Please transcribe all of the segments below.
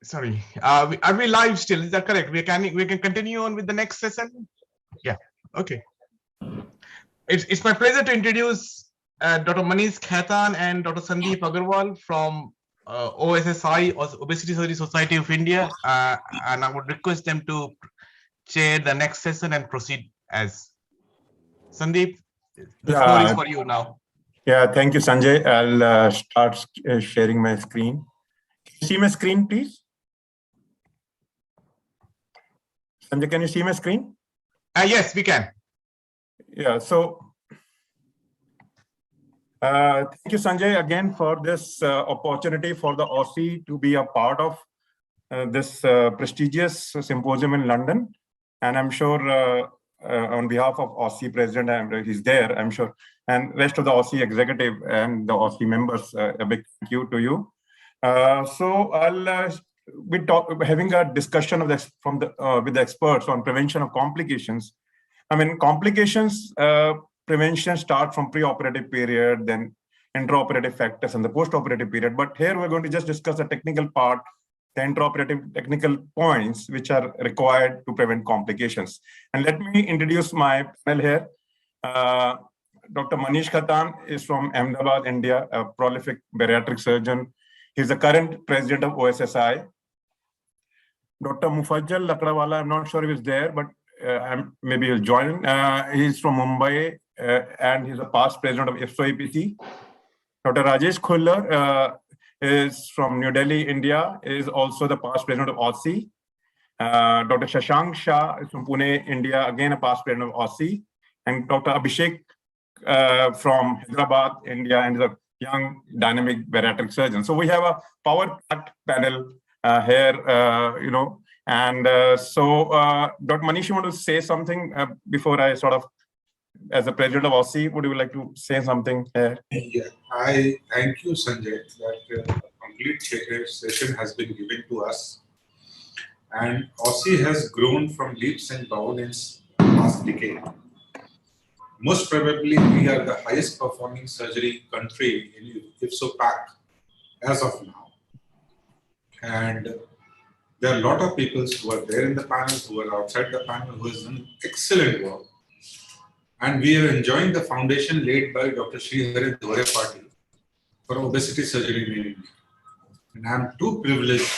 Sorry, are we live still? Is that correct? We can continue on with the next session. Yeah. Okay. It's my pleasure to introduce Dr. Manish Khaitan and Dr. Sandeep Agrawal from OSSI, or Obesity Surgery Society of India, and I would request them to chair the next session and proceed as. Sandeep, the floor is for you now. Yeah, thank you, Sanjay. I'll start sharing my screen. Can you see my screen, please? Sanjay, can you see my screen? Yes, we can. Yeah, so thank you, Sanjay, again for this opportunity for the OSSI to be a part of this prestigious symposium in London. And I'm sure on behalf of OSSI President, he's there, I'm sure, and rest of the OSSI executive and the OSSI members, a big thank you to you. So I'll be having a discussion of this with the experts on prevention of complications. I mean, complications prevention start from pre-operative period, then intraoperative factors and the post-operative period. But here we're going to just discuss the technical part, the intraoperative technical points which are required to prevent complications. And let me introduce my panel here. Dr. Manish Khaitan is from Ahmedabad, India, a prolific bariatric surgeon. He's the current president of OSSI. Dr. Mufajjal Lakdawala, I'm not sure if he's there, but maybe he'll join. He's from Mumbai and he's a past president of IFSO-APC. Dr. Rajesh Khullar is from New Delhi, India, is also the past president of OSSI. Dr. Shashank Shah is from Pune, India, again a past president of OSSI. And Dr. Abhishek from Hyderabad, India, and is a young dynamic bariatric surgeon. So we have a power-packed panel here, you know. And so, Dr. Manish, you want to say something before I sort of, as the president of OSSI, would you like to say something here? Yeah, I thank you, Sanjay, that a complete session has been given to us. And OSSI has grown from leaps and bounds in the last decade. Most probably, we are the highest performing surgery country in IFSO-PAC as of now. And there are a lot of people who are there in the panel, who are outside the panel, who has done excellent work. And we are enjoying the foundation laid by Dr. Sriharan Dwarepati for obesity surgery in India. And I am too privileged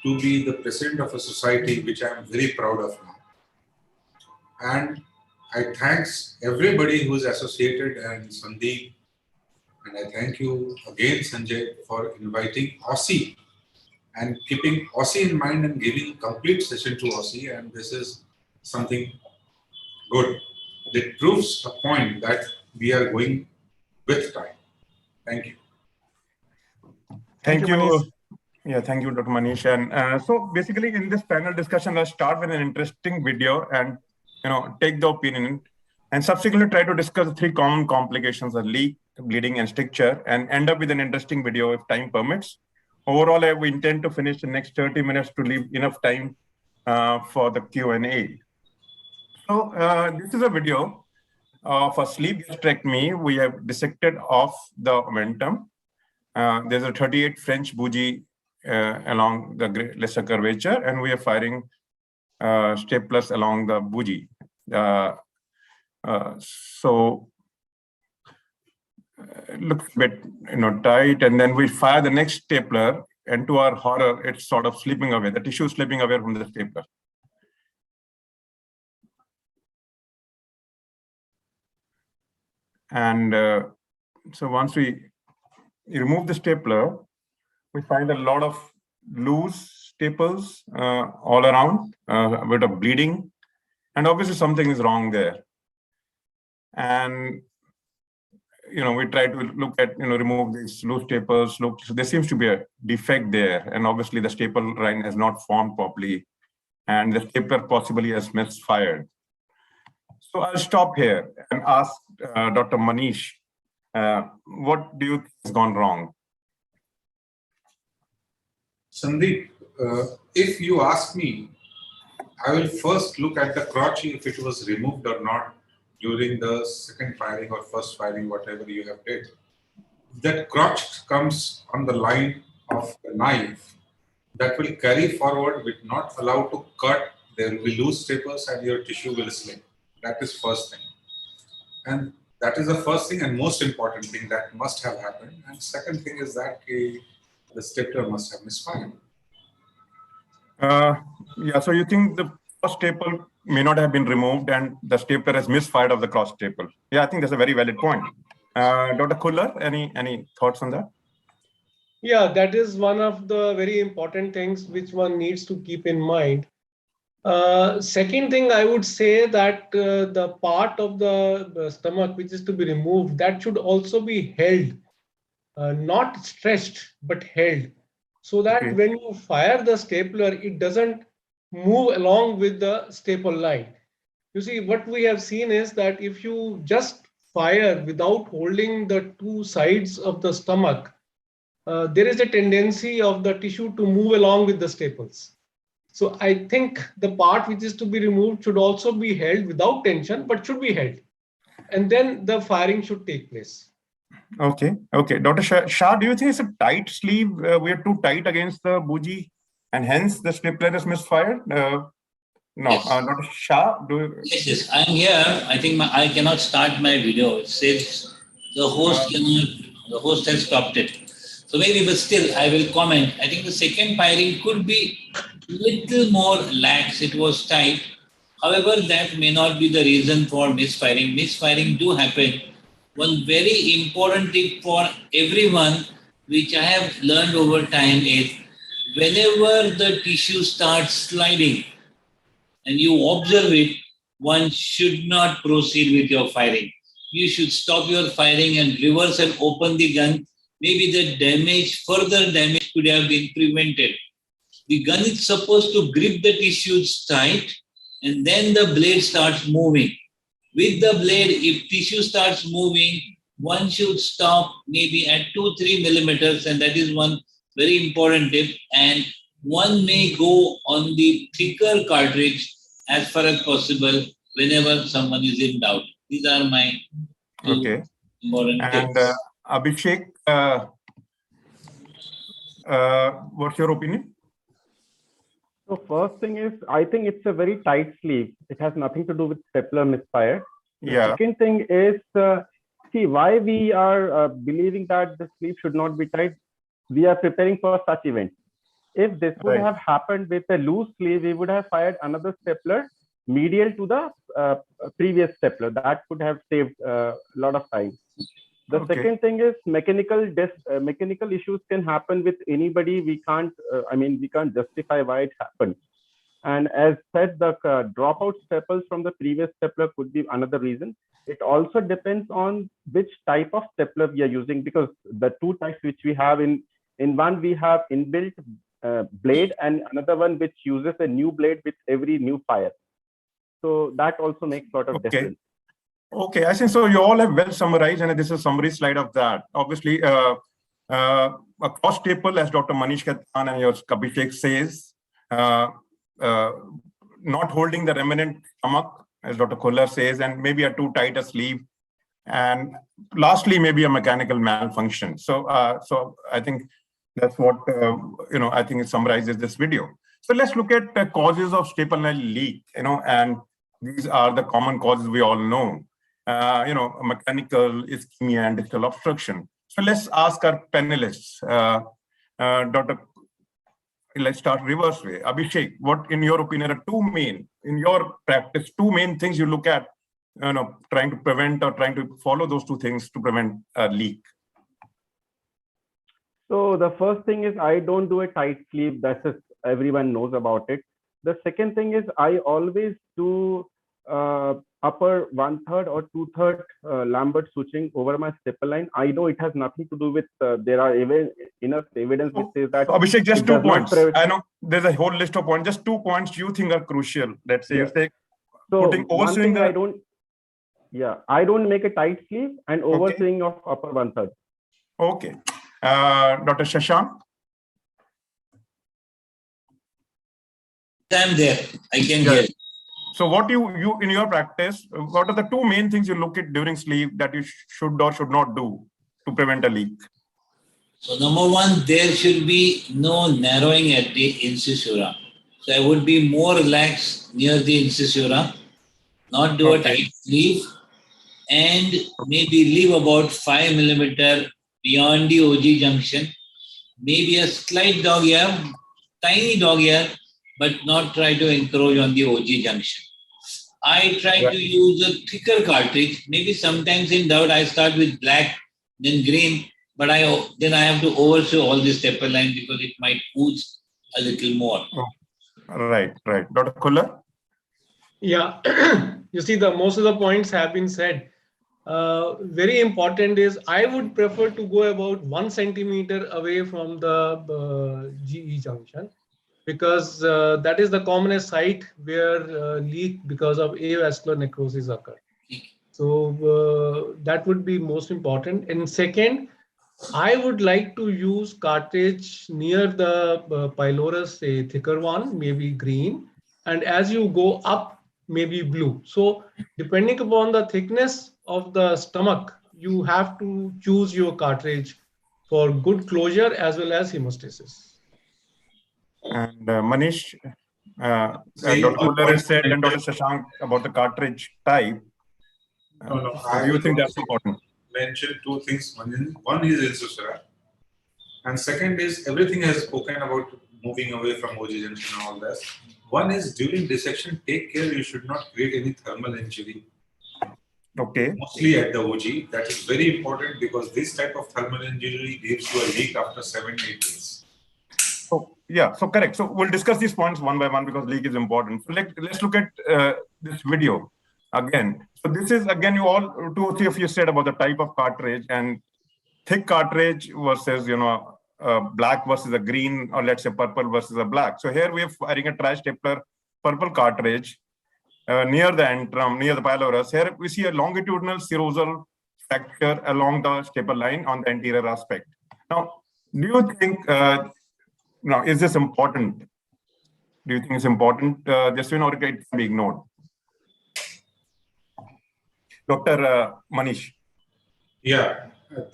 to be the president of a society which I am very proud of now. And I thanks everybody who is associated and Sandeep. And I thank you again, Sanjay, for inviting OSSI and keeping OSSI in mind and giving a complete session to OSSI. And this is something good. It proves a point that we are going with time. Thank you. Thank you. Yeah, thank you, Dr. Manish. And so basically in this panel discussion, I'll start with an interesting video and, you know, take the opinion and subsequently try to discuss the 3 common complications of leak, bleeding, and stricture, and end up with an interesting video if time permits. Overall, we intend to finish the next 30 minutes to leave enough time for the Q&A. So this is a video of a sleeve gastrectomy. We have dissected off the omentum. There's a 38 French bougie along the lesser curvature, and we are firing staplers along the bougie. So it looks a bit, you know, tight, and then we fire the next stapler, and to our horror, it's sort of slipping away. The tissue is slipping away from the stapler. And so once we remove the stapler, we find a lot of loose staples all around, a bit of bleeding, and obviously something is wrong there. And you know, we try to look at, you know, remove these loose staples. Look, so there seems to be a defect there, and obviously the staple line has not formed properly, and the stapler possibly has misfired. So I'll stop here and ask Dr. Manish, what do you think has gone wrong? Sandeep, if you ask me, I will first look at the crotch if it was removed or not during the second firing or first firing, whatever you have did. That crotch comes on the line of the knife, that will carry forward, will not allow to cut. There will be loose staples and your tissue will slip. That is first thing. And that is the first thing and most important thing that must have happened. And second thing is that the stapler must have misfired. Yeah, so you think the first staple may not have been removed and the stapler has misfired of the cross staple. Yeah, I think that's a very valid point. Dr. Kuller, any thoughts on that? Yeah, that is one of the very important things which one needs to keep in mind. Second thing, I would say that the part of the stomach which is to be removed, that should also be held, not stretched, but held, so that when you fire the stapler, it doesn't move along with the staple line. You see, what we have seen is that if you just fire without holding the two sides of the stomach, there is a tendency of the tissue to move along with the staples. So I think the part which is to be removed should also be held without tension, but should be held. And then the firing should take place. Okay. Dr. Shah, do you think it's a tight sleeve? We are too tight against the bougie and hence the stapler is misfired? No. Yes. Dr. Shah, do you... Yes, I'm here. I think I cannot start my video. It says the host the host has stopped it. So maybe, but still, I will comment. I think the second firing could be little more lax. It was tight. However, that may not be the reason for misfiring. Misfiring do happen. One very important tip for everyone, which I have learned over time, is whenever the tissue starts sliding and you observe it, one should not proceed with your firing. You should stop your firing and reverse and open the gun. Maybe the further damage could have been prevented. The gun is supposed to grip the tissues tight and then the blade starts moving. With the blade, if tissue starts moving, one should stop maybe at 2-3 millimeters, and that is one very important tip. And one may go on the thicker cartridge as far as possible whenever someone is in doubt. These are my two important tips. And Abhishek, what's your opinion? So first thing is, I think it's a very tight sleeve. It has nothing to do with stapler misfire. Yeah. Second thing is, see why we are believing that the sleeve should not be tight. We are preparing for such events. If this would have happened with a loose sleeve, we would have fired another stapler medial to the previous stapler. That could have saved a lot of time. The second thing is mechanical issues can happen with anybody. We can't justify why it happened. And as said, the dropout staples from the previous stapler could be another reason. It also depends on which type of stapler we are using, because the two types which we have in one, we have inbuilt blade, and another one which uses a new blade with every new fire. So that also makes a lot of difference. Okay, I think so. You all have well summarized, and this is a summary slide of that. Obviously, a cross staple, as Dr. Manish Khaitan and your Abhishek says, not holding the remnant stomach, as Dr. Kuller says, and maybe a too tight a sleeve, and lastly, maybe a mechanical malfunction. So I think that's what I think it summarizes this video. So let's look at the causes of staple nail leak. And these are the common causes we all know. Mechanical ischemia and distal obstruction. So let's ask our panelists. Let's start reverse way. Abhishek, what in your opinion are in your practice, two main things you look at, trying to prevent or trying to follow those two things to prevent a leak? So the first thing is I don't do a tight sleeve. That's just, everyone knows about it. The second thing is I always do upper 1/3 or 2/3 Lambert suturing over my staple line. I know it has nothing to do with, there are enough evidence which says that. Abhishek, just 2 points. I know there's a whole list of points. Just 2 points you think are crucial. Let's say you say putting overswing. I don't make a tight sleeve and overswing of upper 1/3. Okay. Dr. Shashank? I'm there. I can hear. So what you in your practice, what are the two main things you look at during sleeve that you should or should not do to prevent a leak? So number one, there should be no narrowing at the incisura. So I would be more relaxed near the incisura, not do a tight sleeve, and maybe leave about 5 millimeter beyond the OG junction. Maybe a slight dog ear, tiny dog ear, but not try to encroach on the OG junction. I try to use a thicker cartridge. Maybe sometimes in doubt, I start with black, then green, but then I have to overshow all the stepper line because it might ooze a little more. Right. Dr. Kuller? Yeah, you see, most of the points have been said. Very important is I would prefer to go about 1 centimeter away from the GE junction, because that is the commonest site where leak because of avascular necrosis occur. So that would be most important. And second, I would like to use cartridge near the pylorus, a thicker one, maybe green, and as you go up, maybe blue. So depending upon the thickness of the stomach, you have to choose your cartridge for good closure as well as hemostasis. And Manish, Dr. Kuller has said, and Dr. Shashank about the cartridge type. Do you think that's important? Mention two things. One is incisura, and second is everything has spoken about moving away from OG junction and all that. One is during dissection, take care you should not create any thermal injury. Okay. Mostly at the OG. That is very important because this type of thermal injury gives you a leak after 7-8 days. So yeah, so correct. So we'll discuss these points one by one because leak is important. So let's look at this video again. So this is again, you all 2 or 3 of you said about the type of cartridge and thick cartridge versus black versus a green, or let's say purple versus a black. So here we are firing a trash stapler purple cartridge near the antrum, near the pylorus. Here we see a longitudinal serosal fracture along the staple line on the anterior aspect. Now, do you think now is this important? Do you think it's important, this one, or it can be ignored? Dr. Manish. Yeah.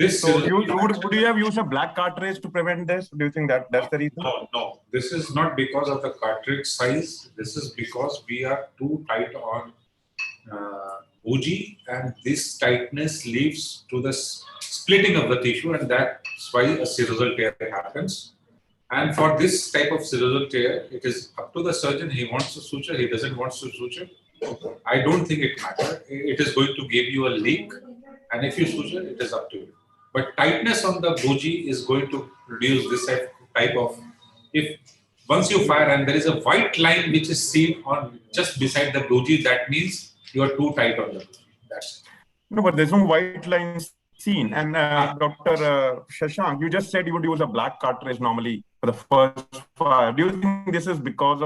So would you have used a black cartridge to prevent this? Do you think that's the reason? No. This is not because of the cartridge size. This is because we are too tight on OG, and this tightness leads to the splitting of the tissue, and that's why a serosal tear happens. And for this type of serosal tear, it is up to the surgeon. He wants to suture, he doesn't want to suture. I don't think it matters. It is going to give you a leak, and if you suture, it is up to you. But tightness on the OG is going to produce this type of, if once you fire and there is a white line which is seen on just beside the OG, that means you are too tight on the OG. That's it. No, but there's no white lines seen. And Dr. Shashank, you just said you would use a black cartridge normally for the first fire. Do you think this is because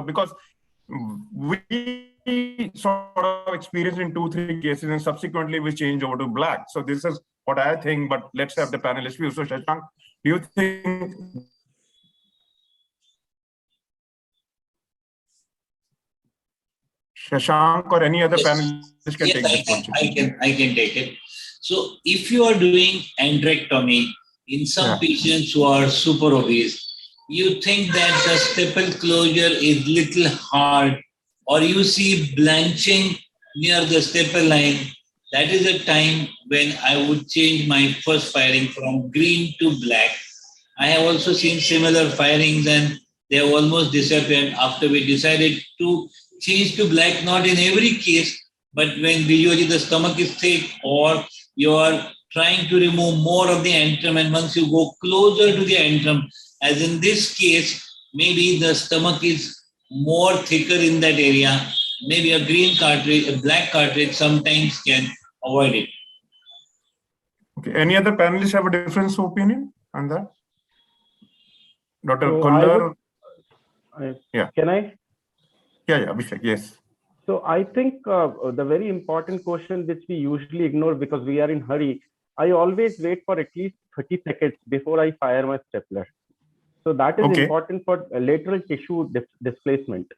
we sort of experienced in 2-3 cases and subsequently we change over to black? So this is what I think, but let's have the panelists view. So Shashank, do you think Shashank or any other panelist can take this question? I can take it. So if you are doing andrectomy in some patients who are super obese, you think that the staple closure is little hard, or you see blanching near the staple line, that is a time when I would change my first firing from green to black. I have also seen similar firings and they have almost disappeared after we decided to change to black, not in every case, but when usually the stomach is thick or you are trying to remove more of the antrum, and once you go closer to the antrum, as in this case, maybe the stomach is more thicker in that area, maybe a green cartridge, a black cartridge sometimes can avoid it. Okay. Any other panelists have a difference of opinion on that? Dr. So Kuller? Can I? Yeah, Abhishek, yes. So I think the very important question which we usually ignore because we are in hurry, I always wait for at least 30 seconds before I fire my stapler. So that is important for lateral tissue displacement.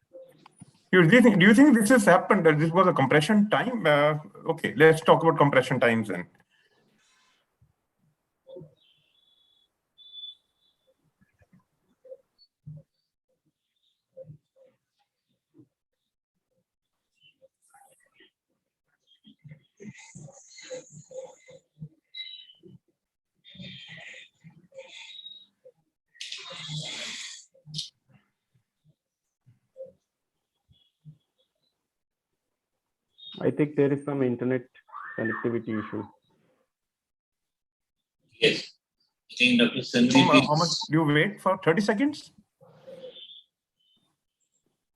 Do you think this has happened? That this was a compression time? Okay, let's talk about compression times then. I think there is some internet connectivity issue. Yes. I think Dr. Sandeep How much do you wait for? 30 seconds?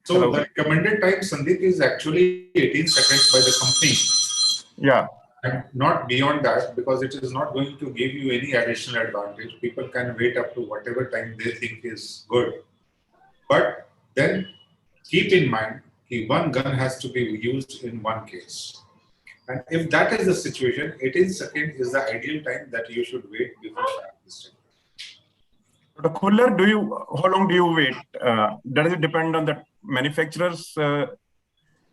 So Hello. the recommended time, Sandeep, is actually 18 seconds by the company. Yeah. And not beyond that, because it is not going to give you any additional advantage. People can wait up to whatever time they think is good. But then keep in mind, one gun has to be used in one case. And if that is the situation, 18 seconds is the ideal time that you should wait before starting this. Dr. Kuller, how long do you wait? Does it depend on the manufacturer's advice?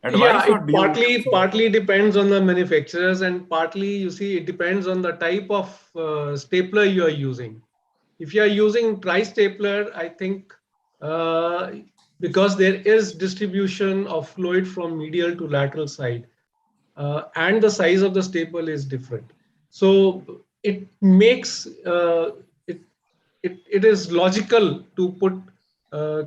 Yeah, or do it partly depends on the manufacturers, and partly, you see, it depends on the type of stapler you are using. If you are using tri-stapler, I think because there is distribution of fluid from medial to lateral side, and the size of the staple is different. So it makes it is logical to put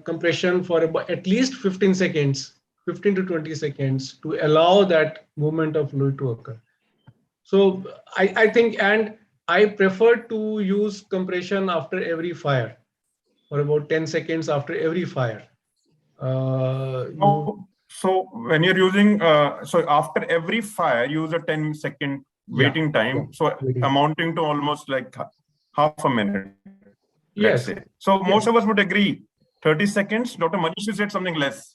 compression for about at least 15 seconds, 15 to 20 seconds, to allow that movement of fluid to occur. So I think, and I prefer to use compression after every fire, for about 10 seconds after every fire. So when you're using, so after every fire, use a 10-second waiting time. So amounting to almost like half a minute, let's say. So most of us would agree, 30 seconds. Dr. Manish said something less.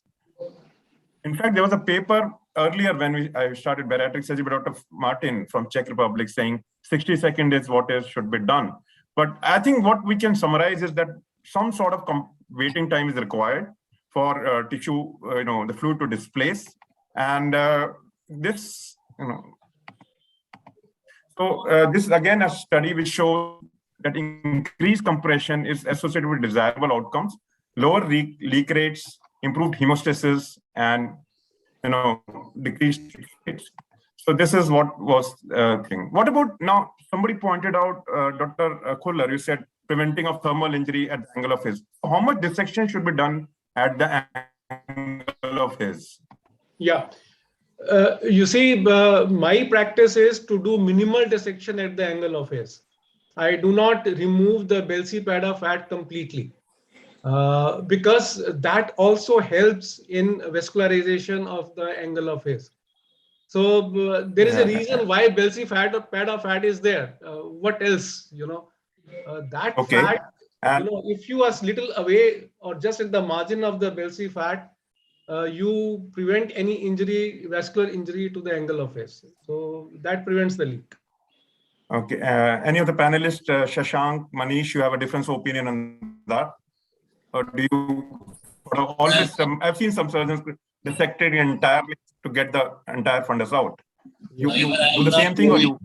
In fact, there was a paper earlier when I started bariatric surgery by Dr. Martin from Czech Republic saying 60 seconds is what should be done. But I think what we can summarize is that some sort of waiting time is required for tissue, the fluid to displace. And this, so this is again a study which shows that increased compression is associated with desirable outcomes, lower leak rates, improved hemostasis, and decreased leak rates. So this is what was thing. What about now? Somebody pointed out, Dr. Kuller, you said preventing of thermal injury at the angle of his. How much dissection should be done at the angle of his? Yeah. You see, my practice is to do minimal dissection at the angle of his. I do not remove the Belsey-Padda fat completely, because that also helps in vascularization of the angle of his. So there is a reason why Belsey-Padda fat is there. What else? That fat, if you are little away or just at the margin of the Belsey fat, you prevent any injury, vascular injury to the angle of his. So that prevents the leak. Okay. Any of the panelists, Shashank, Manish, you have a different opinion on that? Or do you always, I've seen some surgeons dissected entirely to get the entire fundus out. You do the same thing, or you?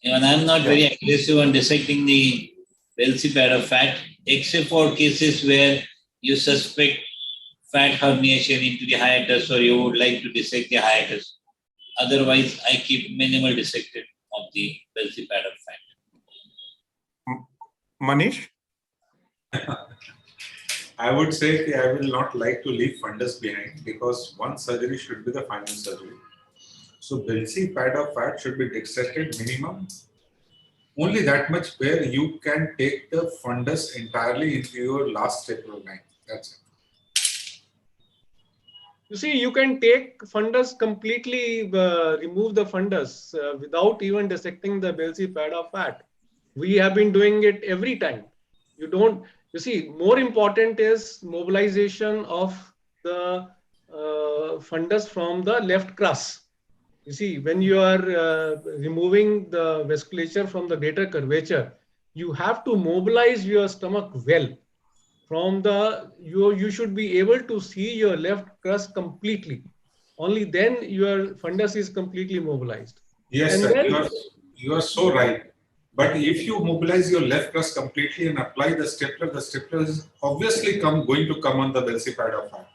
Even I'm not very aggressive on dissecting the Belsey-Padda fat, except for cases where you suspect fat herniation into the hiatus, or you would like to dissect the hiatus. Otherwise, I keep minimal dissected of the Belsey-Padda fat. Manish? I would say I will not like to leave fundus behind, because one surgery should be the final surgery. So Belsey-Padda fat should be dissected minimum only that much where you can take the fundus entirely into your last stapler line. That's it. You see, you can take fundus completely, remove the fundus without even dissecting the Belsey-Padda fat. We have been doing it every time. You see, more important is mobilization of the fundus from the left crus. You see, when you are removing the vasculature from the greater curvature, you have to mobilize your stomach well. From you should be able to see your left crus completely. Only then your fundus is completely mobilized. Yes, sir. You are so right. But if you mobilize your left crus completely and apply the stapler is obviously going to come on the Belsey-Padda fat.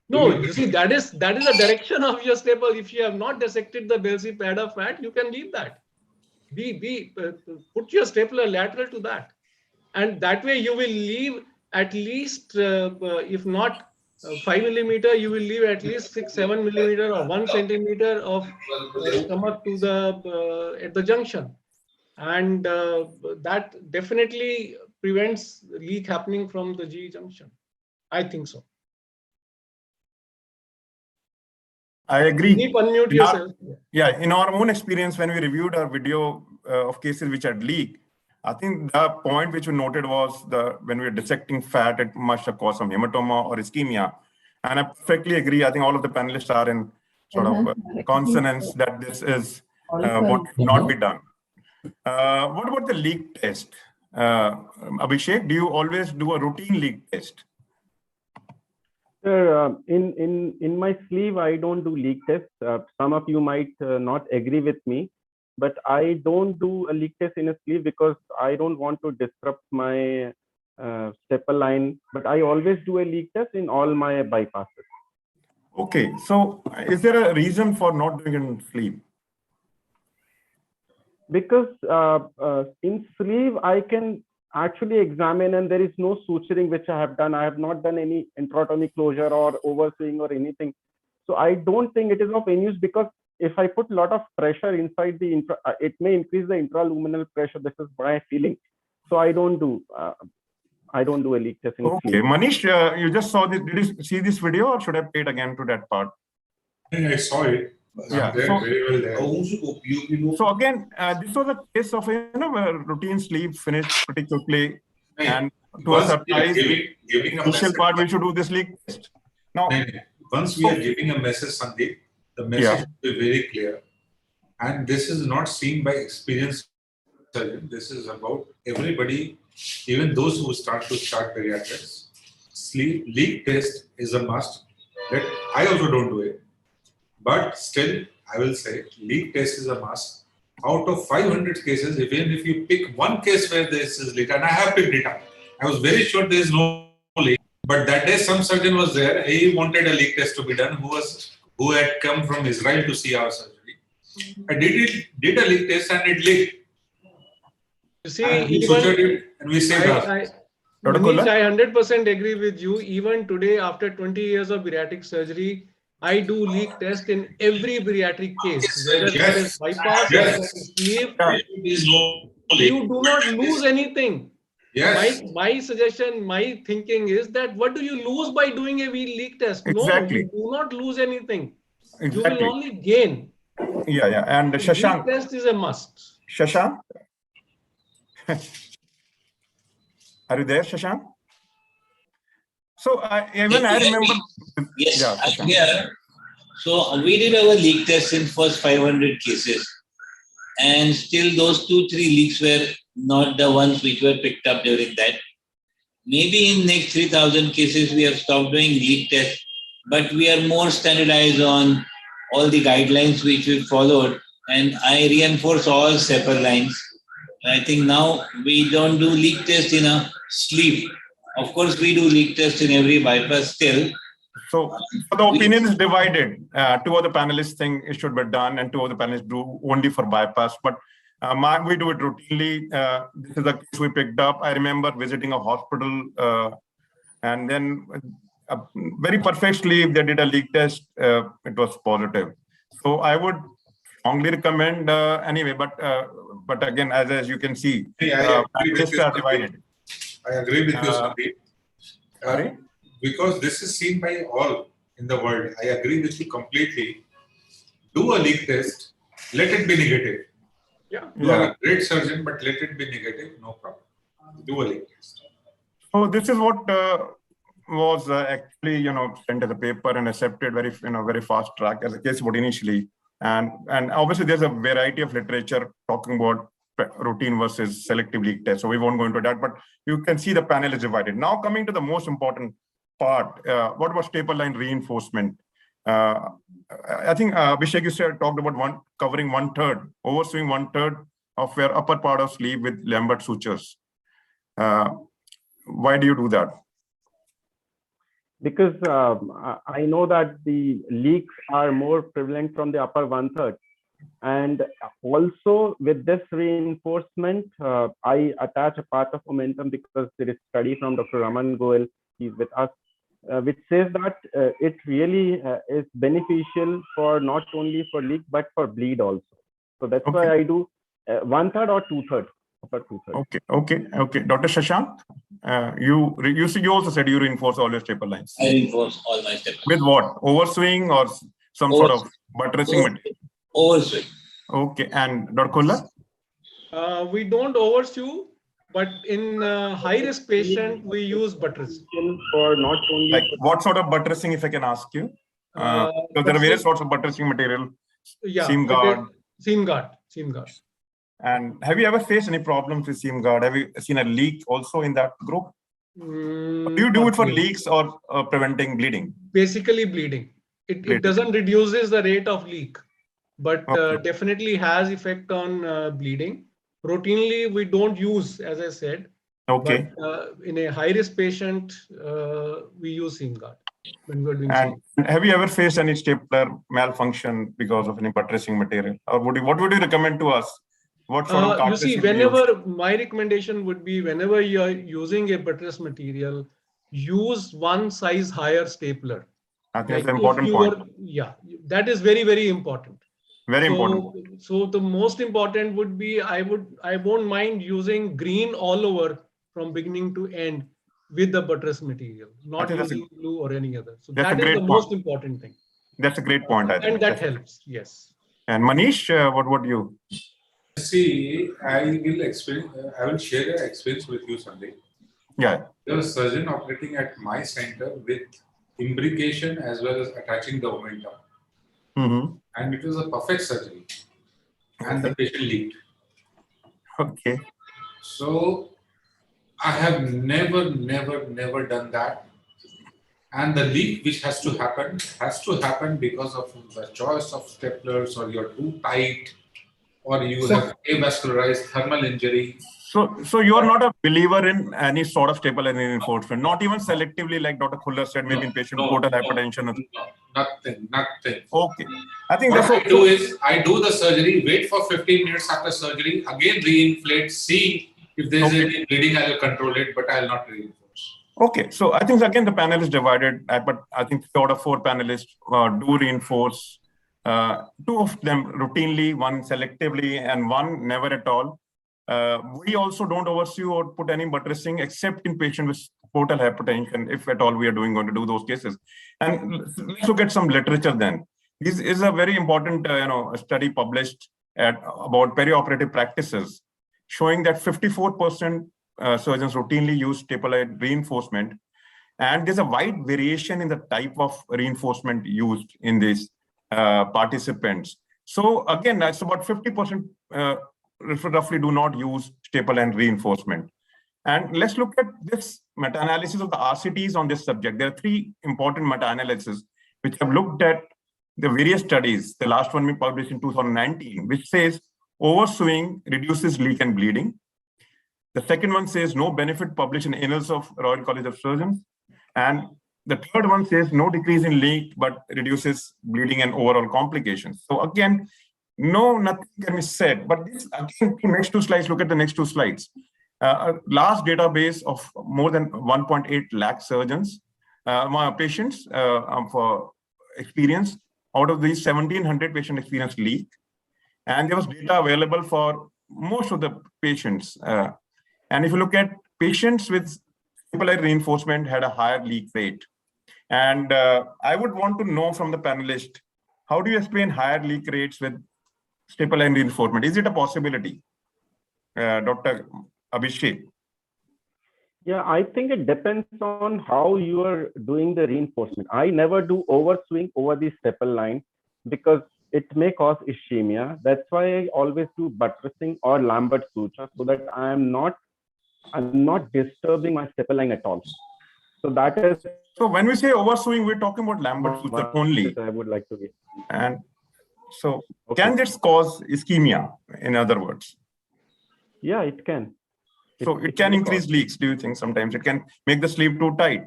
No, you see, that is the direction of your staple. If you have not dissected the Belsey-Padda fat, you can leave that. Put your stapler lateral to that. And that way you will leave at least, if not 5 millimeter, you will leave at least 6-7 millimeter or 1 centimeter of stomach to the at the junction, and that definitely prevents leak happening from the G junction. I think so. I agree. Deep unmute yourself. Yeah, in our own experience, when we reviewed our video of cases which had leaked, I think the point which we noted was when we were dissecting fat, it must have caused some hematoma or ischemia. And I perfectly agree. I think all of the panelists are in sort of consonance that this is what should not be done. What about the leak test? Abhishek, do you always do a routine leak test? Sir, in my sleeve, I don't do leak tests. Some of you might not agree with me, but I don't do a leak test in a sleeve because I don't want to disrupt my stepper line. But I always do a leak test in all my bypasses. Okay, so is there a reason for not doing it in sleeve? Because in sleeve, I can actually examine and there is no suturing which I have done. I have not done any intraotomy closure or overseeing or anything. So I don't think it is of any use, because if I put a lot of pressure inside the it may increase the intraluminal pressure. This is my feeling. So I don't do a leak test in Okay, sleeve. Manish, you just saw this. Did you see this video, or should I play it again to that part? I saw it. Yeah, So, very well there. So again, this was a case of a routine sleeve finished pretty quickly, and to a surprise, giving a crucial message, part we should do this leak test. Now, once we are giving a message, Sandeep, the message should be very clear, and this is not seen by experienced surgeon. This is about everybody, even those who start bariatrics. Leak test is a must. I also don't do it. But still, I will say leak test is a must. Out of 500 cases, even if you pick one case where this is leak, and I have picked it up, I was very sure there is no leak. But that day, some surgeon was there. He wanted a leak test to be done. Who had come from Israel to see our surgery. I did a leak test and it leaked. You see, and we sutured it and we saved us. Manish, I 100% agree with you. Even today, after 20 years of bariatric surgery, I do leak test in every bariatric case, whether that is bypass or that is sleeve. You do not lose anything. Yes. My suggestion, my thinking is that what do you lose by doing a leak test? Exactly. No, you do not lose anything. Exactly. You will only gain. Yeah. And Shashank. Leak test is a must. Shashank? Are you there, Shashank? So I remember. Yes, I'm here. So we did our leak test in first 500 cases, and still those 2-3 leaks were not the ones which were picked up during that. Maybe in next 3,000 cases we have stopped doing leak tests, but we are more standardized on all the guidelines which we followed, and I reinforce all separate lines. I think now we don't do leak test in a sleeve. Of course, we do leak test in every bypass still. So the opinion is divided. 2 of the panelists think it should be done, and 2 of the panelists do only for bypass. But we do it routinely. This is the case we picked up. I remember visiting a hospital, and then very perfect sleeve. They did a leak test. It was positive. So I would strongly recommend anyway. But again, as you can see, panelists are divided. I agree with you, Sandeep. Sorry? Because this is seen by all in the world. I agree with you completely. Do a leak test. Let it be negative. You are a great surgeon, but let it be negative. No problem. Do a leak test. So this is what was actually sent as a paper and accepted very fast track as a case report initially. And obviously there's a variety of literature talking about routine versus selective leak test. So we won't go into that, but you can see the panel is divided. Now coming to the most important part, what about staple line reinforcement? I think Abhishek, you talked about covering 1/3, oversewing 1/3 of your upper part of sleeve with Lambert sutures. Why do you do that? Because I know that the leaks are more prevalent from the upper 1/3. And also with this reinforcement, I attach a part of momentum because there is study from Dr. Raman Goel. He's with us. which says that it really is beneficial for not only for leak but for bleed also. So that's why I do 1/3 or 2/3. Okay. Dr. Shashank, you also said you reinforce all your staple lines. I reinforce all my staple lines. With what? Overswing or some sort of buttressing material? Overswing. Okay. And Dr. Kulla? We don't oversue, but in high-risk patient, we use buttress. For not only like what sort of buttressing, if I can ask you? Because there are various sorts of buttressing material. Yeah, seam guard. Seam guard. And have you ever faced any problems with seam guard? Have you seen a leak also in that group? Do you do it for leaks or preventing bleeding? Basically bleeding. It doesn't reduces the rate of leak, but definitely has effect on bleeding. Routinely, we don't use, as I said. Okay. But in a high-risk patient, we use seam guard when we're doing. And have you ever faced any stapler malfunction because of any buttressing material? Or what would you recommend to us? What sort of you see, whenever my recommendation would be, whenever you are using a buttress material, use one size higher stapler. I think that's an important point. Yeah, that is very, very important. Very important. So the most important would be, I won't mind using green all over from beginning to end with the buttress material, not using blue or any other. So that is the most important thing. That's a great point, I think. And that helps, yes. And Manish, what would you? See, I will share an experience with you, Sanjay. Yeah. There was a surgeon operating at my center with imbrication as well as attaching the momentum. And it was a perfect surgery. And the patient leaked. Okay. So I have never done that. And the leak which has to happen because of the choice of staplers, or you're too tight, or you have avascularized thermal injury. So you are not a believer in any sort of staple and reinforcement, not even selectively, like Dr. Khulla said, maybe in patient with portal hypertension. Nothing. Okay. I think what I do is, I do the surgery, wait for 15 minutes after surgery, again reinflate, see if there is any bleeding, I will control it, but I will not reinforce. Okay. So I think again the panel is divided, but I think 3 out of 4 panelists do reinforce. 2 of them routinely, 1 selectively, and 1 never at all. We also don't oversee or put any buttressing except in patients with portal hypertension, if at all we are going to do those cases. And let's look at some literature then. This is a very important study published about perioperative practices, showing that 54% surgeons routinely use staple-eyed reinforcement. And there's a wide variation in the type of reinforcement used in these participants. So again, that's about 50% roughly do not use staple and reinforcement. And let's look at this meta-analysis of the RCTs on this subject. There are 3 important meta-analyses which have looked at the various studies. The last one we published in 2019, which says overswing reduces leak and bleeding. The second one says no benefit, published in Annals of Royal College of Surgeons. And the third one says no decrease in leak, but reduces bleeding and overall complications. So again, nothing can be said. But this, again, next 2 slides, look at the next 2 slides. A large database of more than 1.8 lakh surgeons, patients for experience. Out of these, 1,700 patients experienced leak. And there was data available for most of the patients. And if you look at patients with staple-eyed reinforcement had a higher leak rate. And I would want to know from the panelist, how do you explain higher leak rates with staple-eyed reinforcement? Is it a possibility? Dr. Abhishek. Yeah, I think it depends on how you are doing the reinforcement. I never do overswing over the staple line because it may cause ischemia. That's why I always do buttressing or Lambert suture, so that I'm not disturbing my staple line at all. So that is. So when we say overswing, we're talking about Lambert suture only. I would like to get. And so can this cause ischemia, in other words? Yeah, it can. So it can increase leaks, do you think? Sometimes it can make the sleeve too tight.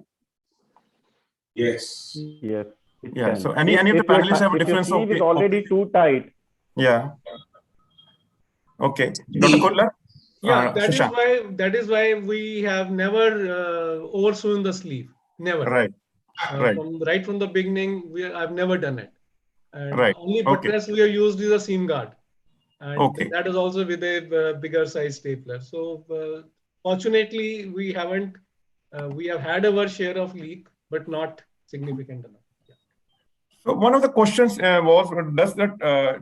Yes. Yes. Yeah. So any of the panelists have a difference of? If is already too tight. Yeah. Okay. Dr. Kudla? Yeah, that is why we have never oversewn the sleeve. Never. Right. Right. Right from the beginning, I've never done it. And Right. only Okay. buttress we have used is a seam guard. And Okay. that is also with a bigger size stapler. So fortunately, we haven't, we have had our share of leak, but not significant enough. So one of the questions was,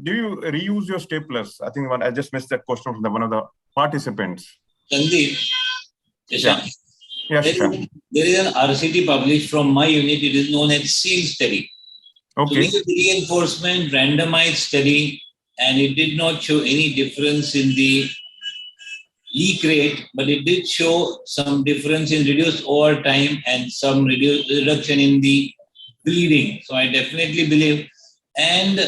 do you reuse your staplers? I think I just missed that question from one of the participants. Sandeep, Yeah. Yeah, there is an RCT published from my unit. It is known as SEAL study. okay. So this is reinforcement randomized study, and it did not show any difference in the leak rate, but it did show some difference in reduced overtime and some reduction in the bleeding. So I definitely believe, and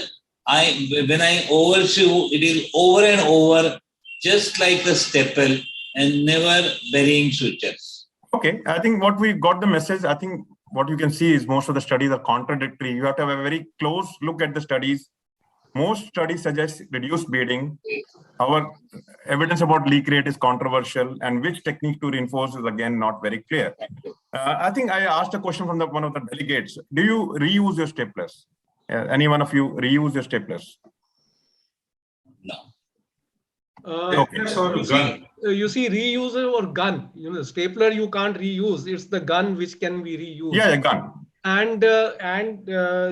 when I overshoe, it is over and over, just like a staple, and never burying sutures. Okay, I think what we got the message, I think what you can see is most of the studies are contradictory. You have to have a very close look at the studies. Most studies suggest reduced bleeding. Our evidence about leak rate is controversial, and which technique to reinforce is again not very clear. I think I asked a question from one of the delegates. Do you reuse your staplers? Any one of you reuse your staplers? No. Okay. You see, reuse or gun. You know, stapler you can't reuse. It's the gun which can be reused. Yeah, gun. And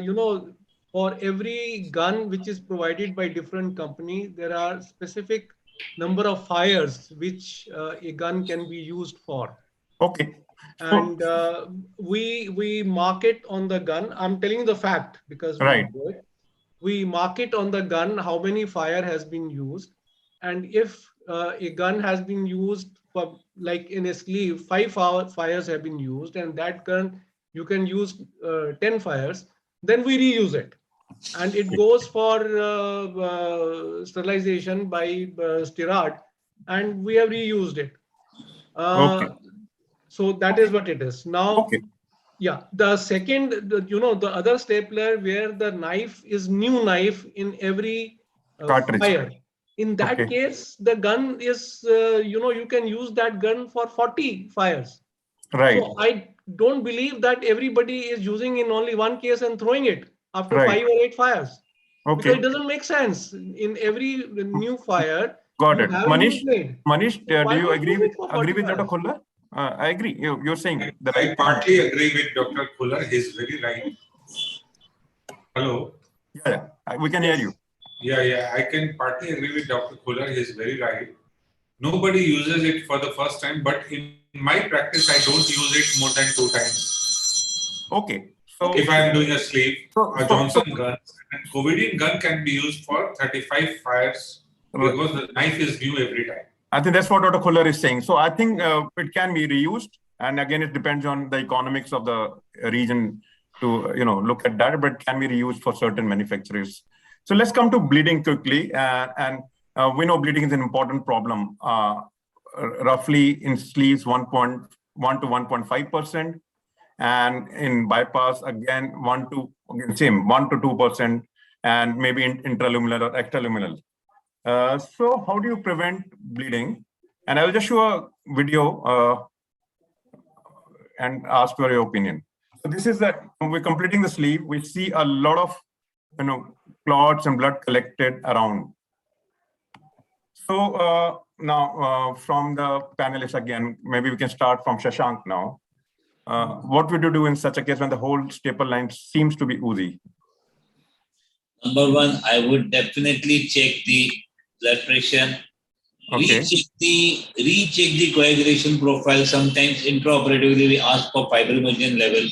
you know, for every gun which is provided by different company, there are specific number of fires which a gun can be used for. Okay. And we mark it on the gun. I'm telling you the fact because right. We mark it on the gun how many fire has been used, and if a gun has been used for, like in a sleeve, 5 fires have been used, and that gun you can use 10 fires, then we reuse it, and it goes for sterilization by Stirad, and we have reused it. Okay. So that is what it is now. Okay. Yeah, the second, you know, the other stapler where the knife is new knife in every fire. In that case, the gun is, you know, you can use that gun for 40 fires. Right. So I don't believe that everybody is using in only one case and throwing it after 5 or 8 fires. Okay. Because it doesn't make sense. In every new fire, got it. Manish, so do you agree with Dr. Khulla? I agree. You're saying that I partly agree with Dr. Khulla. He's very right. Hello. Yeah, we can hear you. Yeah, I can partly agree with Dr. Khulla. He's very right. Nobody uses it for the first time, but in my practice, I don't use it more than 2 times. Okay. So if I am doing a sleeve, a Johnson gun, and Covidine gun can be used for 35 fires because the knife is new every time. I think that's what Dr. Khulla is saying. So I think it can be reused, and again, it depends on the economics of the region to look at that, but it can be reused for certain manufacturers. So let's come to bleeding quickly, and we know bleeding is an important problem. Roughly in sleeves 1.1 to 1.5%, and in bypass again 1 to 2%, and maybe in intraluminal or extraluminal. So how do you prevent bleeding? And I will just show a video and ask for your opinion. So this is that we're completing the sleeve. We see a lot of clots and blood collected around. So now from the panelists again, maybe we can start from Shashank now. What would you do in such a case when the whole staple line seems to be oozy? Number one, I would definitely check the blood pressure. Okay. Recheck the coagulation profile. Sometimes intraoperatively we ask for fibrinogen level.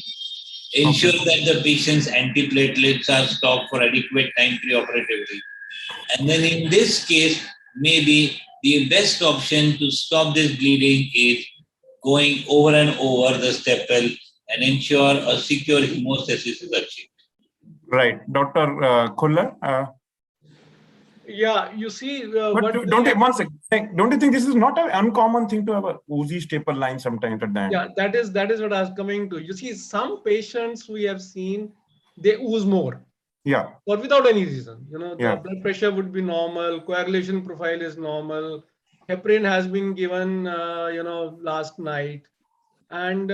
Ensure that the patient's antiplatelets are stopped for adequate time preoperatively. And then in this case, maybe the best option to stop this bleeding is going over and over the staple and ensure a secure hemostasis is achieved. Right. Dr. Khulla? Yeah, you see, but don't you think this is not an uncommon thing to have a oozy staple line sometimes at the end? Yeah, that is what I was coming to. You see, some patients we have seen, they ooze more. Yeah. Or without any reason. The blood pressure would be normal, coagulation profile is normal, heparin has been given, last night. And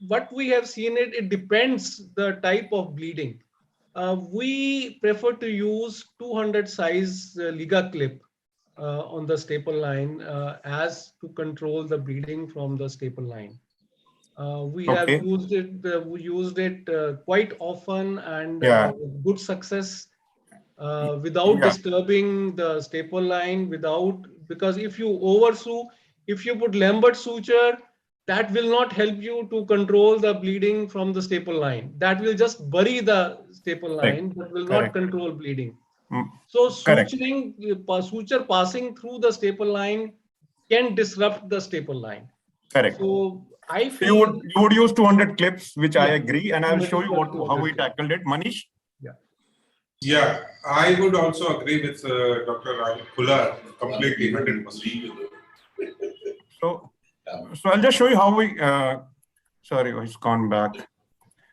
what we have seen, it depends the type of bleeding. We prefer to use 200 size Liga clip on the staple line as to control the bleeding from the staple line. We have Okay. used it quite often and Yeah. with good success without disturbing the staple line, because if you oversew, if you put Lambert suture, that will not help you to control the bleeding from the staple line. That will just bury the staple line, but will not control bleeding. So suturing, suture passing through the staple line can disrupt the staple line. Correct. So I feel you would use 200 clips, which I agree, and I'll show you how we tackled it. Manish? Yeah, I would also agree with Dr. Kular completely, 100%. So I'll just show you how we, sorry, he's gone back.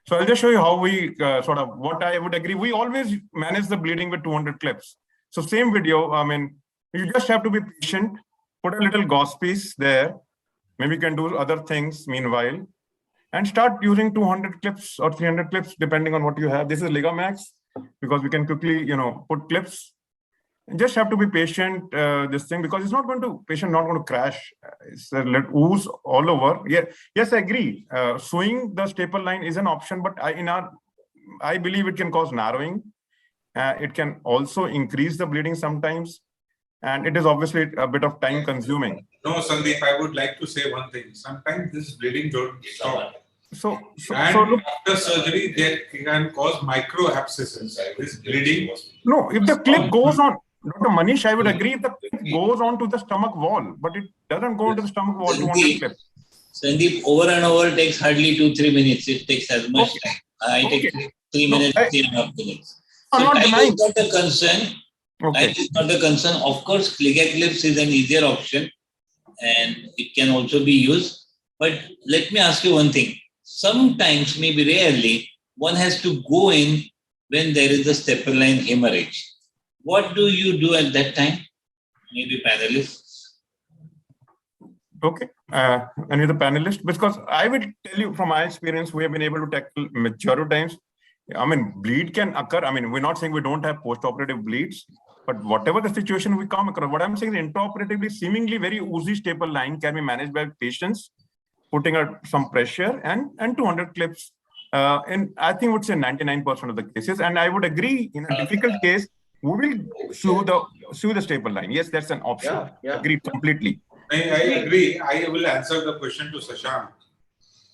So I'll just show you how we sort of, what I would agree. We always manage the bleeding with 200 clips. So same video, I mean, you just have to be patient, put a little gauze piece there. Maybe you can do other things meanwhile, and start using 200 clips or 300 clips, depending on what you have. This is Ligamax, because we can quickly, put clips. You just have to be patient, this thing, because it's not going to, patient not going to crash. It's let ooze all over. Yeah, yes, I agree. Sewing the staple line is an option, but I believe it can cause narrowing. It can also increase the bleeding sometimes. And it is obviously a bit of time consuming. No, Sandeep, I would like to say one thing. Sometimes this bleeding don't stop. So look, after surgery, they can cause micro abscesses. This bleeding. No, if the clip goes on, Dr. Manish, I would agree if the clip goes on to the stomach wall, but it doesn't go into the stomach wall. 200 clips. Sandeep, over and over takes hardly 2-3 minutes. It takes as much time. I take 3 minutes, 3.5 minutes. So time is not a concern. Time is not a concern. Of course, Liga clips is an easier option and it can also be used. But let me ask you one thing. Sometimes, maybe rarely, one has to go in when there is a staple line hemorrhage. What do you do at that time? Maybe panelists. Okay. Any of the panelists? Because I will tell you from my experience, we have been able to tackle majority times. I mean, bleed can occur. I mean, we're not saying we don't have post-operative bleeds, but whatever the situation we come across, what I'm saying is intraoperatively, seemingly very oozy staple line can be managed by patients, putting some pressure and 200 clips. And I think would say 99% of the cases. And I would agree in a difficult case, we will sew the staple line. Yes, that's an option. Agreed completely. I agree. I will answer the question to Shashank.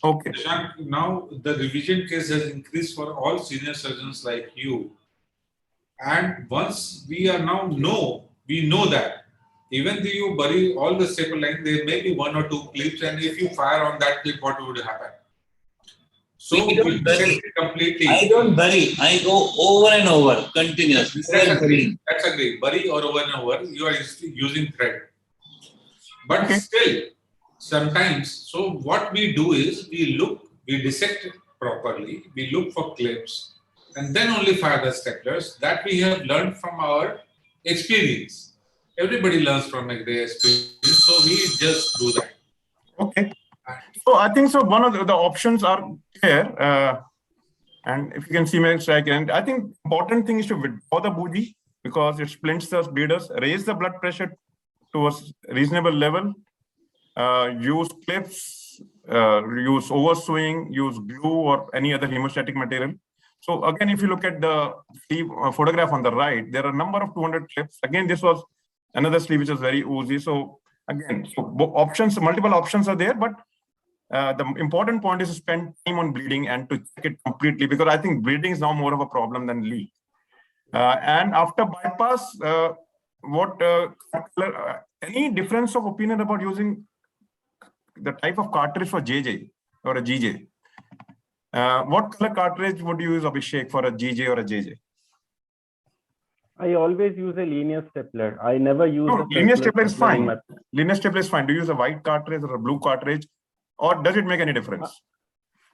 Okay. Shashank, now the revision case has increased for all senior surgeons like you. And once we know that even though you bury all the staple line, there may be 1 or 2 clips, and if you fire on that clip, what would happen? So we bury completely. I don't bury. I go over and over, continuously. That's agreed. Bury or over and over, you are using thread. But still, sometimes, so what we do is we dissect it properly, we look for clips, and then only fire the staplers. That we have learned from our experience. Everybody learns from their experience, so we just do that. Okay. So I think so. One of the options are here, and if you can see my second, I think important thing is to withdraw the bougie because it splints the bleeders, raise the blood pressure to a reasonable level, use clips, use oversewing, use glue or any other hemostatic material. So again, if you look at the sleeve photograph on the right, there are a number of 200 clips. Again, this was another sleeve which was very oozy. So again, multiple options are there, but the important point is to spend time on bleeding and to check it completely, because I think bleeding is now more of a problem than leak. And after bypass, any difference of opinion about using the type of cartridge for JJ or a GJ? What color cartridge would you use, Abhishek, for a GJ or a JJ? I always use a linear stapler. I never use a linear stapler is fine. Linear stapler is fine. Do you use a white cartridge or a blue cartridge, or does it make any difference?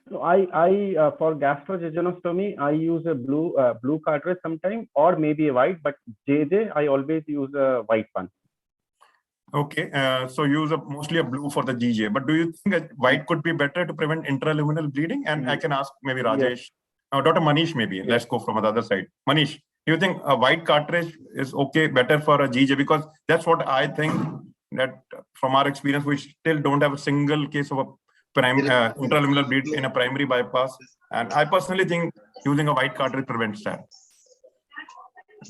So I for gastrojejunostomy, I use a blue cartridge sometimes, or maybe a white. But JJ, I always use a white one. Okay, so use mostly a blue for the GJ, but do you think a white could be better to prevent intraluminal bleeding? And I can ask maybe Rajesh, Dr. Manish maybe, let's go from the other side. Manish, do you think a white cartridge is okay, better for a GJ? Because that's what I think, that from our experience, we still don't have a single case of a intraluminal bleed in a primary bypass. And I personally think using a white cartridge prevents that.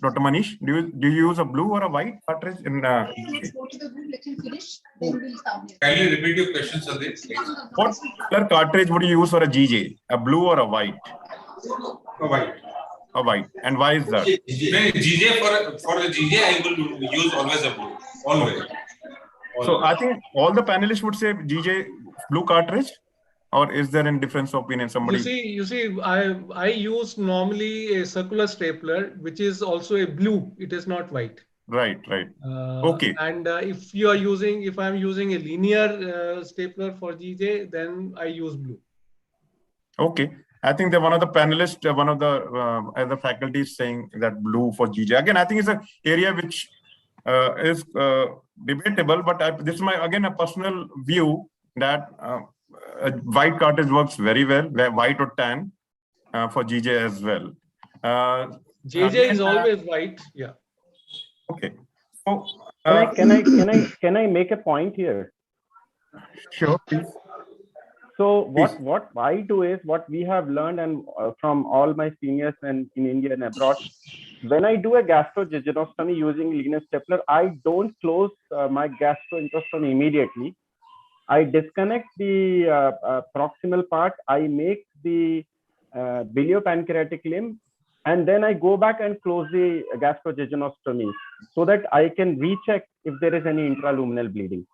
Dr. Manish, do you use a blue or a white cartridge in? Let's go to the group. Let him finish. Then we'll start. Kindly repeat your question, Sandeep, please. What color cartridge would you use for a GJ? A blue or a white? A white. A white. And why is that? GJ for the GJ, I will use always a blue. Always. So I think all the panelists would say GJ blue cartridge, or is there a difference of opinion? Somebody. You see, I use normally a circular stapler, which is also a blue. It is not white. Right. Okay. And if I'm using a linear stapler for GJ, then I use blue. Okay. I think that one of the panelists, one of the other faculty is saying that blue for GJ. Again, I think it's an area which is debatable, but this is again a personal view that a white cartridge works very well, white or tan for GJ as well. JJ is always white. Yeah. Okay. So can I make a point here? Sure, please. So what I do is, what we have learned and from all my seniors and in India and abroad, when I do a gastrojejunostomy using linear stapler, I don't close my gastrointestinal immediately. I disconnect the proximal part. I make the biliopancreatic limb, and then I go back and close the gastrojejunostomy so that I can recheck if there is any intraluminal bleeding.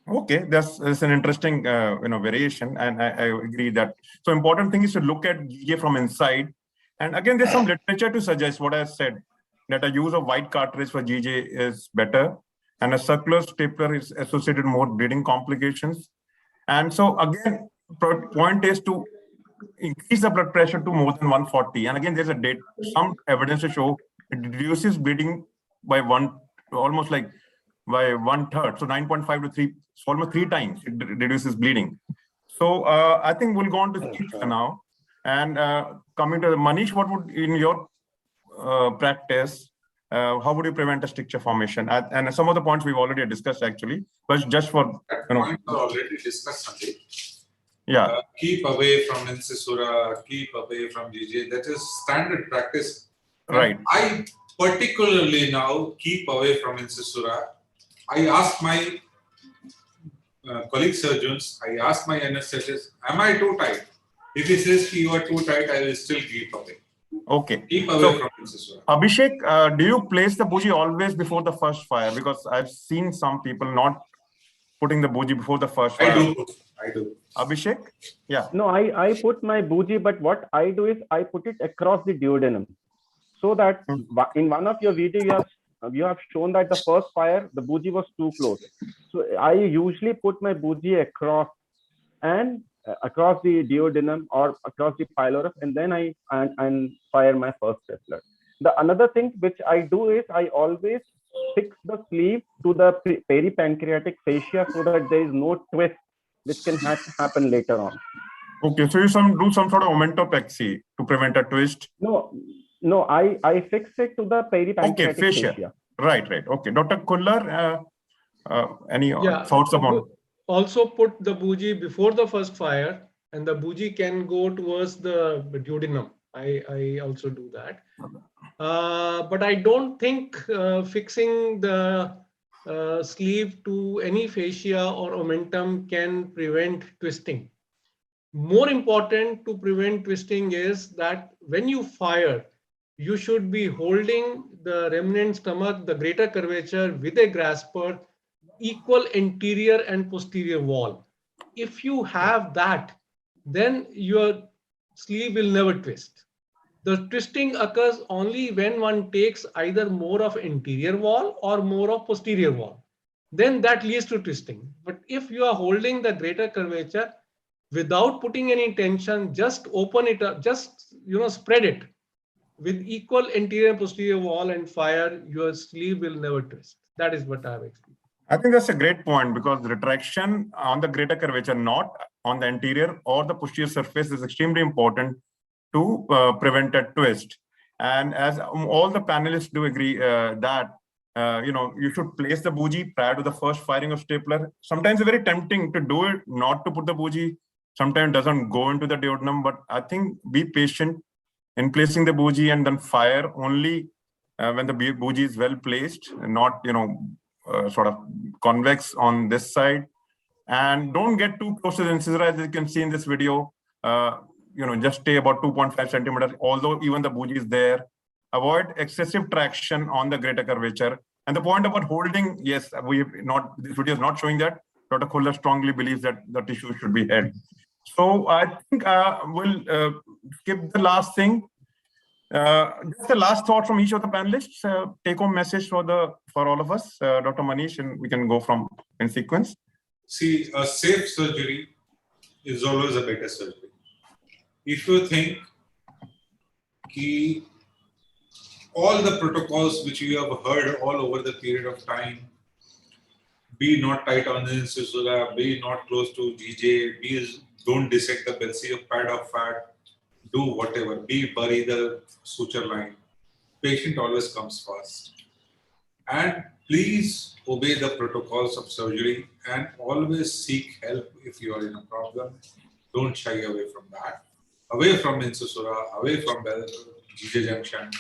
Okay, that's an interesting variation, and I agree that. So important thing is to look at GJ from inside. And again, there's some literature to suggest what I said, that a use of white cartridge for GJ is better, and a circular stapler is associated with more bleeding complications. And so again, point is to increase the blood pressure to more than 140. And again, there's some evidence to show it reduces bleeding by almost like by 1/3. So 9.5 to 3, almost 3 times it reduces bleeding. So I think we'll go on to Steve now. And coming to Manish, what would, in your practice, how would you prevent a stricture formation? And some of the points we've already discussed actually, but just for points are already discussed, Sandeep. Yeah. Keep away from incisura, keep away from GJ. That is standard practice. Right. I particularly now keep away from incisura. I ask my colleague surgeons, I ask my anesthetists, am I too tight? If he says you are too tight, I will still keep away. Okay. Keep away from incisura. Abhishek, do you place the bougie always before the first fire? Because I've seen some people not putting the bougie before the first fire. I do. Abhishek? Yeah. No, I put my bougie, but what I do is I put it across the duodenum, so that in one of your videos you have shown that the first fire the bougie was too close. So I usually put my bougie across and across the duodenum or across the pylorus, and then I fire my first stapler. The another thing which I do is I always fix the sleeve to the peripancreatic fascia so that there is no twist which can happen later on. Okay, so you do some sort of omentopexy to prevent a twist. No, I fix it to the peripancreatic fascia. Right. Okay, Dr. Kullar, any thoughts about? Also put the bougie before the first fire, and the bougie can go towards the duodenum. I also do that. But I don't think fixing the sleeve to any fascia or omentum can prevent twisting. More important to prevent twisting is that when you fire, you should be holding the remnant stomach, the greater curvature, with a grasper, equal anterior and posterior wall. If you have that, then your sleeve will never twist. The twisting occurs only when one takes either more of anterior wall or more of posterior wall. Then that leads to twisting. But if you are holding the greater curvature without putting any tension, just open it up, just spread it with equal anterior and posterior wall and fire, your sleeve will never twist. That is what I have experienced. I think that's a great point, because the retraction on the greater curvature, not on the anterior or the posterior surface, is extremely important to prevent a twist. And as all the panelists do agree that you should place the bougie prior to the first firing of stapler. Sometimes it's very tempting to do it, not to put the bougie. Sometimes it doesn't go into the duodenum, but I think be patient in placing the bougie and then fire only when the bougie is well placed, not sort of convex on this side. And don't get too close to the incisor, as you can see in this video. Just stay about 2.5 centimeters, although even the bougie is there. Avoid excessive traction on the greater curvature. And the point about holding, yes, this video is not showing that. Dr. Khulla strongly believes that the tissue should be held. So I think we'll skip the last thing. Just the last thought from each of the panelists. Take-home message for all of us, Dr. Manish, and we can go from in sequence. See, a safe surgery is always a better surgery. If you think all the protocols which you have heard all over the period of time, be not tight on the incisura, be not close to GJ, don't dissect the Belsey pad of fat, do whatever, bury the suture line. Patient always comes first. And please obey the protocols of surgery and always seek help if you are in a problem. Don't shy away from that. Away from incisura, away from GJ junction.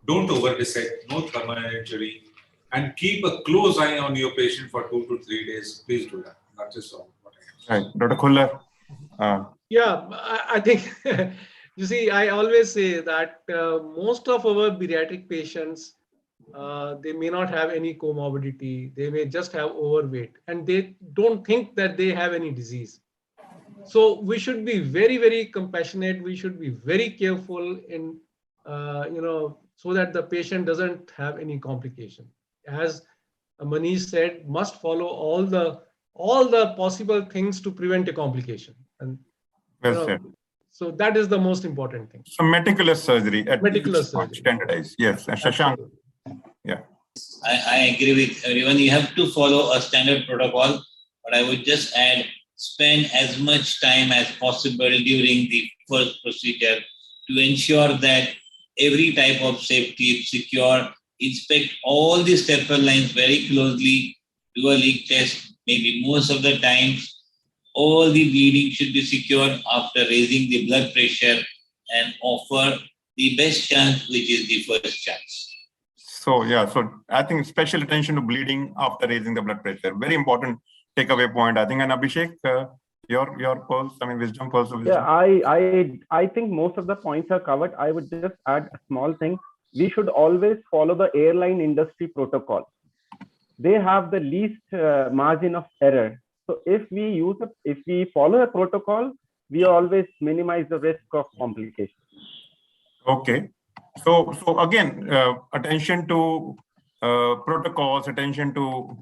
Don't over dissect, no thermal injury, and keep a close eye on your patient for 2 to 3 days. Please do that. That is all what I have. Right, Dr. Khulla. Yeah, I think, you see, I always say that most of our bariatric patients, they may not have any comorbidity. They may just have overweight, and they don't think that they have any disease. So we should be very, very compassionate. We should be very careful in, so that the patient doesn't have any complication. As Manish said, must follow all the possible things to prevent a complication. And Well said. so that is the most important thing. So meticulous surgery. Meticulous surgery. Standardized. Yes. And Shashank. Yeah. I agree with everyone. You have to follow a standard protocol, but I would just add, spend as much time as possible during the first procedure to ensure that every type of safety is secure. Inspect all the stapler lines very closely, do a leak test, maybe most of the times. All the bleeding should be secured after raising the blood pressure and offer the best chance, which is the first chance. So I think special attention to bleeding after raising the blood pressure. Very important takeaway point, I think. And Abhishek, your pulse, wisdom, pulse of wisdom. Yeah, I think most of the points are covered. I would just add a small thing. We should always follow the airline industry protocol. They have the least margin of error. So if we follow a protocol, we always minimize the risk of complications. Okay. So again, attention to protocols, attention to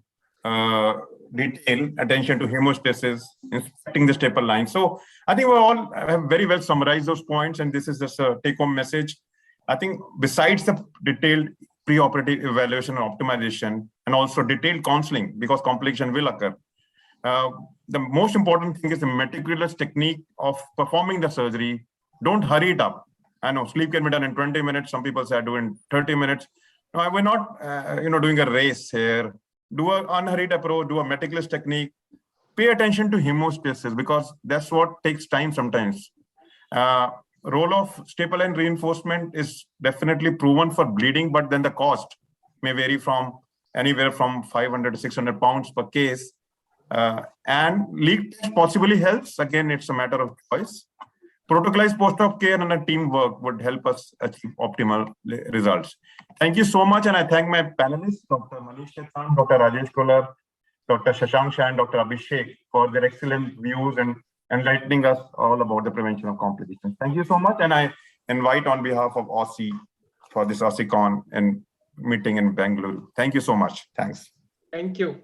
detail, attention to hemostasis, inspecting the staple line. So I think we all have very well summarized those points, and this is just a take-home message. I think besides the detailed preoperative evaluation and optimization, and also detailed counseling, because complication will occur, the most important thing is the meticulous technique of performing the surgery. Don't hurry it up. I know sleep can be done in 20 minutes. Some people say do in 30 minutes. No, we're not, doing a race here. Do an unhurried approach, do a meticulous technique. Pay attention to hemostasis, because that's what takes time sometimes. Role of staple line reinforcement is definitely proven for bleeding, but then the cost may vary from anywhere from 500 to 600 pounds per case. And leak test possibly helps. Again, it's a matter of choice. Protocolized post-op care and a teamwork would help us achieve optimal results. Thank you so much. And I thank my panelists, Dr. Manish Khetan, Dr. Rajesh Kolar, Dr. Shashank Shah, and Dr. Abhishek for their excellent views and enlightening us all about the prevention of complications. Thank you so much. And I invite on behalf of OSSI for this OSSICon and meeting in Bangalore. Thank you so much. Thanks. Thank you.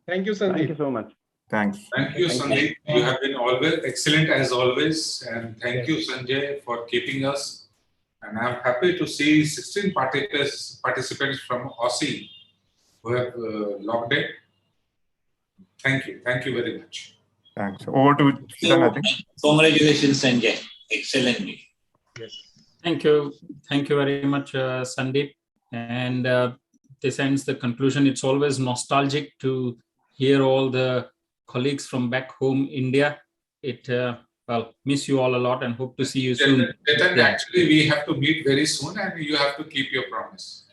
Thank you, Sandeep. Thank you so much. Thanks. Thank you, Sandeep. You have been always excellent as always. And thank you, Sanjay, for keeping us. And I'm happy to see 16 participants from OSSI who have logged in. Thank you. Thank you very much. Thanks. Over to Chetan, I think. Congratulations, Sanjay. Excellently. Yes. Thank you. Thank you very much, Sandeep. And this ends the conclusion. It's always nostalgic to hear all the colleagues from back home, India. Well, miss you all a lot and hope to see you soon. Chetan, actually, we have to meet very soon and you have to keep your promise.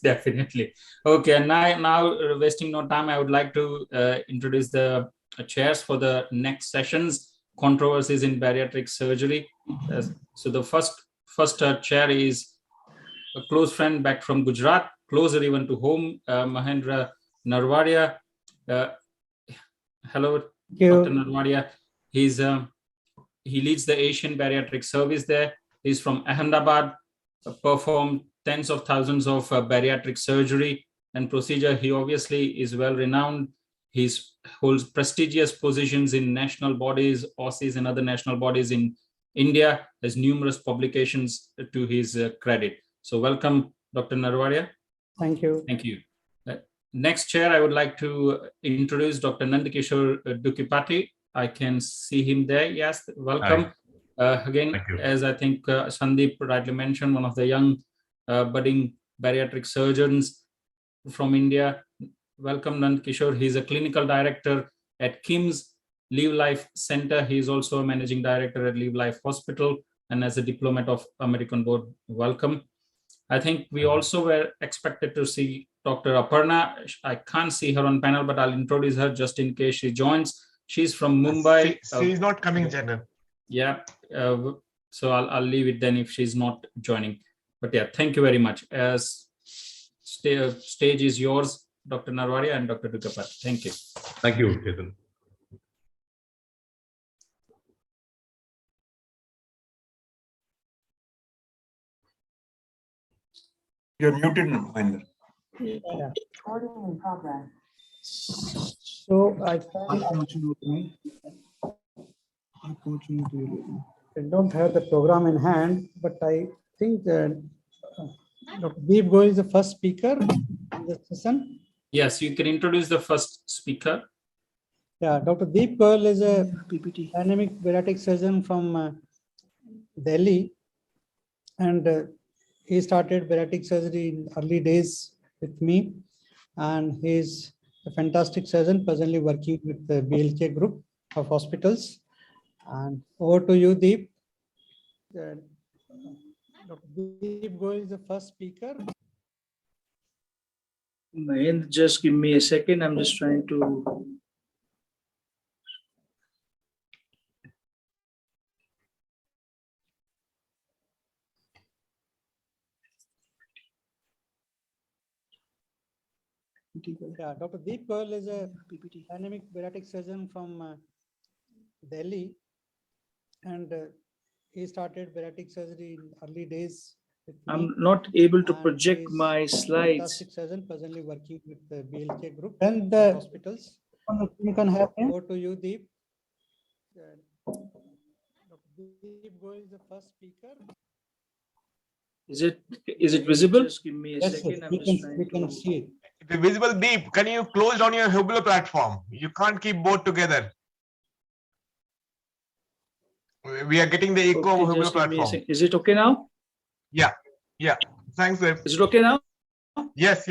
Definitely. Okay, and now wasting no time, I would like to introduce the chairs for the next sessions, controversies in bariatric surgery. So the first chair is a close friend back from Gujarat, closer even to home, Mahendra Narwadia. Hello, Dr. Narwadia. He leads the Asian Bariatric Service there. He's from Ahmedabad, performed tens of thousands of bariatric surgery and procedure. He obviously is well renowned. He holds prestigious positions in national bodies, OSSIs and other national bodies in India. Has numerous publications to his credit. So welcome, Dr. Narwadia. Thank you. Thank you. Next chair, I would like to introduce Dr. Nandakishore Dukipati. I can see him there. Yes, welcome. Again, as I think Sandeep rightly mentioned, one of the young budding bariatric surgeons from India. Welcome, Nandakishore. He's a clinical director at KIMS Live Life Center. He is also a managing director at Live Life Hospital and as a diplomat of American Board. Welcome. I think we also were expected to see Dr. Aparna. I can't see her on panel, but I'll introduce her just in case she joins. She's from Mumbai. She's not coming, General. Yeah, so I'll leave it then if she's not joining. But yeah, thank you very much. As stage is yours, Dr. Narwadia and Dr. Dukipati. Thank you. Thank you, Chetan. You're muted, Mahendra. Yeah. Recording in progress. So I don't have the program in hand, but I think that Dr. Deep Goel is the first speaker in this session. Yes, you can introduce the first speaker. Yeah, Dr. Deep Goel is a dynamic bariatric surgeon from Delhi, and he started bariatric surgery in early days with me, and he's a fantastic surgeon presently working with the BLK group of hospitals. And over to you, Deep. Dr. Deep Goel is the first speaker. Mahendra, just give me a second. I'm just trying to. Yeah, Dr. Deep Goel is a dynamic bariatric surgeon from Delhi, and he started bariatric surgery in early days. I'm not able to project my slides. Fantastic surgeon presently working with the BLK group and the hospitals. You can have him. Over to you, Deep. Dr. Deep Goel is the first speaker. Is it visible? Just give me a second. I'm just trying we can to see it. If it's visible, Deep, can you close down your Hublot platform? You can't keep both together. We are getting the echo of Hublot platform. Is it okay now? Yeah. Thanks, Deep. Is it okay now? Yes.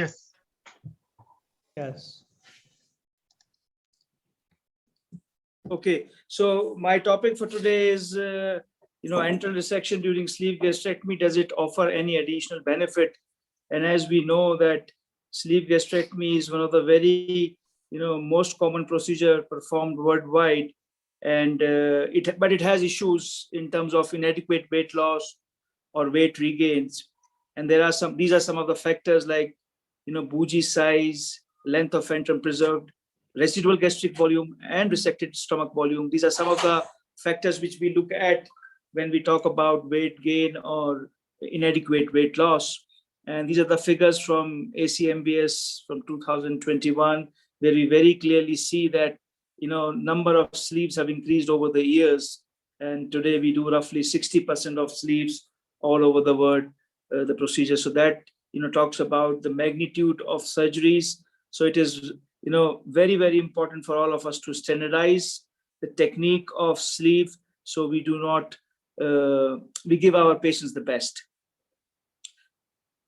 Yes. Okay. So my topic for today is, antral resection during sleeve gastrectomy. Does it offer any additional benefit? And as we know that sleeve gastrectomy is one of the very, most common procedure performed worldwide, and but it has issues in terms of inadequate weight loss or weight regains. And these are some of the factors like, bougie size, length of antrum preserved, residual gastric volume, and resected stomach volume. These are some of the factors which we look at when we talk about weight gain or inadequate weight loss. And these are the figures from ACMBS from 2021, where we very clearly see that, number of sleeves have increased over the years. And today we do roughly 60% of sleeves all over the world, the procedure. So that, talks about the magnitude of surgeries. So it is very, very important for all of us to standardize the technique of sleeve, so we do not, we give our patients the best.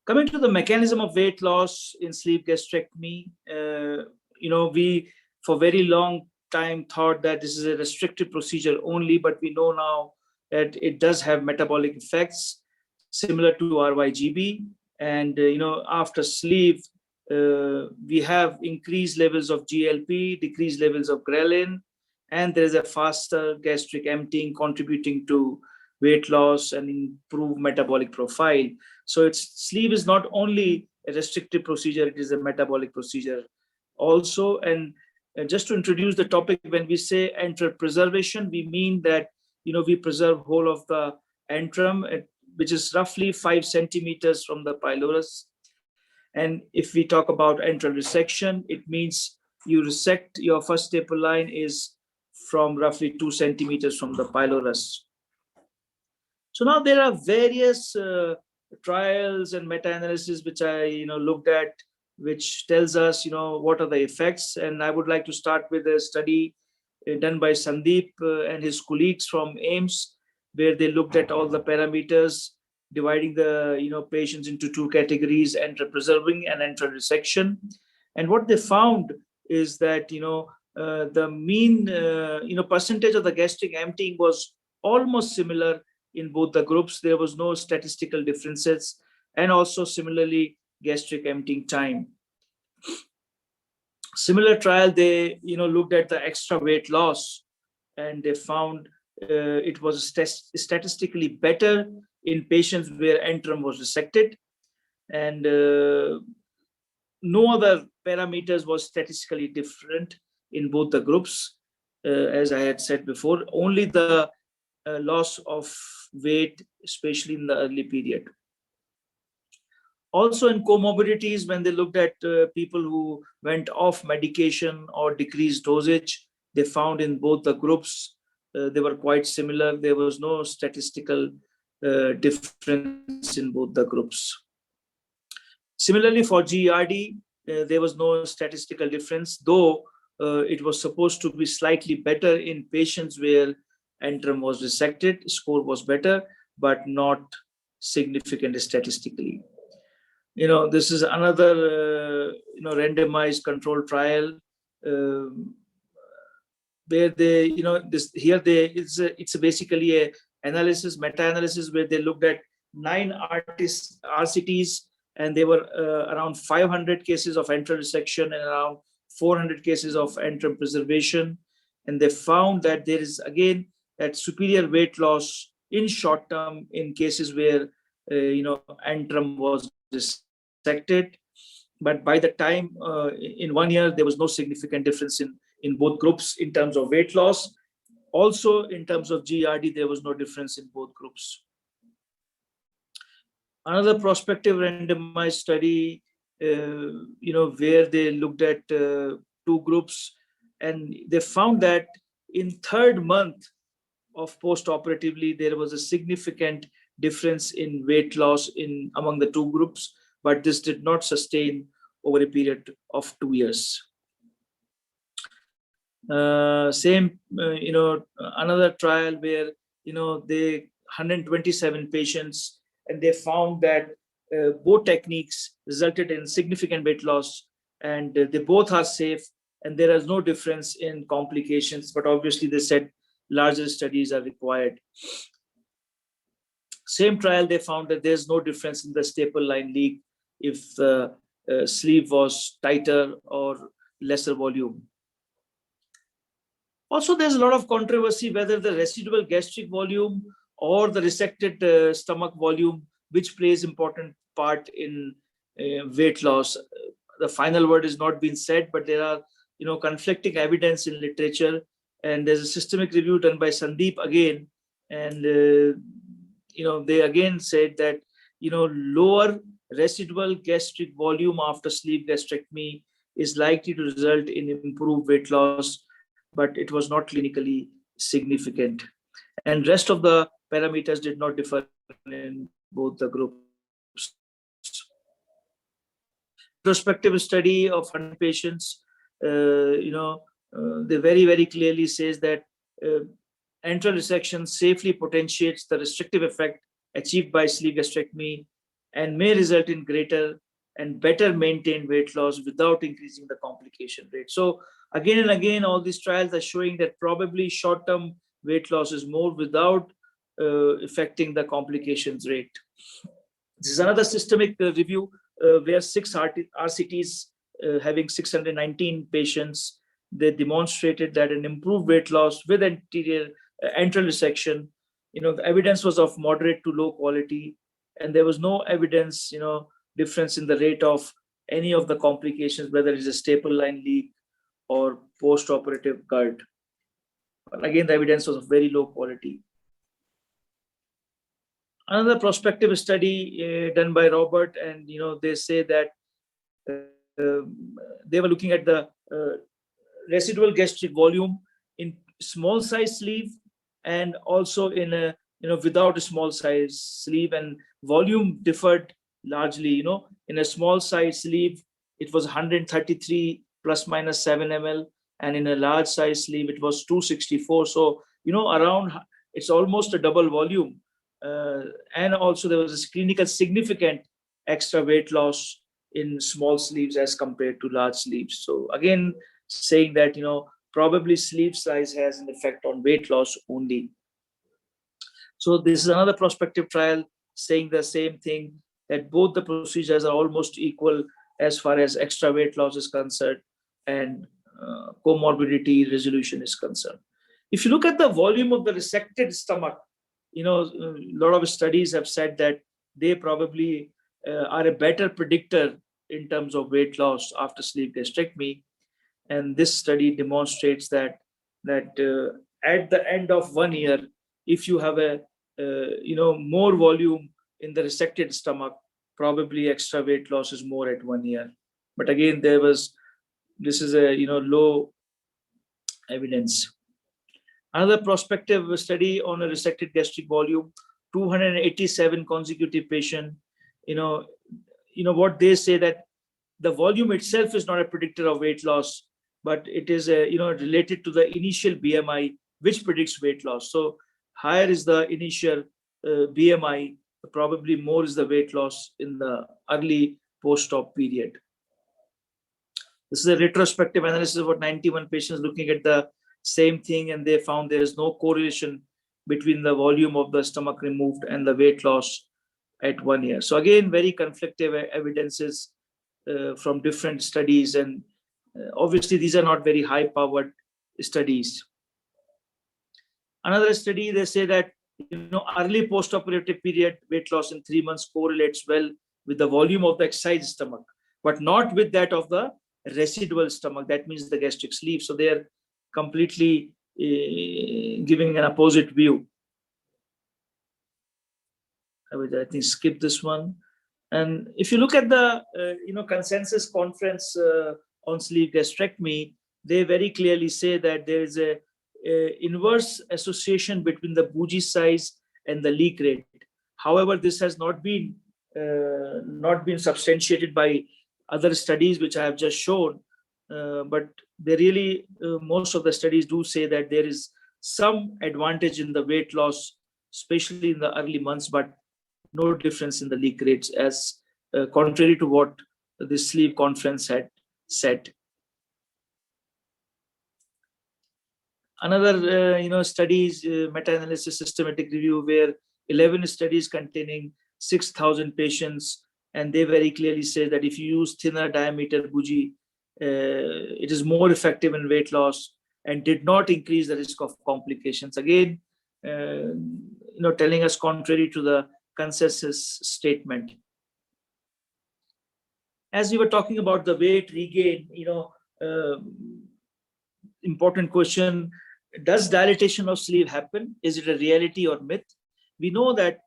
Coming to the mechanism of weight loss in sleeve gastrectomy, we for very long time thought that this is a restricted procedure only, but we know now that it does have metabolic effects similar to RYGB. And after sleeve, we have increased levels of GLP, decreased levels of ghrelin, and there is a faster gastric emptying contributing to weight loss and improve metabolic profile. So sleeve is not only a restrictive procedure, it is a metabolic procedure also. And just to introduce the topic, when we say antral preservation, we mean that we preserve whole of the antrum, which is roughly 5 centimeters from the pylorus. And if we talk about antral resection, it means you resect, your first staple line is from roughly 2 centimeters from the pylorus. So now there are various trials and meta-analysis which I looked at, which tells us what are the effects. And I would like to start with a study done by Sandeep and his colleagues from AIIMS, where they looked at all the parameters, dividing the patients into 2 categories: antral preserving and antral resection. And what they found is that the mean percentage of the gastric emptying was almost similar in both the groups. There was no statistical differences, and also similarly gastric emptying time. Similar trial, they looked at the extra weight loss, and they found it was statistically better in patients where antrum was resected, and no other parameters was statistically different in both the groups. As I had said before, only the loss of weight, especially in the early period. Also in comorbidities, when they looked at people who went off medication or decreased dosage, they found in both the groups they were quite similar. There was no statistical difference in both the groups. Similarly for GERD, there was no statistical difference, though it was supposed to be slightly better in patients where antrum was resected. Score was better, but not significant statistically. This is another randomized control trial where they it's basically a analysis, meta-analysis, where they looked at 9 RCTs, and there were around 500 cases of antral resection and around 400 cases of antrum preservation. And they found that there is again that superior weight loss in short term in cases where antrum was resected, but by the time in 1 year there was no significant difference in both groups in terms of weight loss. Also in terms of GERD, there was no difference in both groups. Another prospective randomized study, where they looked at 2 groups, and they found that in 3rd month of post-operatively, there was a significant difference in weight loss among the 2 groups, but this did not sustain over a period of 2 years. Another trial where they 127 patients, and they found that both techniques resulted in significant weight loss, and they both are safe, and there is no difference in complications, but obviously they said larger studies are required. Same trial, they found that there's no difference in the staple line leak if the sleeve was tighter or lesser volume. Also, there's a lot of controversy whether the residual gastric volume or the resected stomach volume, which plays important part in weight loss. The final word is not been said, but there are conflicting evidence in literature, and there's a systemic review done by Sandeep again, and they again said that lower residual gastric volume after sleeve gastrectomy is likely to result in improved weight loss, but it was not clinically significant. And rest of the parameters did not differ in both the groups. Prospective study of 100 patients, they very, very clearly says that antral resection safely potentiates the restrictive effect achieved by sleeve gastrectomy and may result in greater and better maintained weight loss without increasing the complication rate. So again and again, all these trials are showing that probably short-term weight loss is more without affecting the complications rate. This is another systemic review where 6 RCTs having 619 patients, they demonstrated that an improved weight loss with anterior antral resection, the evidence was of moderate to low quality, and there was no evidence, difference in the rate of any of the complications, whether it's a staple line leak or post-operative GERD. But again, the evidence was of very low quality. Another prospective study done by Robert, and they say that they were looking at the residual gastric volume in small size sleeve and also in a without a small size sleeve, and volume differed largely. In a small size sleeve it was 133 plus minus 7 ml, and in a large size sleeve it was 264. So around, it's almost a double volume. And also there was a clinical significant extra weight loss in small sleeves as compared to large sleeves. So again, saying that probably sleeve size has an effect on weight loss only. So this is another prospective trial saying the same thing, that both the procedures are almost equal as far as extra weight loss is concerned and comorbidity resolution is concerned. If you look at the volume of the resected stomach, a lot of studies have said that they probably are a better predictor in terms of weight loss after sleeve gastrectomy. And this study demonstrates that at the end of 1 year, if you have a more volume in the resected stomach, probably extra weight loss is more at 1 year. But again, this is a low evidence. Another prospective study on a resected gastric volume, 287 consecutive patients. What they say that the volume itself is not a predictor of weight loss, but it is related to the initial BMI, which predicts weight loss. So higher is the initial BMI, probably more is the weight loss in the early post-op period. This is a retrospective analysis of about 91 patients looking at the same thing, and they found there is no correlation between the volume of the stomach removed and the weight loss at 1 year. So again, very conflicting evidences from different studies, and obviously these are not very high-powered studies. Another study, they say that early post-operative period weight loss in 3 months correlates well with the volume of the excised stomach, but not with that of the residual stomach. That means the gastric sleeve. So they are completely giving an opposite view. I would, I think, skip this one. And if you look at the consensus conference on sleeve gastrectomy, they very clearly say that there is a inverse association between the bougie size and the leak rate. However, this has not been substantiated by other studies which I have just shown, but they really most of the studies do say that there is some advantage in the weight loss, especially in the early months, but no difference in the leak rates, as contrary to what the sleeve conference had said. Another studies, meta-analysis systematic review, where 11 studies containing 6,000 patients, and they very clearly say that if you use thinner diameter bougie, it is more effective in weight loss and did not increase the risk of complications. Again, telling us contrary to the consensus statement. As we were talking about the weight regain, important question: does dilatation of sleeve happen? Is it a reality or myth? We know that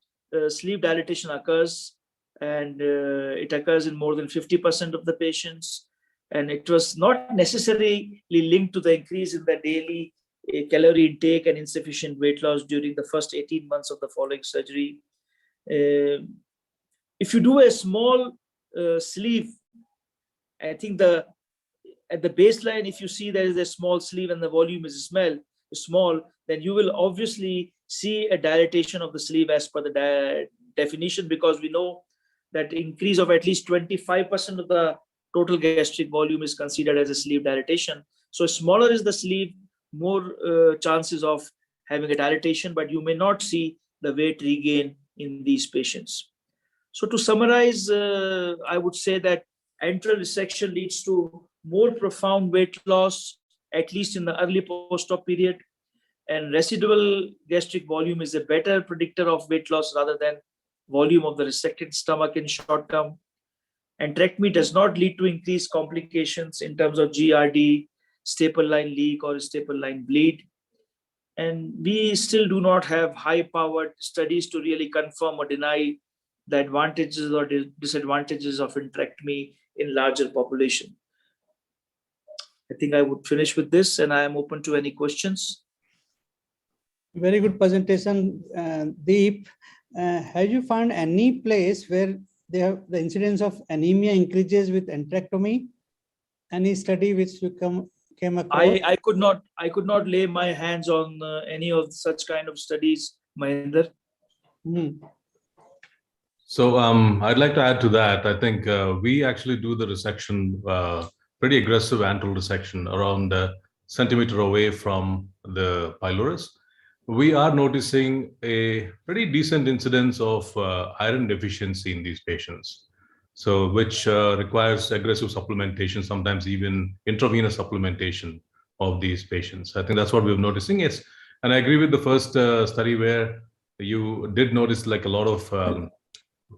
sleeve dilatation occurs, and it occurs in more than 50% of the patients. And it was not necessarily linked to the increase in the daily calorie intake and insufficient weight loss during the first 18 months of the following surgery. If you do a small sleeve, I think the at the baseline, if you see there is a small sleeve and the volume is small, then you will obviously see a dilatation of the sleeve as per the definition, because we know that increase of at least 25% of the total gastric volume is considered as a sleeve dilatation. So smaller is the sleeve, more chances of having a dilatation, but you may not see the weight regain in these patients. So to summarize, I would say that antral resection leads to more profound weight loss, at least in the early post-op period. And residual gastric volume is a better predictor of weight loss rather than volume of the resected stomach in short term. Entrectomy does not lead to increased complications in terms of GRD, staple line leak, or staple line bleed. And we still do not have high-powered studies to really confirm or deny the advantages or disadvantages of entrectomy in larger population. I think I would finish with this, and I am open to any questions. Very good presentation, Deep. Have you found any place where the incidence of anemia increases with entrectomy? Any study which you came across? I could not lay my hands on any of such kind of studies, Mahinder. So I'd like to add to that. I think we actually do the resection, pretty aggressive antral resection around a centimeter away from the pylorus. We are noticing a pretty decent incidence of iron deficiency in these patients, so which requires aggressive supplementation, sometimes even intravenous supplementation of these patients. I think that's what we're noticing. Yes, and I agree with the first study where you did notice like a lot of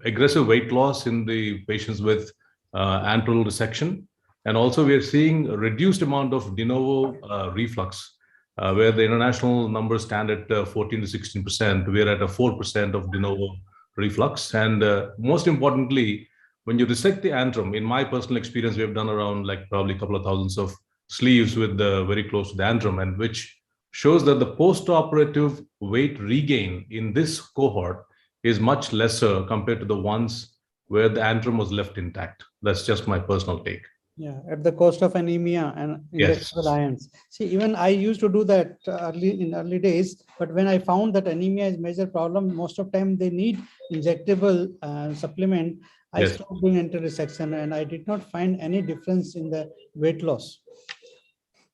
aggressive weight loss in the patients with antral resection, and also we are seeing a reduced amount of de novo reflux. Where the international numbers stand at 14 to 16%, we're at a 4% of de novo reflux. And most importantly, when you resect the antrum, in my personal experience, we have done around like probably a couple of thousands of sleeves with very close to the antrum, and which shows that the post-operative weight regain in this cohort is much lesser compared to the ones where the antrum was left intact. That's just my personal take. Yeah, at the cost of anemia and injectable ions. See, even I used to do that in early days, but when I found that anemia is a major problem, most of the time they need injectable supplement, I stopped doing antral resection, and I did not find any difference in the weight loss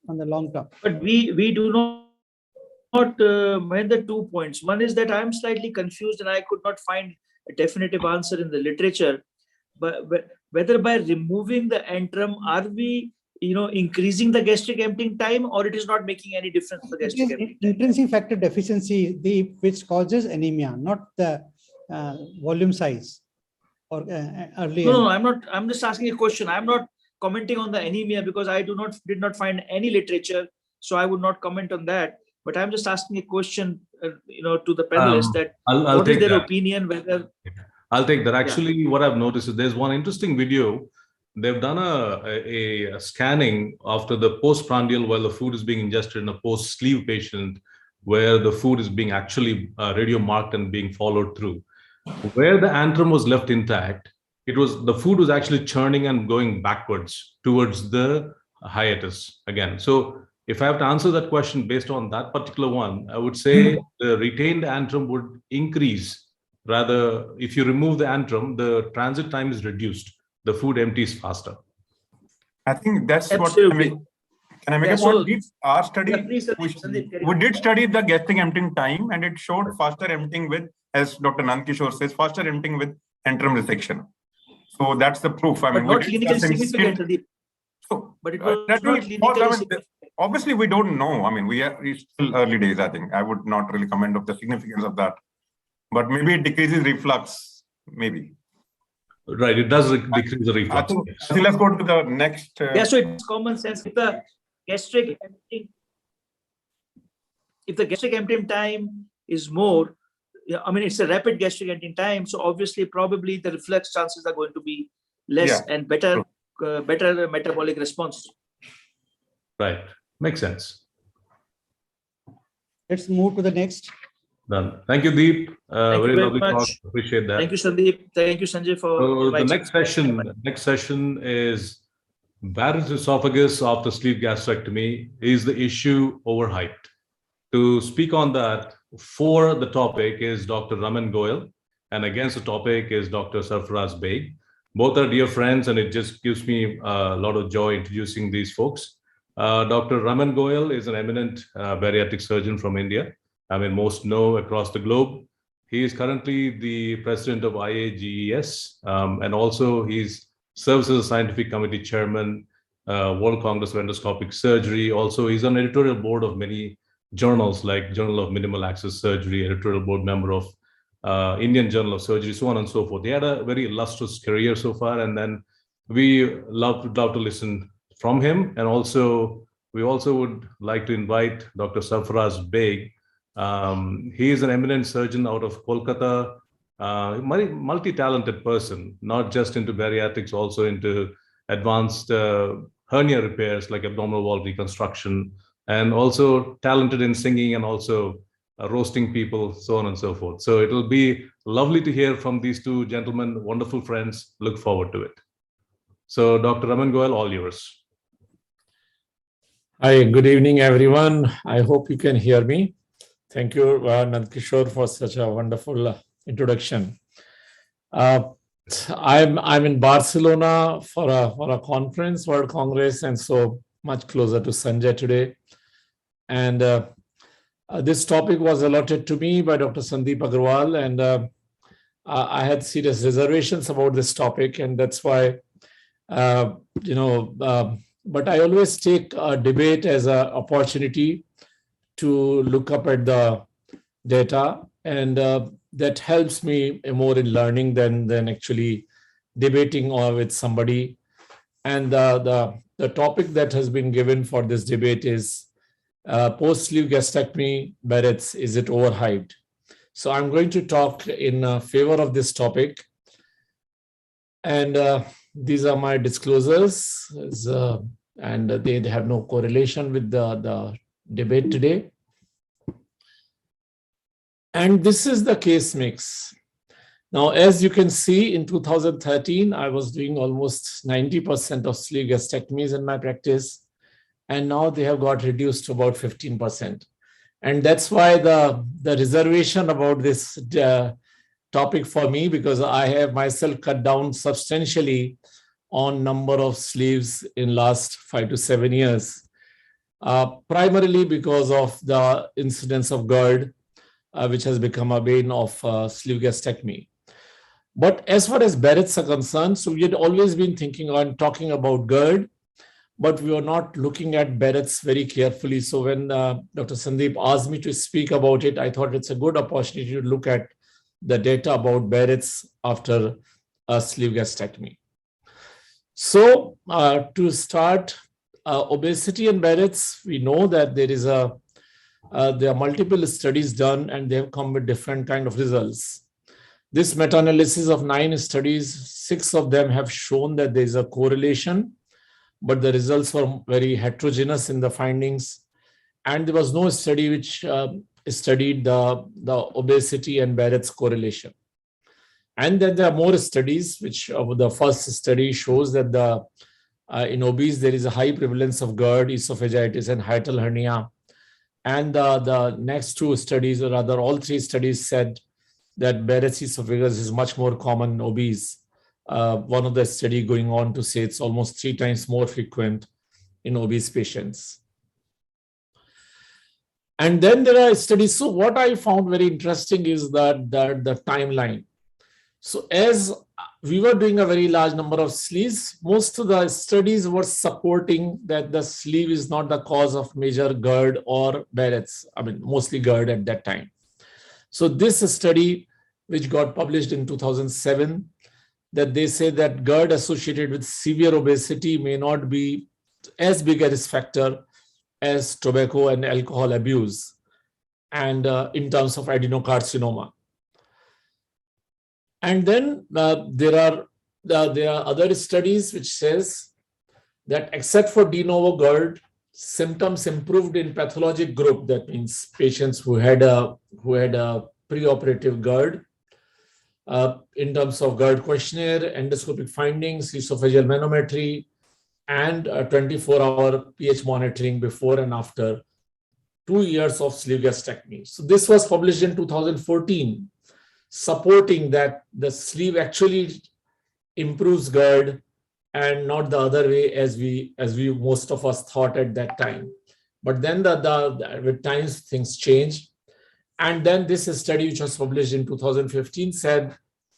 on the long term. But we do not mind the 2 points. One is that I'm slightly confused and I could not find a definitive answer in the literature. But whether by removing the antrum, are we increasing the gastric emptying time, or it is not making any difference to the gastric emptying time? Intrinsic factor deficiency, which causes anemia, not the volume size or early. No, I'm not. I'm just asking a question. I'm not commenting on the anemia because I did not find any literature, so I would not comment on that. But I'm just asking a question, to the panelists that what is their opinion whether. I'll take that. Actually, what I've noticed is there's one interesting video. They've done a scanning after the postprandial while the food is being ingested in a post-sleeve patient, where the food is being actually radio marked and being followed through. Where the antrum was left intact, the food was actually churning and going backwards towards the hiatus again. So if I have to answer that question based on that particular one, I would say the retained antrum would increase. Rather, if you remove the antrum, the transit time is reduced. The food empties faster. I think that's Absolutely. what can I make a point? Our study, we did study the gastric emptying time, and it showed faster emptying with, as Dr. Nandkishore says, faster emptying with antrum resection. So that's the proof. I mean, not clinically significant. So, but it was not clinically significant. Obviously, we don't know. I mean, it's still early days, I think. I would not really comment on the significance of that. But maybe it decreases reflux, maybe. Right, it does decrease the reflux. I think let's go to the next. So it's common sense. If the gastric emptying time is more, it's a rapid gastric emptying time. So obviously, probably the reflux chances are going to be less and better metabolic response. Right, makes sense. Let's move to the next. Done. Thank you, Deep. Very lovely talk. Appreciate that. Thank you, Sandeep. Thank you, Sanjay, for the next session is Barrett's esophagus after sleeve gastrectomy, is the issue overhyped? To speak on that, for the topic is Dr. Raman Goyal, and against the topic is Dr. Sarfaraz Beg. Both are dear friends, and it just gives me a lot of joy introducing these folks. Dr. Raman Goyal is an eminent bariatric surgeon from India. I mean, most know across the globe. He is currently the president of IAGES, and also he's serves as a scientific committee chairman, World Congress of Endoscopic Surgery. Also, he's on editorial board of many journals like Journal of Minimal Access Surgery, editorial board member of Indian Journal of Surgery, so on and so forth. He had a very illustrious career so far, and then we love to listen from him. And also, we also would like to invite Dr. Sarfaraz Beg. He is an eminent surgeon out of Kolkata, multi-talented person, not just into bariatrics, also into advanced hernia repairs like abdominal wall reconstruction, and also talented in singing and also roasting people, so on and so forth. So it'll be lovely to hear from these two gentlemen, wonderful friends. Look forward to it. So Dr. Raman Goyal, all yours. Hi, good evening, everyone. I hope you can hear me. Thank you, Nandkishore, for such a wonderful introduction. I'm in Barcelona for a conference, World Congress, and so much closer to Sanjay today. And this topic was allotted to me by Dr. Sandeep Agrawal, and I had serious reservations about this topic, and that's why, but I always take a debate as an opportunity to look up at the data, and that helps me more in learning than actually debating or with somebody. And the topic that has been given for this debate is post-sleeve gastrectomy, Barrett's, is it overhyped? So I'm going to talk in favor of this topic. And these are my disclosures, and they have no correlation with the debate today. And this is the case mix. Now, as you can see, in 2013, I was doing almost 90% of sleeve gastrectomies in my practice, and now they have got reduced to about 15%. And that's why the reservation about this topic for me, because I have myself cut down substantially on number of sleeves in last 5 to 7 years, primarily because of the incidence of GERD, which has become a bane of sleeve gastrectomy. But as far as Barrett's are concerned, so we had always been thinking on talking about GERD, but we were not looking at Barrett's very carefully. So when Dr. Sandeep asked me to speak about it, I thought it's a good opportunity to look at the data about Barrett's after a sleeve gastrectomy. So to start, obesity and Barrett's, we know that there are multiple studies done, and they have come with different kind of results. This meta-analysis of 9 studies, 6 of them have shown that there is a correlation, but the results were very heterogeneous in the findings. And there was no study which studied the obesity and Barrett's correlation. And then there are more studies, which the first study shows that in obese, there is a high prevalence of GERD, esophagitis, and hiatal hernia. And the next 2 studies, or rather all 3 studies, said that Barrett's esophagus is much more common in obese. One of the study going on to say it's almost 3 times more frequent in obese patients. And then there are studies. So what I found very interesting is that the timeline. So as we were doing a very large number of sleeves, most of the studies were supporting that the sleeve is not the cause of major GERD or Barrett's. I mean, mostly GERD at that time. So this study, which got published in 2007, that they say that GERD associated with severe obesity may not be as big a risk factor as tobacco and alcohol abuse, and in terms of adenocarcinoma. And then there are other studies which says that except for de novo GERD, symptoms improved in pathologic group. That means patients who had a preoperative GERD. In terms of GERD questionnaire, endoscopic findings, esophageal manometry, and 24-hour pH monitoring before and after 2 years of sleeve gastrectomy. So this was published in 2014, supporting that the sleeve actually improves GERD and not the other way as we most of us thought at that time. But then with times things changed. And then this study, which was published in 2015, said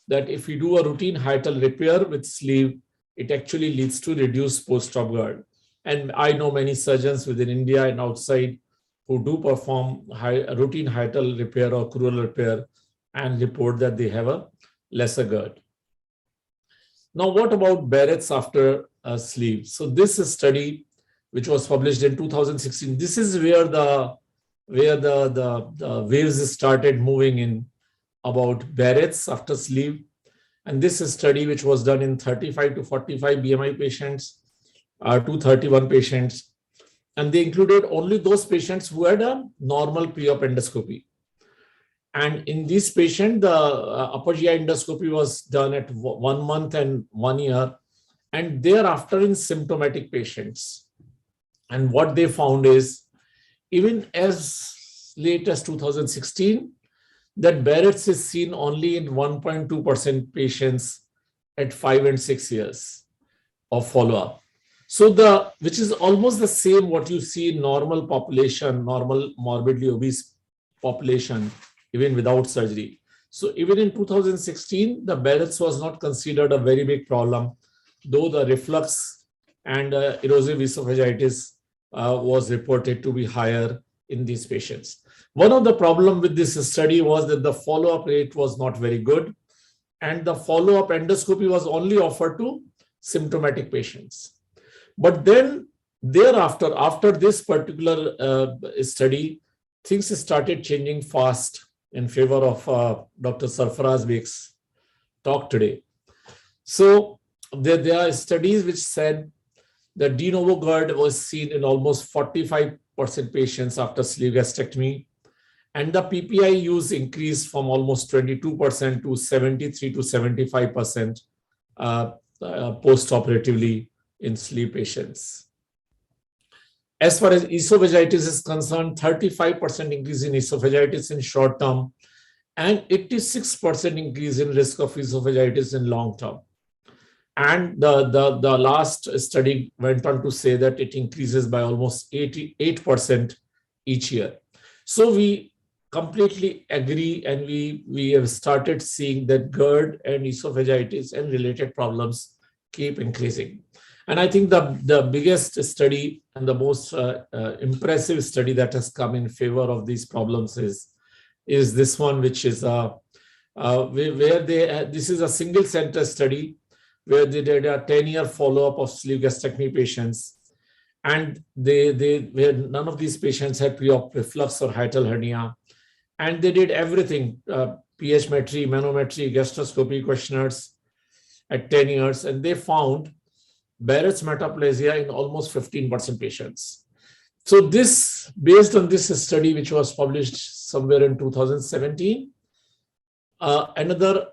that if you do a routine hiatal repair with sleeve, it actually leads to reduced post-op GERD. And I know many surgeons within India and outside who do perform routine hiatal repair or crural repair and report that they have a lesser GERD. Now, what about Barrett's after sleeve? So this study, which was published in 2016, this is where the waves started moving in about Barrett's after sleeve. And this study, which was done in 35 to 45 BMI patients, 231 patients, and they included only those patients who had a normal pre-op endoscopy. And in this patient, the upper GI endoscopy was done at 1 month and 1 year, and thereafter in symptomatic patients. And what they found is, even as late as 2016, that Barrett's is seen only in 1.2% patients at 5 and 6 years of follow-up. So which is almost the same what you see in normal population, normal morbidly obese population, even without surgery. So even in 2016, the Barrett's was not considered a very big problem, though the reflux and erosive esophagitis was reported to be higher in these patients. One of the problems with this study was that the follow-up rate was not very good, and the follow-up endoscopy was only offered to symptomatic patients. But then thereafter, after this particular study, things started changing fast in favor of Dr. Sarfaraz Beg's talk today. So there are studies which said that de novo GERD was seen in almost 45% patients after sleeve gastrectomy, and the PPI use increased from almost 22% to 73 to 75% post-operatively in sleeve patients. As far as esophagitis is concerned, 35% increase in esophagitis in short term and 86% increase in risk of esophagitis in long term. And the last study went on to say that it increases by almost 88% each year. So we completely agree, and we have started seeing that GERD and esophagitis and related problems keep increasing. And I think the biggest study and the most impressive study that has come in favor of these problems is this one, which is this is a single center study where they did a 10-year follow-up of sleeve gastrectomy patients, and where none of these patients had pre-op reflux or hiatal hernia, and they did everything: pH metry, manometry, gastroscopy questionnaires at 10 years, and they found Barrett's metaplasia in almost 15% patients. So this, based on this study, which was published somewhere in 2017, another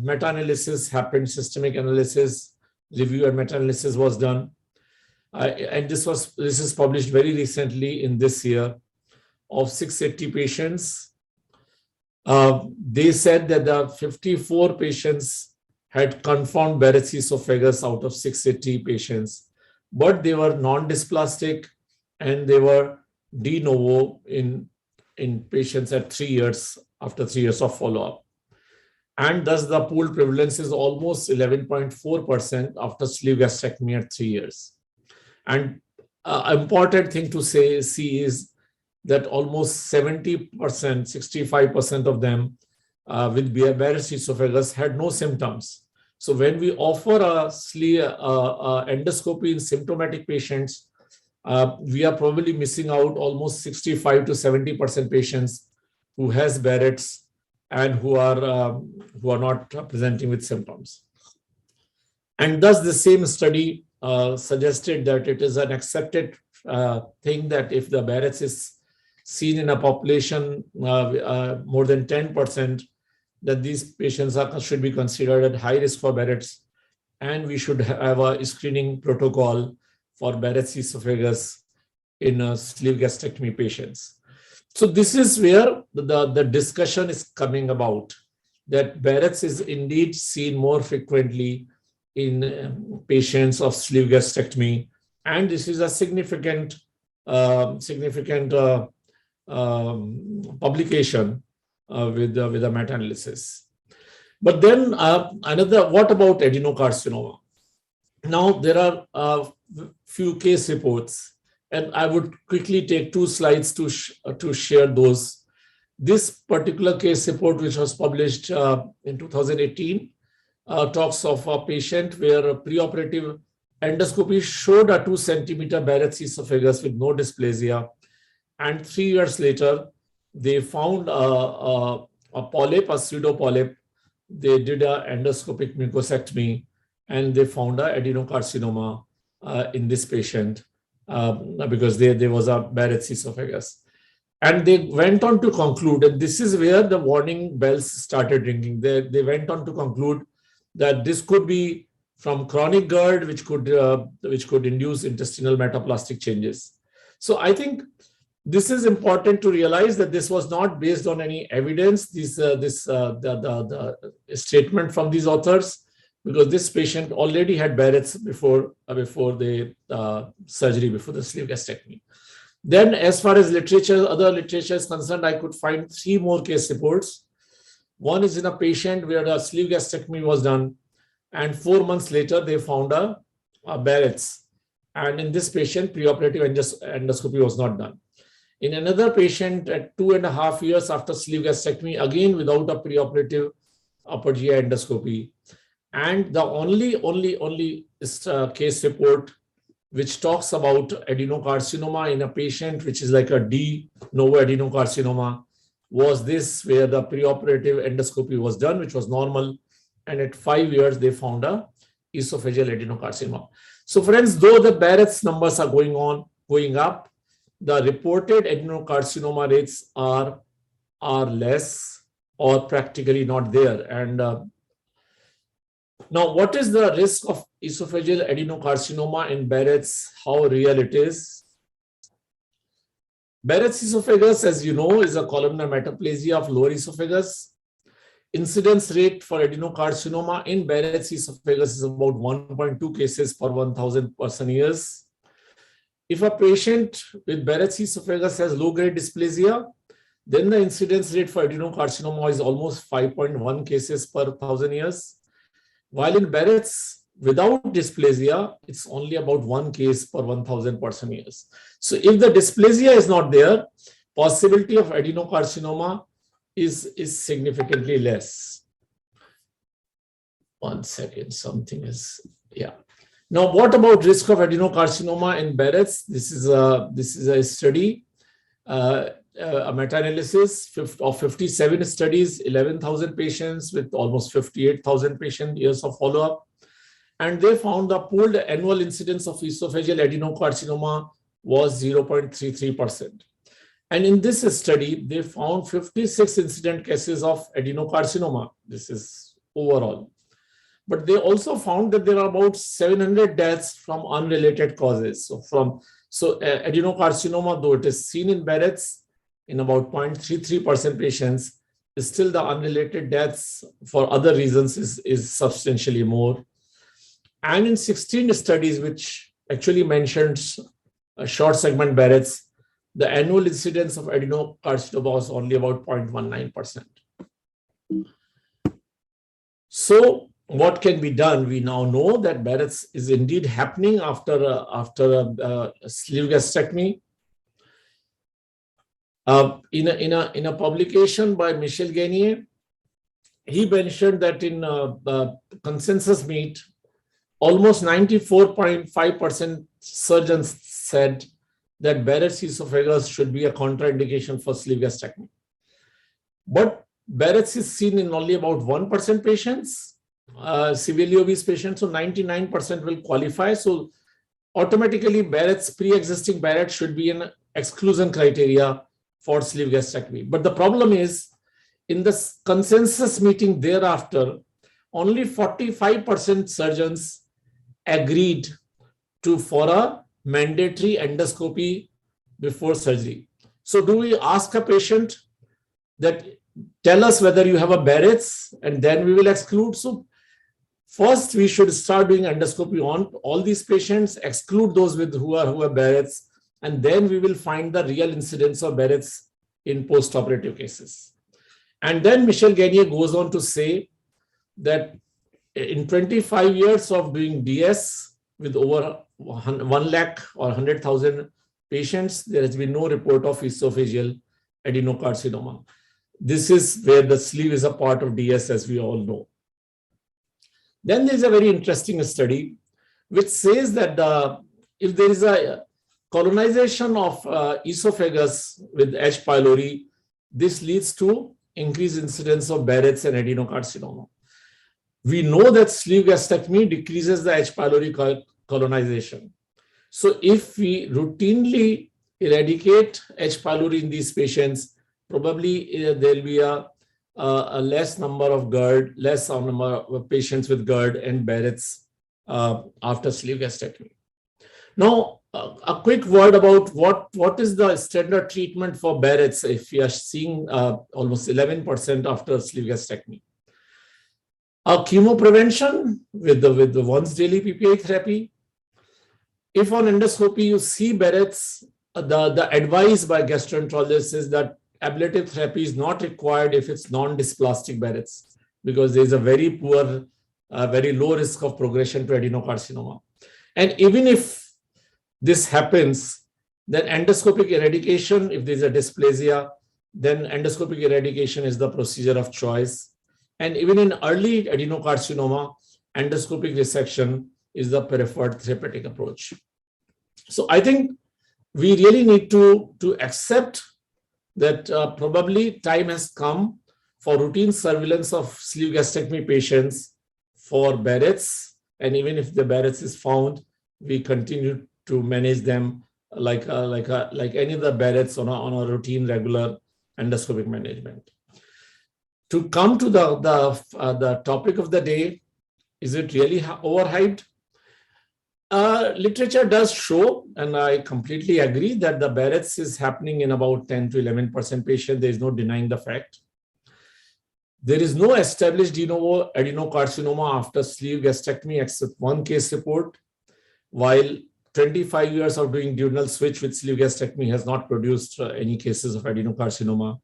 meta-analysis happened, systemic analysis, review and meta-analysis was done. And this is published very recently in this year of 680 patients. They said that the 54 patients had confirmed Barrett's esophagus out of 680 patients, but they were non-dysplastic and they were de novo in patients at 3 years, after 3 years of follow-up. And thus the pooled prevalence is almost 11.4% after sleeve gastrectomy at 3 years. And important thing to see is that almost 70%, 65% of them with Barrett's esophagus had no symptoms. So when we offer a sleeve endoscopy in symptomatic patients, we are probably missing out almost 65 to 70% patients who has Barrett's and who are not presenting with symptoms. And thus the same study suggested that it is an accepted thing that if the Barrett's is seen in a population more than 10%, that these patients should be considered at high risk for Barrett's, and we should have a screening protocol for Barrett's esophagus in sleeve gastrectomy patients. So this is where the discussion is coming about, that Barrett's is indeed seen more frequently in patients of sleeve gastrectomy, and this is a significant publication with a meta-analysis. But then what about adenocarcinoma? Now there are a few case reports, and I would quickly take 2 slides to share those. This particular case report, which was published in 2018, talks of a patient where a preoperative endoscopy showed a 2 centimeter Barrett's esophagus with no dysplasia, and 3 years later they found a polyp, a pseudo polyp. They did an endoscopic mucosectomy, and they found an adenocarcinoma in this patient because there was a Barrett's esophagus. And they went on to conclude, and this is where the warning bells started ringing. They went on to conclude that this could be from chronic GERD, which could induce intestinal metaplastic changes. So I think this is important to realize that this was not based on any evidence, the statement from these authors, because this patient already had Barrett's before the surgery, before the sleeve gastrectomy. Then as far as other literature is concerned, I could find 3 more case reports. One is in a patient where a sleeve gastrectomy was done, and 4 months later they found a Barrett's. And in this patient, preoperative endoscopy was not done. In another patient at 2.5 years after sleeve gastrectomy, again without a preoperative upper GI endoscopy. And the only case report which talks about adenocarcinoma in a patient which is like a de novo adenocarcinoma was this, where the preoperative endoscopy was done, which was normal, and at 5 years they found a esophageal adenocarcinoma. So friends, though the Barrett's numbers are going up, the reported adenocarcinoma rates are less or practically not there. And now, what is the risk of esophageal adenocarcinoma in Barrett's? How real it is? Barrett's esophagus, as you know, is a columnar metaplasia of lower esophagus. Incidence rate for adenocarcinoma in Barrett's esophagus is about 1.2 cases per 1,000 person years. If a patient with Barrett's esophagus has low-grade dysplasia, then the incidence rate for adenocarcinoma is almost 5.1 cases per 1,000 years. While in Barrett's without dysplasia, it's only about 1 case per 1,000 person years. So if the dysplasia is not there, possibility of adenocarcinoma is significantly less. 1 second, something is, yeah. Now, what about risk of adenocarcinoma in Barrett's? This is a study, a meta-analysis of 57 studies, 11,000 patients with almost 58,000 patient years of follow-up. And they found the pooled annual incidence of esophageal adenocarcinoma was 0.33%. And in this study, they found 56 incident cases of adenocarcinoma. This is overall. But they also found that there are about 700 deaths from unrelated causes. So adenocarcinoma, though it is seen in Barrett's in about 0.33% patients, still the unrelated deaths for other reasons is substantially more. And in 16 studies, which actually mentions a short segment Barrett's, the annual incidence of adenocarcinoma was only about 0.19%. So what can be done? We now know that Barrett's is indeed happening after a sleeve gastrectomy. In a publication by Michel Gainier, he mentioned that in the consensus meet, almost 94.5% surgeons said that Barrett's esophagus should be a contraindication for sleeve gastrectomy. But Barrett's is seen in only about 1% patients, severely obese patients, so 99% will qualify. So automatically Barrett's, pre-existing Barrett should be an exclusion criteria for sleeve gastrectomy. But the problem is, in the consensus meeting thereafter, only 45% surgeons agreed for a mandatory endoscopy before surgery. So do we ask a patient that tell us whether you have a Barrett's and then we will exclude? So first we should start doing endoscopy on all these patients, exclude those who have Barrett's, and then we will find the real incidence of Barrett's in post-operative cases. And then Michel Gagnier goes on to say that in 25 years of doing DS with over 1 lakh or 100,000 patients, there has been no report of esophageal adenocarcinoma. This is where the sleeve is a part of DS, as we all know. Then there's a very interesting study which says that if there is a colonization of esophagus with H. pylori, this leads to increased incidence of Barrett's and adenocarcinoma. We know that sleeve gastrectomy decreases the H. pylori colonization. So if we routinely eradicate H. pylori in these patients, probably there will be a less number of GERD, less number of patients with GERD and Barrett's after sleeve gastrectomy. Now, a quick word about what is the standard treatment for Barrett's if we are seeing almost 11% after sleeve gastrectomy. Chemoprevention with the once daily PPI therapy. If on endoscopy you see Barrett's, the advice by gastroenterologists is that ablative therapy is not required if it's non-dysplastic Barrett's, because there is a very poor, very low risk of progression to adenocarcinoma. And even if this happens, then endoscopic eradication, if there's a dysplasia, then endoscopic eradication is the procedure of choice. And even in early adenocarcinoma, endoscopic resection is the preferred therapeutic approach. So I think we really need to accept that probably time has come for routine surveillance of sleeve gastrectomy patients for Barrett's. And even if the Barrett's is found, we continue to manage them like any other Barrett's on a routine, regular endoscopic management. To come to the topic of the day, is it really overhyped? Literature does show, and I completely agree, that the Barrett's is happening in about 10 to 11% patients. There is no denying the fact. There is no established de novo adenocarcinoma after sleeve gastrectomy except one case report, while 25 years of doing duodenal switch with sleeve gastrectomy has not produced any cases of adenocarcinoma.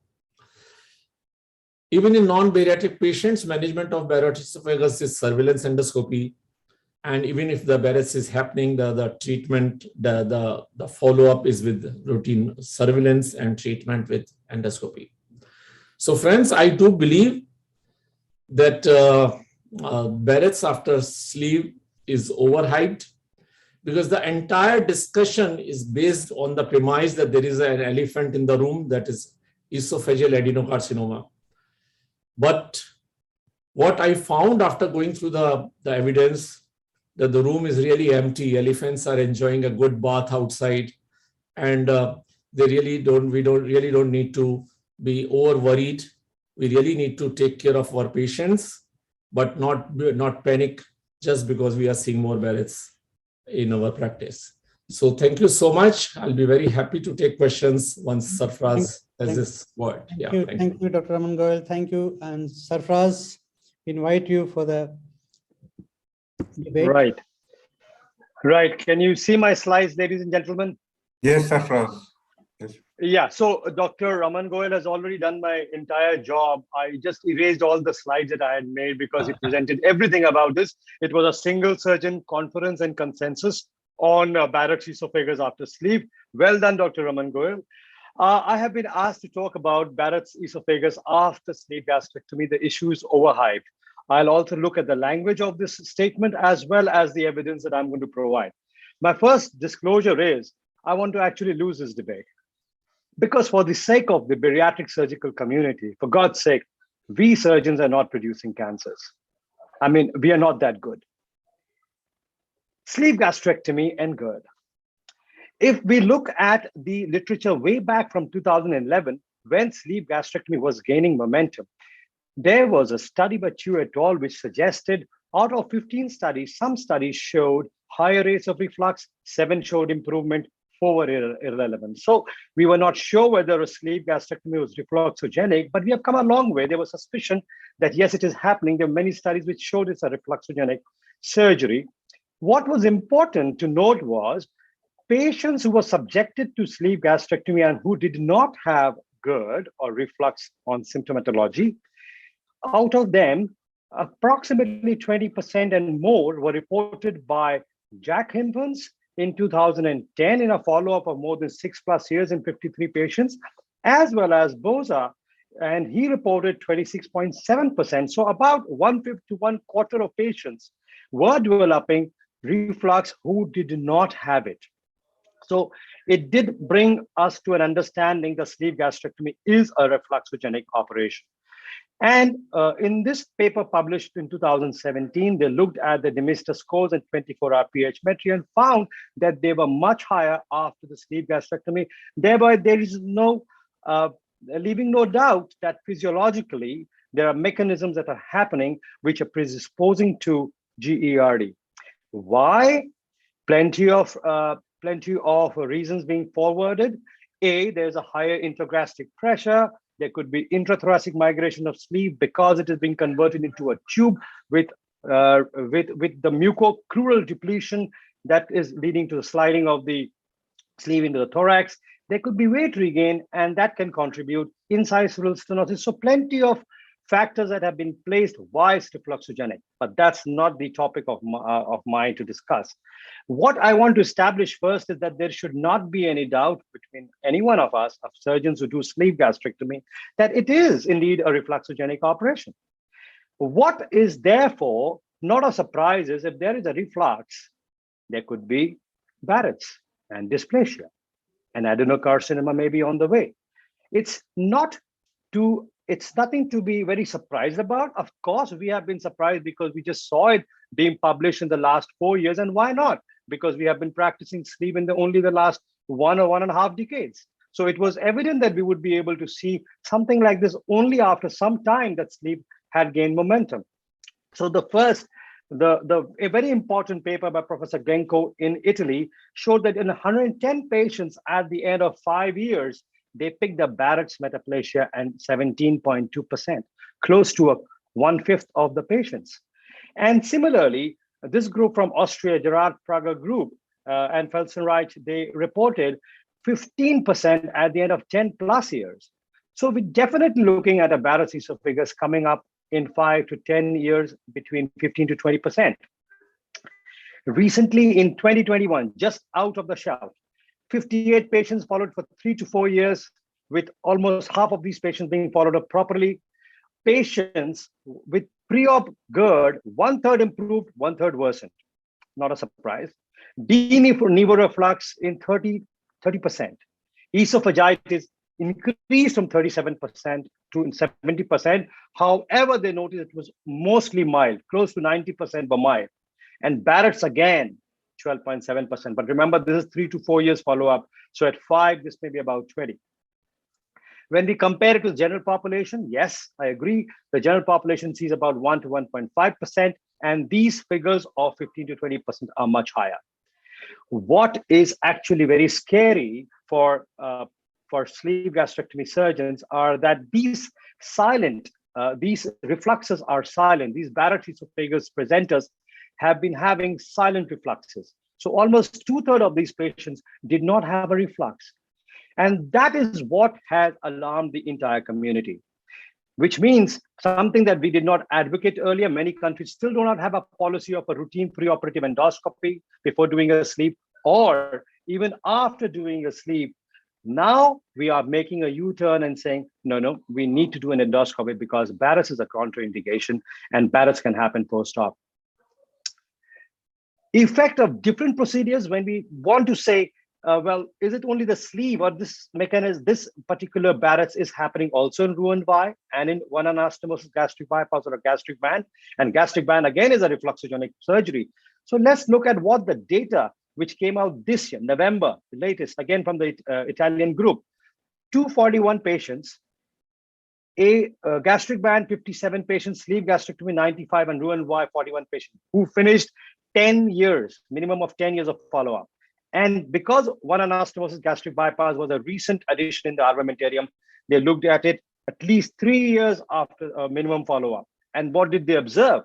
Even in non-bariatric patients, management of Bariatric esophagus is surveillance endoscopy. And even if the Barrett's is happening, the treatment, the follow-up is with routine surveillance and treatment with endoscopy. So friends, I do believe that Barrett's after sleeve is overhyped, because the entire discussion is based on the premise that there is an elephant in the room, that is esophageal adenocarcinoma. But what I found after going through the evidence, that the room is really empty. Elephants are enjoying a good bath outside, and we really don't need to be over worried. We really need to take care of our patients, but not panic just because we are seeing more Barrett's in our practice. So thank you so much. I'll be very happy to take questions once Sarfraz has this word. Thank you, Dr. Raman Goyal. Thank you. And Sarfraz, invite you for the debate. Right. Can you see my slides, ladies and gentlemen? Yes, Sarfraz. Yes. Yeah, so Dr. Raman Goyal has already done my entire job. I just erased all the slides that I had made because he presented everything about this. It was a single surgeon conference and consensus on Barrett's esophagus after sleeve. Well done, Dr. Raman Goyal. I have been asked to talk about Barrett's esophagus after sleeve gastrectomy. The issue is overhyped. I'll also look at the language of this statement as well as the evidence that I'm going to provide. My first disclosure is I want to actually lose this debate, because for the sake of the bariatric surgical community, for God's sake, we surgeons are not producing cancers. I mean, we are not that good. Sleeve gastrectomy and GERD. If we look at the literature way back from 2011, when sleeve gastrectomy was gaining momentum, there was a study by Chu et al. Which suggested out of 15 studies, some studies showed higher rates of reflux, 7 showed improvement, 4 were irrelevant. So we were not sure whether a sleeve gastrectomy was refluxogenic, but we have come a long way. There was suspicion that yes, it is happening. There are many studies which showed it's a refluxogenic surgery. What was important to note was patients who were subjected to sleeve gastrectomy and who did not have GERD or reflux on symptomatology, out of them, approximately 20% and more were reported by Jack Himpens in 2010 in a follow-up of more than 6+ years in 53 patients, as well as Boza, and he reported 26.7%. So about 1/5 to 1/4 of patients were developing reflux who did not have it. So it did bring us to an understanding that sleeve gastrectomy is a refluxogenic operation. And in this paper published in 2017, they looked at the DeMister scores and 24-hour pH-metry and found that they were much higher after the sleeve gastrectomy. Thereby, there is no, leaving no doubt that physiologically, there are mechanisms that are happening which are predisposing to GERD. Why? Plenty of reasons being forwarded. A, there's a higher intragastric pressure. There could be intrathoracic migration of sleeve because it is being converted into a tube with the mucocrural depletion that is leading to the sliding of the sleeve into the thorax. There could be weight regain, and that can contribute incisal stenosis. So plenty of factors that have been placed why it's refluxogenic, but that's not the topic of mine to discuss. What I want to establish first is that there should not be any doubt between any one of us, of surgeons who do sleeve gastrectomy, that it is indeed a refluxogenic operation. What is therefore not a surprise is if there is a reflux, there could be Barrett's and dysplasia, and adenocarcinoma may be on the way. It's nothing to be very surprised about. Of course, we have been surprised because we just saw it being published in the last 4 years. And why not? Because we have been practicing sleeve in only the last 1 or 1.5 decades. So it was evident that we would be able to see something like this only after some time that sleeve had gained momentum. So a very important paper by Professor Genco in Italy showed that in 110 patients at the end of 5 years, they picked up Barrett's metaplasia and 17.2%, close to 1/5 of the patients. And similarly, this group from Austria, Gerard Prager group and Felsenreich, they reported 15% at the end of 10+ years. So we're definitely looking at a Barrett's esophagus coming up in 5 to 10 years between 15 to 20%. Recently in 2021, just out of the shelf, 58 patients followed for 3 to 4 years, with almost half of these patients being followed up properly. Patients with pre-op GERD, 1/3 improved, 1/3 worsened. Not a surprise. Pneumoreflux in 30%. Esophagitis increased from 37% to 70%. However, they noticed it was mostly mild, close to 90% were mild. And Barrett's again, 12.7%. But remember, this is 3 to 4 years follow-up. So at 5, this may be about 20. When we compare it to the general population, yes, I agree. The general population sees about 1 to 1.5%, and these figures of 15 to 20% are much higher. What is actually very scary for sleeve gastrectomy surgeons are that these refluxes are silent. These Barrett's esophagus presenters have been having silent refluxes. So almost 2/3 of these patients did not have a reflux. And that is what has alarmed the entire community, which means something that we did not advocate earlier. Many countries still do not have a policy of a routine preoperative endoscopy before doing a sleeve, or even after doing a sleeve. Now we are making a U-turn and saying, no, we need to do an endoscopy because Barrett's is a contraindication and Barrett's can happen post-op. Effect of different procedures when we want to say, well, is it only the sleeve or this mechanism, this particular Barrett's is happening also in Roux-en-Y and in one anastomosis gastric bypass or a gastric band, and gastric band again is a refluxogenic surgery. So let's look at what the data which came out this year, November, the latest, again from the Italian group, 241 patients, gastric band 57 patients, sleeve gastrectomy 95, and Roux-en-Y 41 patients who finished 10 years, minimum of 10 years of follow-up. And because one anastomosis gastric bypass was a recent addition in the armamentarium, they looked at it at least 3 years after a minimum follow-up. And what did they observe?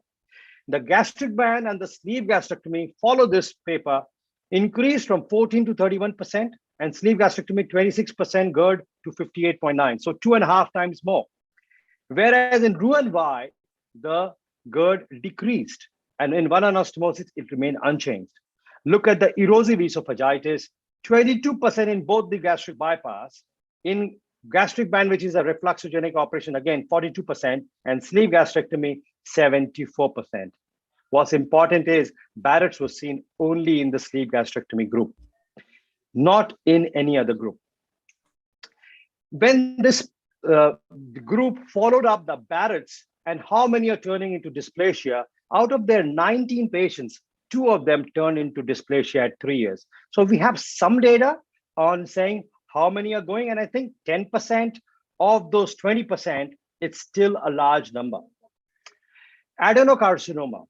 The gastric band and the sleeve gastrectomy follow this paper increased from 14 to 31%, and sleeve gastrectomy 26% GERD to 58.9, so 2.5 times more. Whereas in Roux-en-Y, the GERD decreased, and in one anastomosis, it remained unchanged. Look at the erosive esophagitis, 22% in both the gastric bypass. In gastric band, which is a refluxogenic operation, again, 42%, and sleeve gastrectomy, 74%. What's important is Barrett's was seen only in the sleeve gastrectomy group, not in any other group. When this group followed up the Barrett's and how many are turning into dysplasia, out of their 19 patients, 2 of them turned into dysplasia at 3 years. So we have some data on saying how many are going, and I think 10% of those 20%, it's still a large number. Adenocarcinoma,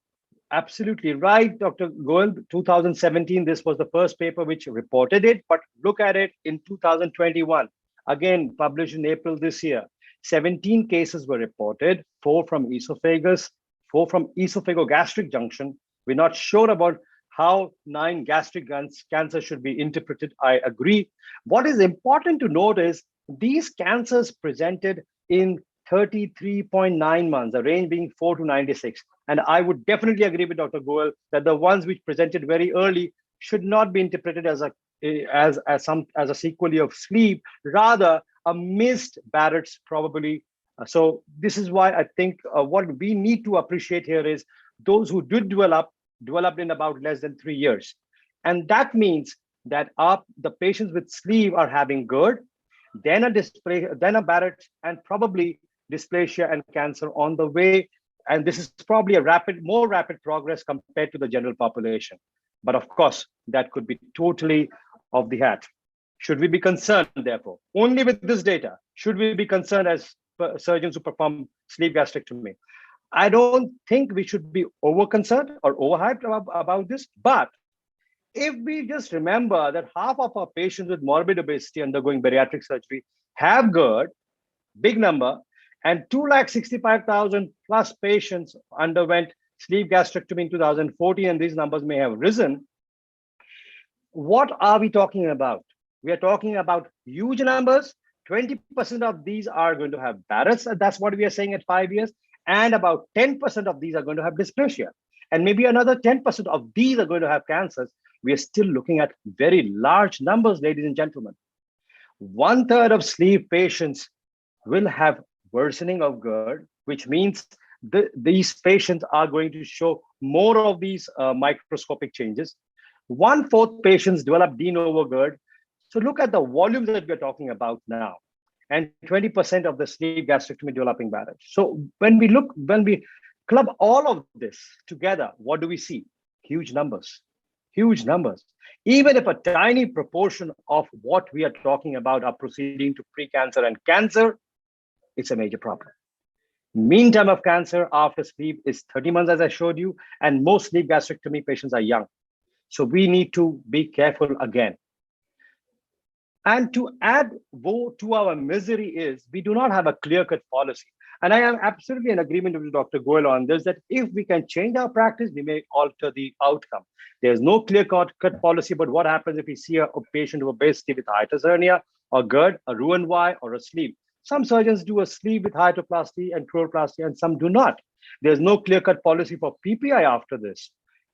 absolutely right, Dr. Goel, 2017, this was the first paper which reported it, but look at it in 2021, again, published in April this year. 17 cases were reported, 4 from esophagus, 4 from esophagogastric junction. We're not sure about how 9 gastric cancers should be interpreted. I agree. What is important to note is these cancers presented in 33.9 months, the range being 4 to 96. And I would definitely agree with Dr. Goel that the ones which presented very early should not be interpreted as a sequelae of sleeve, rather a missed Barrett's probably. So this is why I think what we need to appreciate here is those who did developed in about less than 3 years. And that means that the patients with sleeve are having GERD, then a Barrett's, and probably dysplasia and cancer on the way. And this is probably a more rapid progress compared to the general population. But of course, that could be totally off the hat. Should we be concerned, therefore? Only with this data, should we be concerned as surgeons who perform sleeve gastrectomy? I don't think we should be over-concerned or overhyped about this, but if we just remember that half of our patients with morbid obesity undergoing bariatric surgery have GERD, big number, and 265,000 plus patients underwent sleeve gastrectomy in 2014, and these numbers may have risen. What are we talking about? We are talking about huge numbers. 20% of these are going to have Barrett's, that's what we are saying at 5 years, and about 10% of these are going to have dysplasia. And maybe another 10% of these are going to have cancers. We are still looking at very large numbers, ladies and gentlemen. 1/3 of sleeve patients will have worsening of GERD, which means these patients are going to show more of these microscopic changes. 1/4 patients develop de novo GERD. So look at the volumes that we're talking about now, and 20% of the sleeve gastrectomy developing Barrett's. So when we club all of this together, what do we see? Huge numbers, huge numbers. Even if a tiny proportion of what we are talking about are proceeding to pre-cancer and cancer, it's a major problem. Mean time of cancer after sleeve is 30 months, as I showed you, and most sleeve gastrectomy patients are young. So we need to be careful again. And to add woe to our misery is we do not have a clear-cut policy. And I am absolutely in agreement with Dr. Goel on this, that if we can change our practice, we may alter the outcome. There's no clear-cut policy, but what happens if we see a patient with obesity with hiatus hernia or GERD, a Roux-en-Y, or a sleeve? Some surgeons do a sleeve with hiatoplasty and chloroplasty, and some do not. There's no clear-cut policy for PPI after this.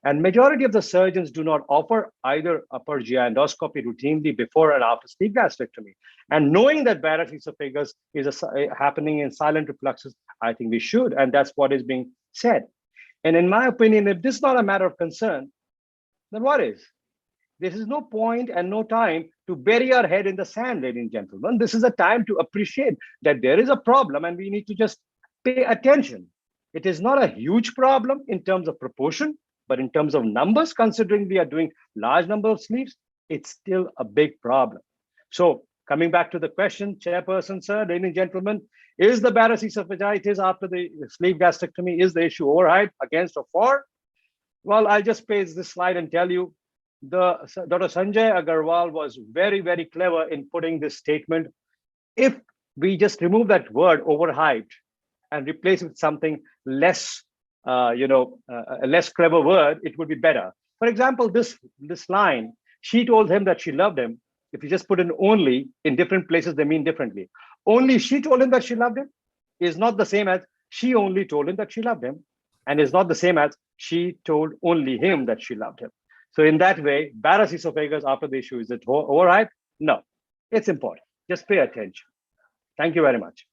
And majority of the surgeons do not offer either upper GI endoscopy routinely before and after sleeve gastrectomy. And knowing that Barrett's esophagus is happening in silent refluxes, I think we should, and that's what is being said. And in my opinion, if this is not a matter of concern, then what is? There is no point and no time to bury our head in the sand, ladies and gentlemen. This is a time to appreciate that there is a problem and we need to just pay attention. It is not a huge problem in terms of proportion, but in terms of numbers, considering we are doing large number of sleeves, it's still a big problem. So coming back to the question, Chairperson, sir, ladies and gentlemen, is the Barrett's esophagitis after the sleeve gastrectomy, is the issue overhyped, against, or for? Well, I'll just paste this slide and tell you, Dr. Sanjay Agrawal was very, very clever in putting this statement. If we just remove that word overhyped and replace it with something less, a less clever word, it would be better. For example, this line, she told him that she loved him. If you just put in only, in different places, they mean differently. Only she told him that she loved him is not the same as she only told him that she loved him, and is not the same as she told only him that she loved him. So in that way, Barrett's esophagus after the issue, is it overhyped? No, it's important. Just pay attention. Thank you very much.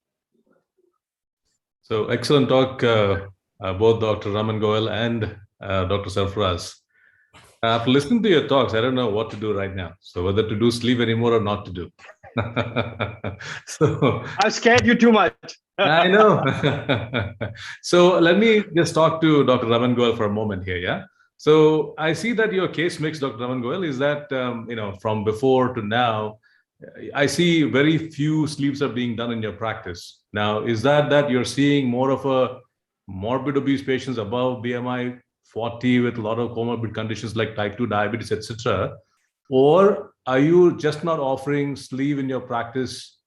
So excellent talk, both Dr. Raman Goel and Dr. Sarfaraz. After listening to your talks, I don't know what to do right now. So whether to do sleep anymore or not to do. So I've scared you too much. I know. So let me just talk to Dr. Raman Goel for a moment here. Yeah. So I see that your case mix, Dr. Raman Goel, is that from before to now, I see very few sleeps are being done in your practice. Now, is that you're seeing more of a morbid obese patients above BMI 40 with a lot of comorbid conditions like type 2 diabetes, etc., or are you just not offering sleeve in your practice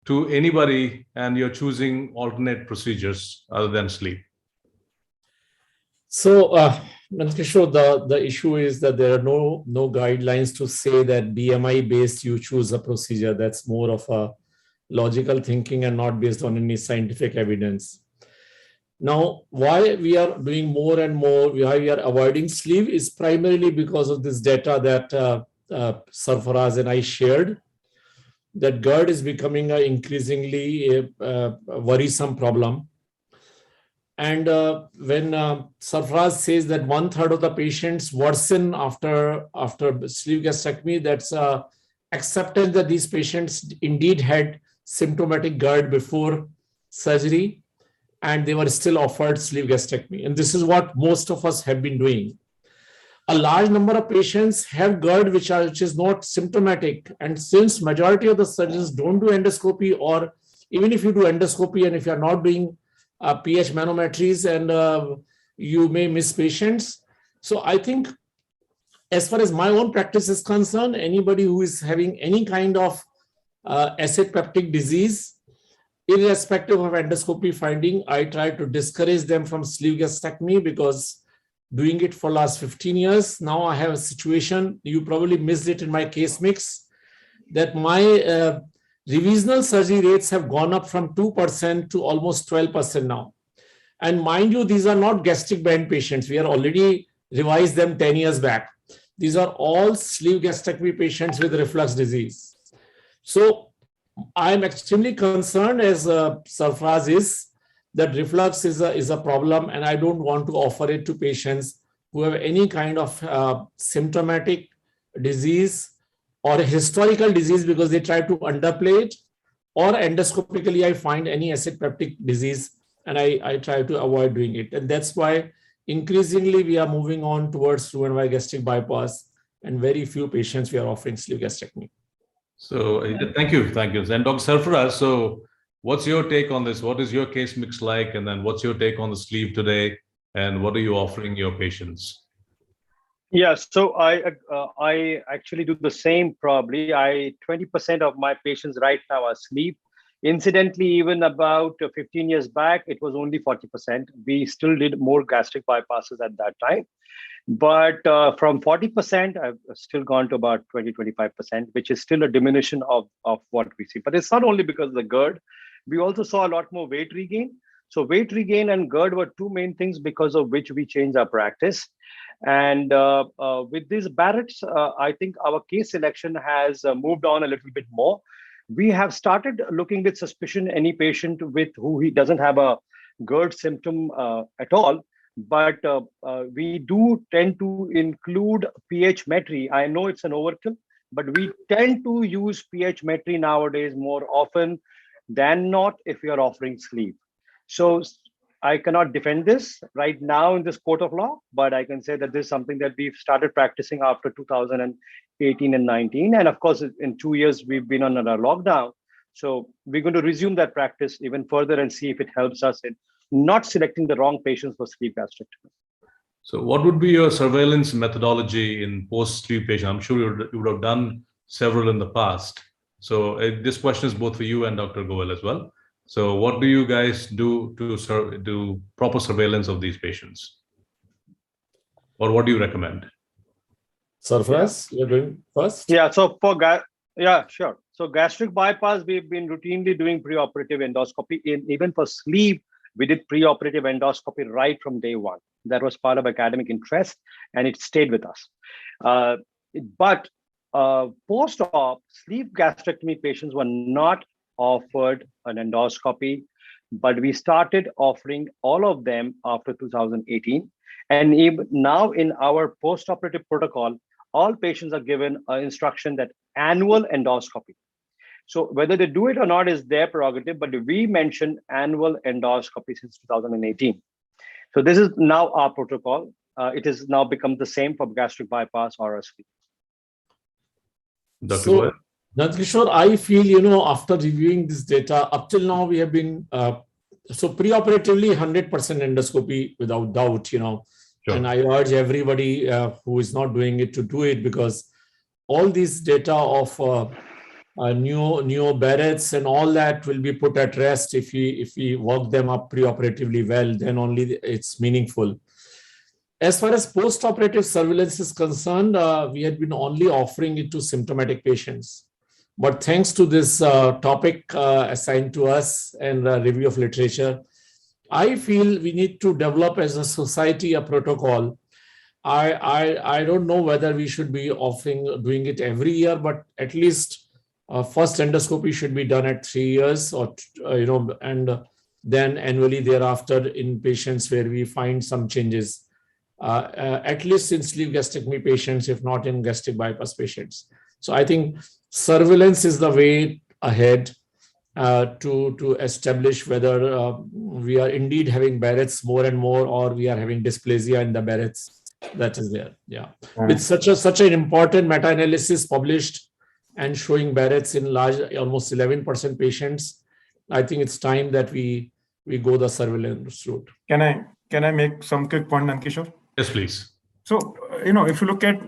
to anybody and you're choosing alternate procedures other than sleeve? So, Kishore, the issue is that there are no guidelines to say that BMI based you choose a procedure. That's more of a logical thinking and not based on any scientific evidence. Now, why we are doing more and more, why we are avoiding sleeve is primarily because of this data that Sarfaraz and I shared, that GERD is becoming an increasingly worrisome problem. And when Sarfaraz says that 1/3 of the patients worsen after sleeve gastrectomy, that's acceptance that these patients indeed had symptomatic GERD before surgery, and they were still offered sleeve gastrectomy. And this is what most of us have been doing. A large number of patients have GERD which is not symptomatic. And since majority of the surgeons don't do endoscopy, or even if you do endoscopy and if you're not doing pH manometries, and you may miss patients. So I think as far as my own practice is concerned, anybody who is having any kind of acid peptic disease, irrespective of endoscopy finding, I try to discourage them from sleeve gastrectomy, because doing it for last 15 years, now I have a situation, you probably missed it in my case mix, that my revisional surgery rates have gone up from 2% to almost 12% now. And mind you, these are not gastric band patients. We have already revised them 10 years back. These are all sleeve gastrectomy patients with reflux disease. So I'm extremely concerned, as Sarfaraz is, that reflux is a problem, and I don't want to offer it to patients who have any kind of symptomatic disease or a historical disease, because they try to underplay it, or endoscopically I find any acid peptic disease, and I try to avoid doing it. And that's why increasingly we are moving on towards Roux-en-Y gastric bypass, and very few patients we are offering sleeve gastrectomy. So thank you. And Dr. Sarfaraz, so what's your take on this? What is your case mix like? And then what's your take on the sleeve today? And what are you offering your patients? Yeah, so I actually do the same probably. 20% of my patients right now are sleeve. Incidentally, even about 15 years back, it was only 40%. We still did more gastric bypasses at that time. But from 40%, I've still gone to about 20-25%, which is still a diminution of what we see. But it's not only because of the GERD. We also saw a lot more weight regain. So weight regain and GERD were two main things because of which we changed our practice. And with these Barrett's, I think our case selection has moved on a little bit more. We have started looking with suspicion any patient with who he doesn't have a GERD symptom at all. But we do tend to include pH metry. I know it's an overkill, but we tend to use pH metry nowadays more often than not if we are offering sleeve. So I cannot defend this right now in this court of law, but I can say that this is something that we've started practicing after 2018 and 19. And of course, in 2 years, we've been on a lockdown. So we're going to resume that practice even further and see if it helps us in not selecting the wrong patients for sleeve gastrectomy. So what would be your surveillance methodology in post-sleep patients? I'm sure you would have done several in the past. So this question is both for you and Dr. Goel as well. So what do you guys do to do proper surveillance of these patients? Or what do you recommend? Sarfraz, you're doing first? Yeah, so sure. So gastric bypass, we've been routinely doing preoperative endoscopy. Even for sleep, we did preoperative endoscopy right from day one. That was part of academic interest, and it stayed with us. But post-op, sleep gastrectomy patients were not offered an endoscopy, but we started offering all of them after 2018. And even now in our post-operative protocol, all patients are given an instruction that annual endoscopy. So whether they do it or not is their prerogative, but we mentioned annual endoscopy since 2018. So this is now our protocol. It has now become the same for gastric bypass or sleep. So, Nandkishore, I feel, after reviewing this data, up till now, we have been, so preoperatively 100% endoscopy without doubt, Sure. And I urge everybody who is not doing it to do it, because all these data of neo Barrett's and all that will be put at rest if we work them up preoperatively well, then only it's meaningful. As far as post-operative surveillance is concerned, we had been only offering it to symptomatic patients. But thanks to this topic assigned to us and review of literature, I feel we need to develop as a society a protocol. I don't know whether we should be doing it every year, but at least first endoscopy should be done at 3 years, or and then annually thereafter in patients where we find some changes. At least in sleeve gastrectomy patients, if not in gastric bypass patients. So I think surveillance is the way ahead to establish whether we are indeed having Barrett's more and more, or we are having dysplasia in the Barrett's that is there. Yeah, with such an important meta-analysis published and showing Barrett's in large, almost 11% patients, I think it's time that we go the surveillance route. Can I make some quick point, Nankishore? Yes, please. So, if you look at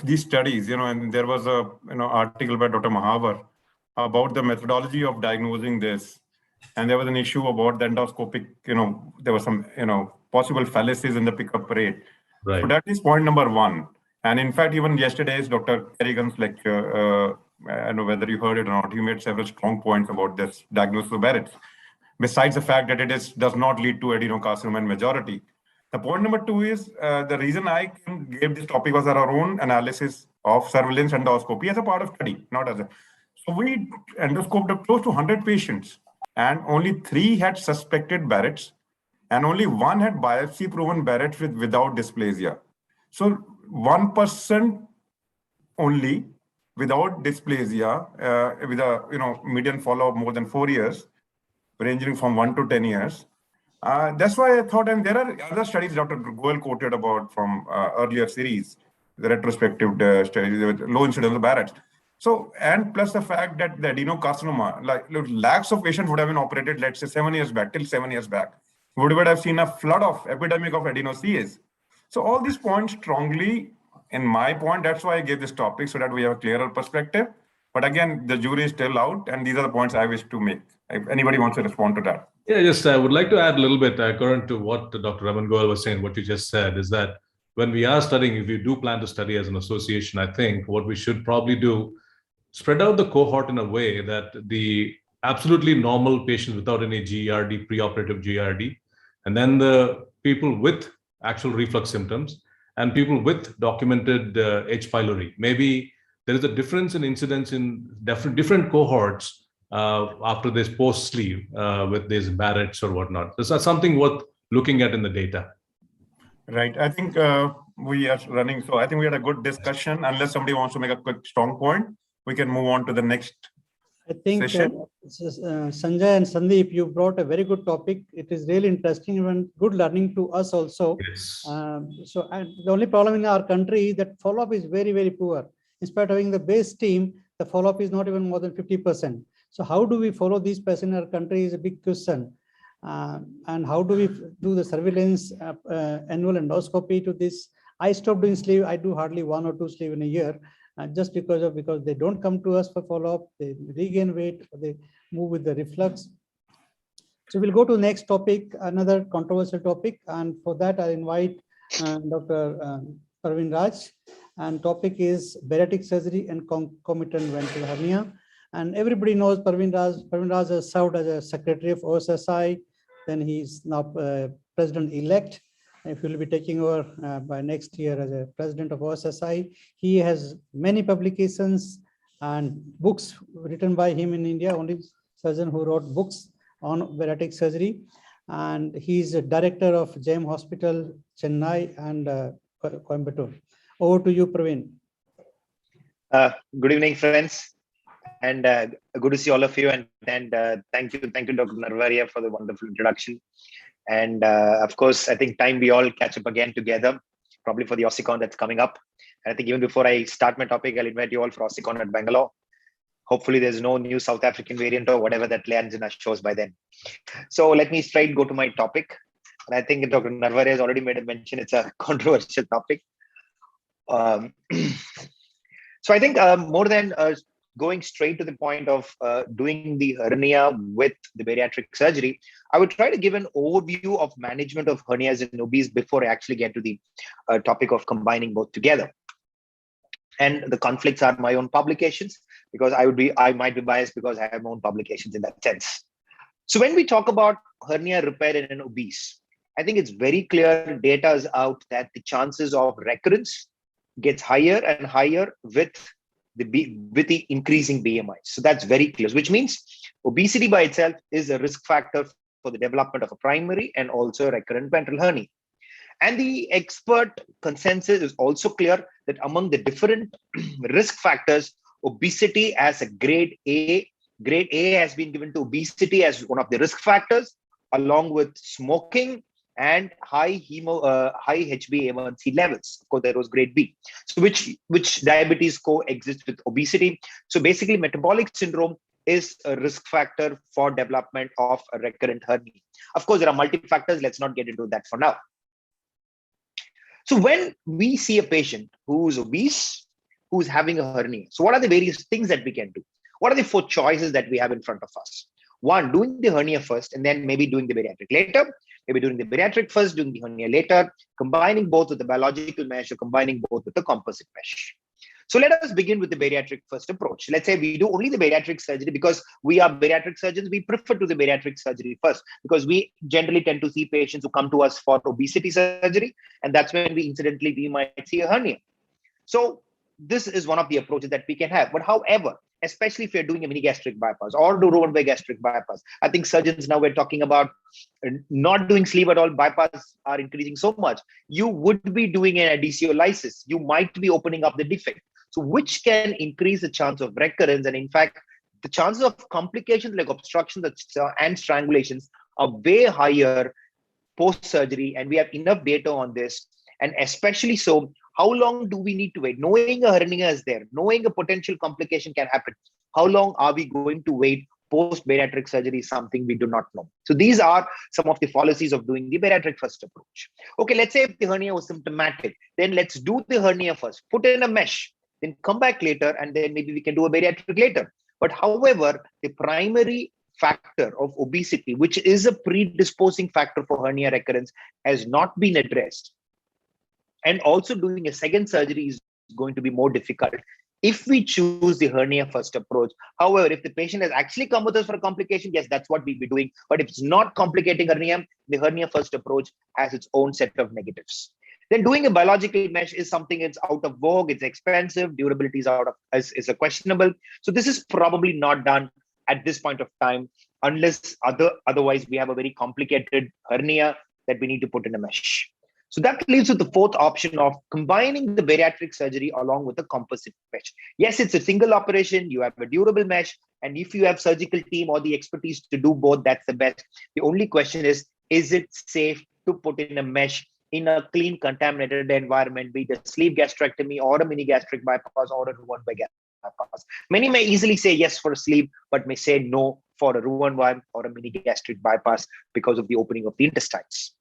these studies, and there was a article by Dr. Mahavar about the methodology of diagnosing this, and there was an issue about the endoscopic, there was some, possible fallacies in the pickup rate. Right. So that is point number one. And in fact, even yesterday's Dr. Kerrigan's lecture, I don't know whether you heard it or not, he made several strong points about this diagnosis of Barrett's. Besides the fact that it does not lead to adenocarcinoma in majority. The point number two is the reason I gave this topic was our own analysis of surveillance endoscopy as a part of study, not as a. So we endoscoped close to 100 patients, and only 3 had suspected Barrett's, and only 1 had biopsy-proven Barrett's without dysplasia. So 1% only without dysplasia, with a median follow-up more than 4 years, ranging from 1 to 10 years. That's why I thought, and there are other studies Dr. Goel quoted about from earlier series, the retrospective studies with low incidence of Barrett's. So, and plus the fact that the adenocarcinoma, lakhs of patients would have been operated, let's say 7 years back, till 7 years back, would have seen a flood of epidemic of adeno-CAs. So all these points strongly, in my point, that's why I gave this topic, so that we have a clearer perspective. But again, the jury is still out, and these are the points I wish to make. If anybody wants to respond to that. Yeah, just I would like to add a little bit, according to what Dr. Raman Goel was saying, what you just said, is that when we are studying, if we do plan to study as an association, I think what we should probably do, spread out the cohort in a way that the absolutely normal patients without any GERD, preoperative GERD, and then the people with actual reflux symptoms, and people with documented H. pylori. Maybe there is a difference in incidence in different cohorts after this post-sleeve with these Barrett's or whatnot. This is something worth looking at in the data. Right. I think we are running. So I think we had a good discussion. Unless somebody wants to make a quick strong point, we can move on to the next I think Sanjay and Sandeep, you brought a very good topic. It is really interesting and good learning to us also. Yes. The only problem in our country is that follow-up is very, very poor. In spite of having the base team, the follow-up is not even more than 50%. So how do we follow these patients in our country is a big question. And how do we do the surveillance annual endoscopy to this? I stopped doing sleeve. I do hardly 1 or 2 sleeve in a year, just because they don't come to us for follow-up. They regain weight, they move with the reflux. So we'll go to the next topic, another controversial topic. And for that, I invite Dr. Parveen Raj. And topic is bariatric surgery and concomitant ventral hernia. And everybody knows Parveen Raj. Parveen Raj has served as a secretary of OSSI. Then he's now president-elect. If he'll be taking over by next year as a president of OSSI. He has many publications and books written by him in India, only surgeon who wrote books on bariatric surgery. And he's a director of GEM Hospital, Chennai and Coimbatore. Over to you, Praveen. Good evening, friends. And good to see all of you. And thank you, Dr. Narvaria, for the wonderful introduction. And of course, I think time we all catch up again together, probably for the OSSICon that's coming up. And I think even before I start my topic, I'll invite you all for OSSICon at Bangalore. Hopefully there's no new South African variant or whatever that lands in our shows by then. So let me straight go to my topic. And I think Dr. Narvaria has already made a mention. It's a controversial topic. So I think more than going straight to the point of doing the hernia with the bariatric surgery, I would try to give an overview of management of hernias in obese before I actually get to the topic of combining both together. And the conflicts are my own publications, because I might be biased because I have my own publications in that sense. So when we talk about hernia repair in an obese, I think it's very clear, data is out that the chances of recurrence gets higher and higher with the increasing BMI. So that's very clear, which means obesity by itself is a risk factor for the development of a primary and also recurrent ventral hernia. And the expert consensus is also clear that among the different risk factors, obesity as a grade A has been given to obesity as one of the risk factors, along with smoking and high HbA1c levels. Of course, there was grade B. So which diabetes coexist with obesity. So basically, metabolic syndrome is a risk factor for development of a recurrent hernia. Of course, there are multiple factors. Let's not get into that for now. So when we see a patient who's obese, who's having a hernia, so what are the various things that we can do? What are the 4 choices that we have in front of us? 1, doing the hernia first, and then maybe doing the bariatric later. Maybe doing the bariatric first, doing the hernia later, combining both with the biological mesh or combining both with the composite mesh. So let us begin with the bariatric first approach. Let's say we do only the bariatric surgery because we are bariatric surgeons. We prefer to do the bariatric surgery first because we generally tend to see patients who come to us for obesity surgery. And that's when we might see a hernia. So this is one of the approaches that we can have. But however, especially if you're doing a mini gastric bypass or do Rowan-Bay gastric bypass, I think surgeons now we're talking about not doing sleeve at all. Bypass are increasing so much. You would be doing an adhesiolysis. You might be opening up the defect. So which can increase the chance of recurrence. And in fact, the chances of complications like obstructions and strangulations are way higher post-surgery. And we have enough data on this. And especially so, how long do we need to wait? Knowing a hernia is there, knowing a potential complication can happen. How long are we going to wait post-bariatric surgery is something we do not know. So these are some of the fallacies of doing the bariatric first approach. Okay, let's say if the hernia was symptomatic, then let's do the hernia first, put in a mesh, then come back later, and then maybe we can do a bariatric later. But however, the primary factor of obesity, which is a predisposing factor for hernia recurrence, has not been addressed. And also doing a second surgery is going to be more difficult if we choose the hernia first approach. However, if the patient has actually come with us for a complication, yes, that's what we'll be doing. But if it's not complicating hernia, the hernia first approach has its own set of negatives. Then doing a biological mesh is something that's out of vogue, it's expensive, durability is a questionable. So this is probably not done at this point of time, unless otherwise we have a very complicated hernia that we need to put in a mesh. So that leaves with the 4th option of combining the bariatric surgery along with the composite mesh. Yes, it's a single operation, you have a durable mesh, and if you have surgical team or the expertise to do both, that's the best. The only question is it safe to put in a mesh in a clean, contaminated environment, be it a sleeve gastrectomy or a mini gastric bypass or a Rowan-Bay bypass? Many may easily say yes for a sleeve, but may say no for a Roux-en-Y or a mini gastric bypass because of the opening of the intestines.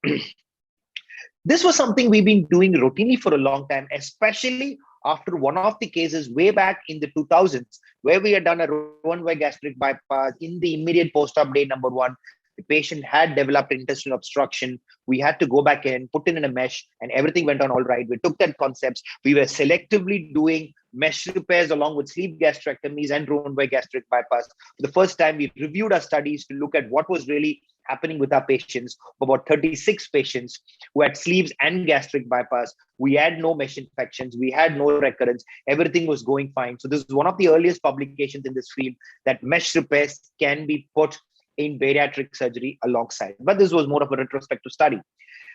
This was something we've been doing routinely for a long time, especially after one of the cases way back in the 2000s, where we had done a Roux-en-Y gastric bypass in the immediate post-op day number 1. The patient had developed intestinal obstruction. We had to go back in, put in a mesh, and everything went on all right. We took that concepts. We were selectively doing mesh repairs along with sleeve gastrectomies and Roux-en-Y gastric bypass. For the first time, we reviewed our studies to look at what was really happening with our patients. About 36 patients who had sleeves and gastric bypass. We had no mesh infections. We had no recurrence. Everything was going fine. So this is one of the earliest publications in this field that mesh repairs can be put in bariatric surgery alongside. But this was more of a retrospective study.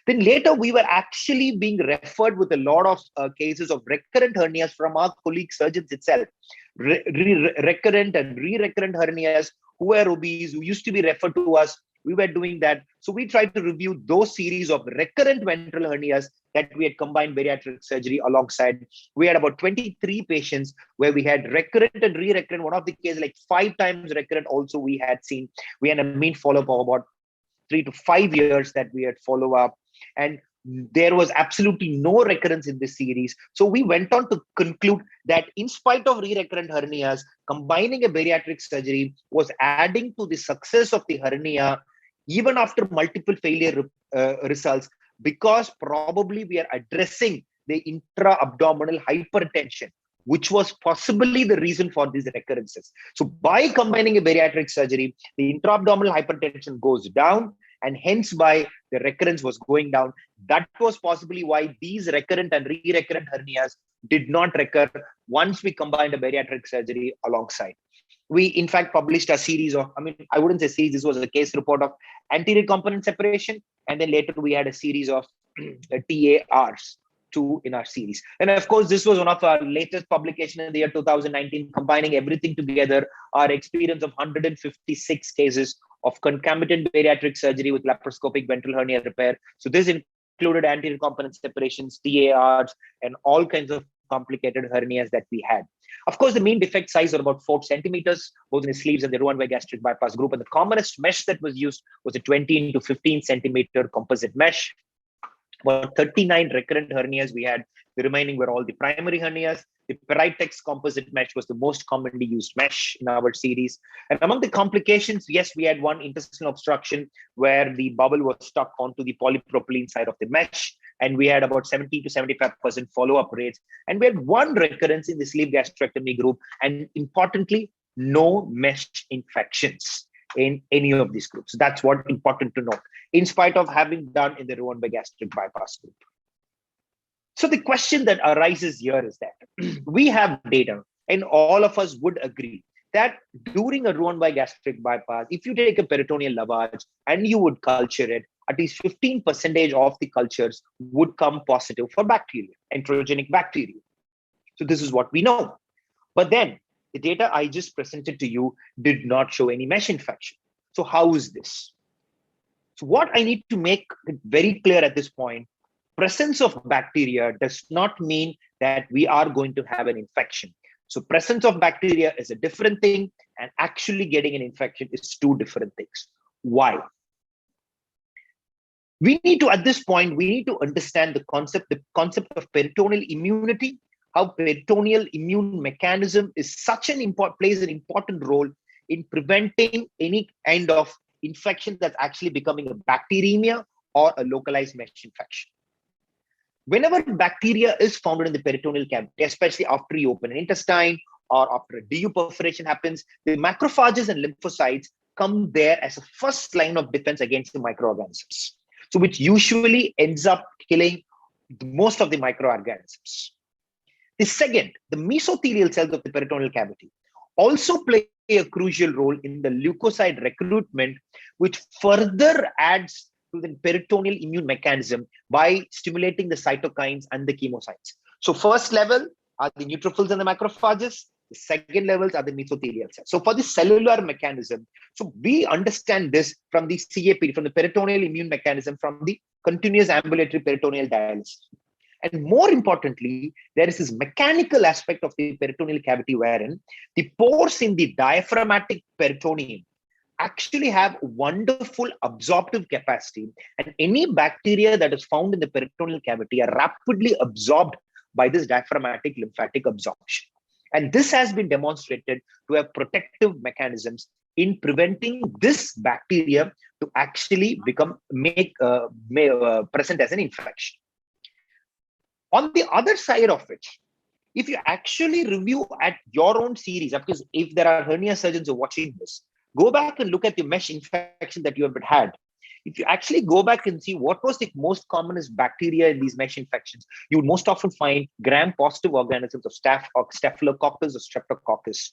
Then later, we were actually being referred with a lot of cases of recurrent hernias from our colleague surgeons itself. Recurrent and re-recurrent hernias who were obese, who used to be referred to us. We were doing that. So we tried to review those series of recurrent ventral hernias that we had combined bariatric surgery alongside. We had about 23 patients where we had recurrent and re-recurrent. One of the cases, like 5 times recurrent also we had seen. We had a mean follow-up of about 3 to 5 years that we had follow-up. And there was absolutely no recurrence in this series. So we went on to conclude that in spite of re-recurrent hernias, combining a bariatric surgery was adding to the success of the hernia even after multiple failure results, because probably we are addressing the intra-abdominal hypertension, which was possibly the reason for these recurrences. So by combining a bariatric surgery, the intra-abdominal hypertension goes down, and hence by the recurrence was going down. That was possibly why these recurrent and re-recurrent hernias did not recur once we combined a bariatric surgery alongside. We, in fact, published a series of, I wouldn't say series, this was a case report of anterior component separation. And then later we had a series of TARs, 2 in our series. And of course, this was one of our latest publication in the year 2019, combining everything together, our experience of 156 cases of concomitant bariatric surgery with laparoscopic ventral hernia repair. So this included anterior component separations, TARs, and all kinds of complicated hernias that we had. Of course, the mean defect size was about 4 centimeters, both in the sleeves and the Roux-en-Y gastric bypass group. And the commonest mesh that was used was a 20 into 15 centimeter composite mesh. About 39 recurrent hernias we had. The remaining were all the primary hernias. The Peritex composite mesh was the most commonly used mesh in our series. And among the complications, yes, we had one intestinal obstruction where the bubble was stuck onto the polypropylene side of the mesh. And we had about 70 to 75% follow-up rates. And we had one recurrence in the sleeve gastrectomy group. And importantly, no mesh infections in any of these groups. That's what important to note, in spite of having done in the Roux-en-Y gastric bypass group. So the question that arises here is that we have data, and all of us would agree that during a Roux-en-Y gastric bypass, if you take a peritoneal lavage and you would culture it, at least 15% of the cultures would come positive for bacteria, enterogenic bacteria. So this is what we know. But then the data I just presented to you did not show any mesh infection. So how is this? So what I need to make very clear at this point, presence of bacteria does not mean that we are going to have an infection. So presence of bacteria is a different thing, and actually getting an infection is 2 different things. Why? We need to, at this point, we need to understand the concept of peritoneal immunity, how peritoneal immune mechanism is such an plays an important role in preventing any kind of infection that's actually becoming a bacteremia or a localized mesh infection. Whenever bacteria is found in the peritoneal cavity, especially after you open an intestine or after a DU perforation happens, the macrophages and lymphocytes come there as a first line of defense against the microorganisms. So which usually ends up killing most of the microorganisms. The second, the mesothelial cells of the peritoneal cavity also play a crucial role in the leukocyte recruitment, which further adds to the peritoneal immune mechanism by stimulating the cytokines and the chemocytes. So first level are the neutrophils and the macrophages. The second levels are the mesothelial cells. So for the cellular mechanism, so we understand this from the CAP, from the peritoneal immune mechanism, from the continuous ambulatory peritoneal dialysis. And more importantly, there is this mechanical aspect of the peritoneal cavity wherein the pores in the diaphragmatic peritoneum actually have wonderful absorptive capacity, and any bacteria that is found in the peritoneal cavity are rapidly absorbed by this diaphragmatic lymphatic absorption. And this has been demonstrated to have protective mechanisms in preventing this bacteria to actually present as an infection. On the other side of it, if you actually review at your own series, because if there are hernia surgeons who are watching this, go back and look at the mesh infection that you have had. If you actually go back and see what was the most commonest bacteria in these mesh infections, you would most often find gram-positive organisms of Staphylococcus or Streptococcus.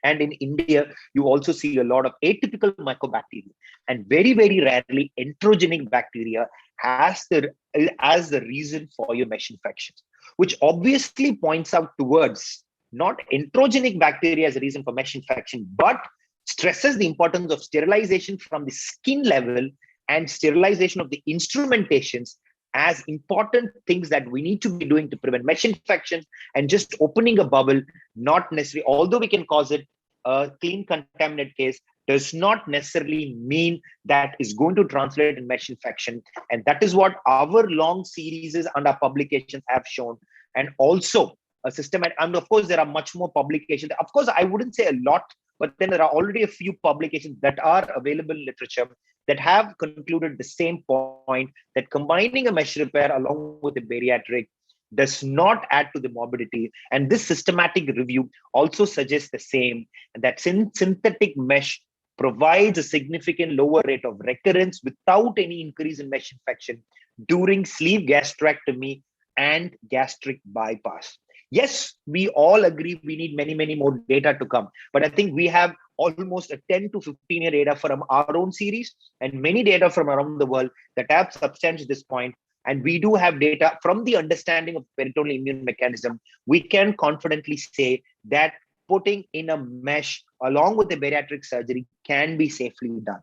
And in India, you also see a lot of atypical mycobacteria, and very, very rarely enterogenic bacteria as the reason for your mesh infections, which obviously points out towards not enterogenic bacteria as a reason for mesh infection, but stresses the importance of sterilization from the skin level and sterilization of the instrumentations as important things that we need to be doing to prevent mesh infections. And just opening a bubble, not necessarily, although we can cause it a clean contaminated case, does not necessarily mean that is going to translate in mesh infection. And that is what our long series and our publications have shown. And also a systematic, and of course, there are much more publications. Of course, I wouldn't say a lot, but then there are already a few publications that are available in literature that have concluded the same point, that combining a mesh repair along with a bariatric does not add to the morbidity. And this systematic review also suggests the same, that synthetic mesh provides a significant lower rate of recurrence without any increase in mesh infection during sleeve gastrectomy and gastric bypass. Yes, we all agree we need many, many more data to come. But I think we have almost a 10 to 15 year data from our own series and many data from around the world that have substantiated this point. And we do have data from the understanding of peritoneal immune mechanism. We can confidently say that putting in a mesh along with the bariatric surgery can be safely done.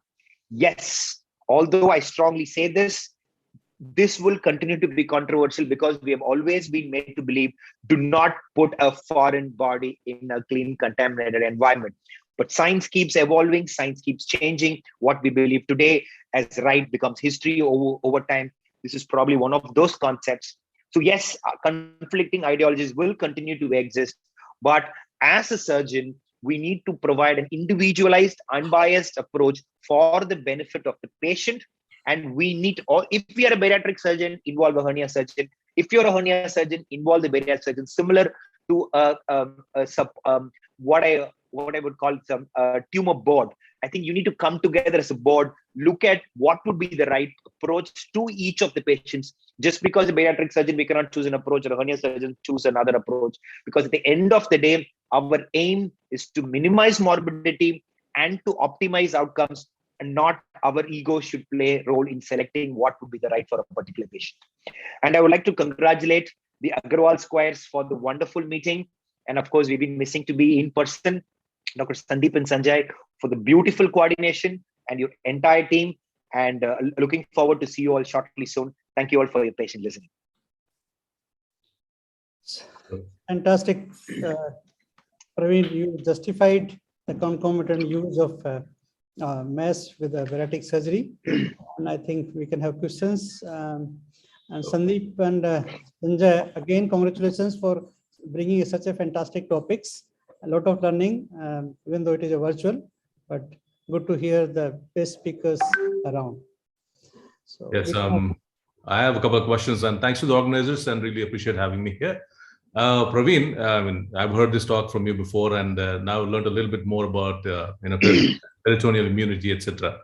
Yes, although I strongly say this will continue to be controversial because we have always been made to believe, do not put a foreign body in a clean, contaminated environment. But science keeps evolving, science keeps changing. What we believe today as right becomes history over time. This is probably one of those concepts. So yes, conflicting ideologies will continue to exist. But as a surgeon, we need to provide an individualized, unbiased approach for the benefit of the patient. And we need, or if we are a bariatric surgeon, involve a hernia surgeon. If you're a hernia surgeon, involve the bariatric surgeon, similar to what I would call some tumor board. I think you need to come together as a board, look at what would be the right approach to each of the patients. Just because a bariatric surgeon, we cannot choose an approach, or a hernia surgeon choose another approach. Because at the end of the day, our aim is to minimize morbidity and to optimize outcomes, and not our ego should play a role in selecting what would be the right for a particular patient. And I would like to congratulate the Agrawal Squares for the wonderful meeting. And of course, we've been missing to be in person. Dr. Sandeep and Sanjay for the beautiful coordination and your entire team. And looking forward to see you all shortly soon. Thank you all for your patient listening. Fantastic. Praveen, you justified the concomitant use of mesh with a bariatric surgery. And I think we can have questions. And Sandeep and Sanjay, again, congratulations for bringing such a fantastic topics. A lot of learning, even though it is a virtual, but good to hear the best speakers around. So yes, I have a couple of questions, and thanks to the organizers, and really appreciate having me here. Praveen, I mean, I've heard this talk from you before, and now learned a little bit more about peritoneal immunity, etc.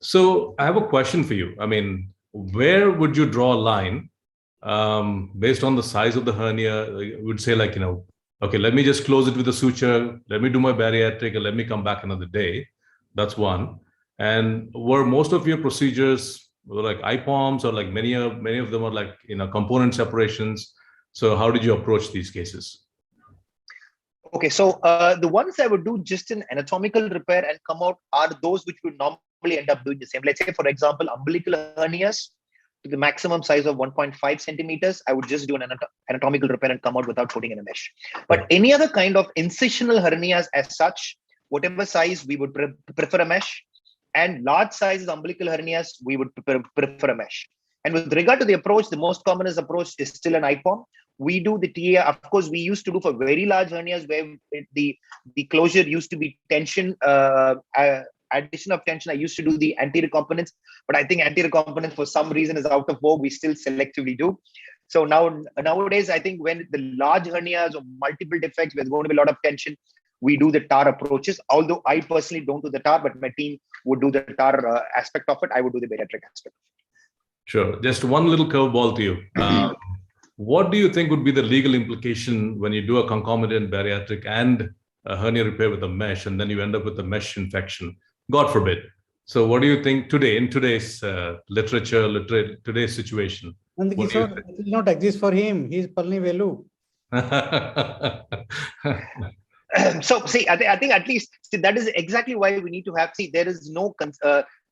So I have a question for you. I mean, where would you draw a line based on the size of the hernia? You would say, like, okay, let me just close it with a suture. Let me do my bariatric, and let me come back another day. That's one. And were most of your procedures like IPOMs, or like many of them are like component separations? So how did you approach these cases? Okay, so the ones I would do just an anatomical repair and come out are those which would normally end up doing the same. Let's say, for example, umbilical hernias to the maximum size of 1.5 centimeters, I would just do an anatomical repair and come out without putting in a mesh. But any other kind of incisional hernias as such, whatever size, we would prefer a mesh. And large sizes umbilical hernias, we would prefer a mesh. And with regard to the approach, the most commonest approach is still an IPOM. We do the TA. Of course, we used to do for very large hernias where the closure used to be tension, addition of tension. I used to do the anterior components, but I think anterior components for some reason is out of vogue. We still selectively do. So nowadays, I think when the large hernias or multiple defects, there's going to be a lot of tension, we do the TAR approaches. Although I personally don't do the TAR, but my team would do the TAR aspect of it. I would do the bariatric aspect. Sure. Just one little curveball to you. What do you think would be the legal implication when you do a concomitant bariatric and a hernia repair with a mesh, and then you end up with a mesh infection? God forbid. So what do you think today, in today's literature, today's situation? And it will not exist for him. He's Palni Velu. So see, I think at least that is exactly why we need to have, there is no,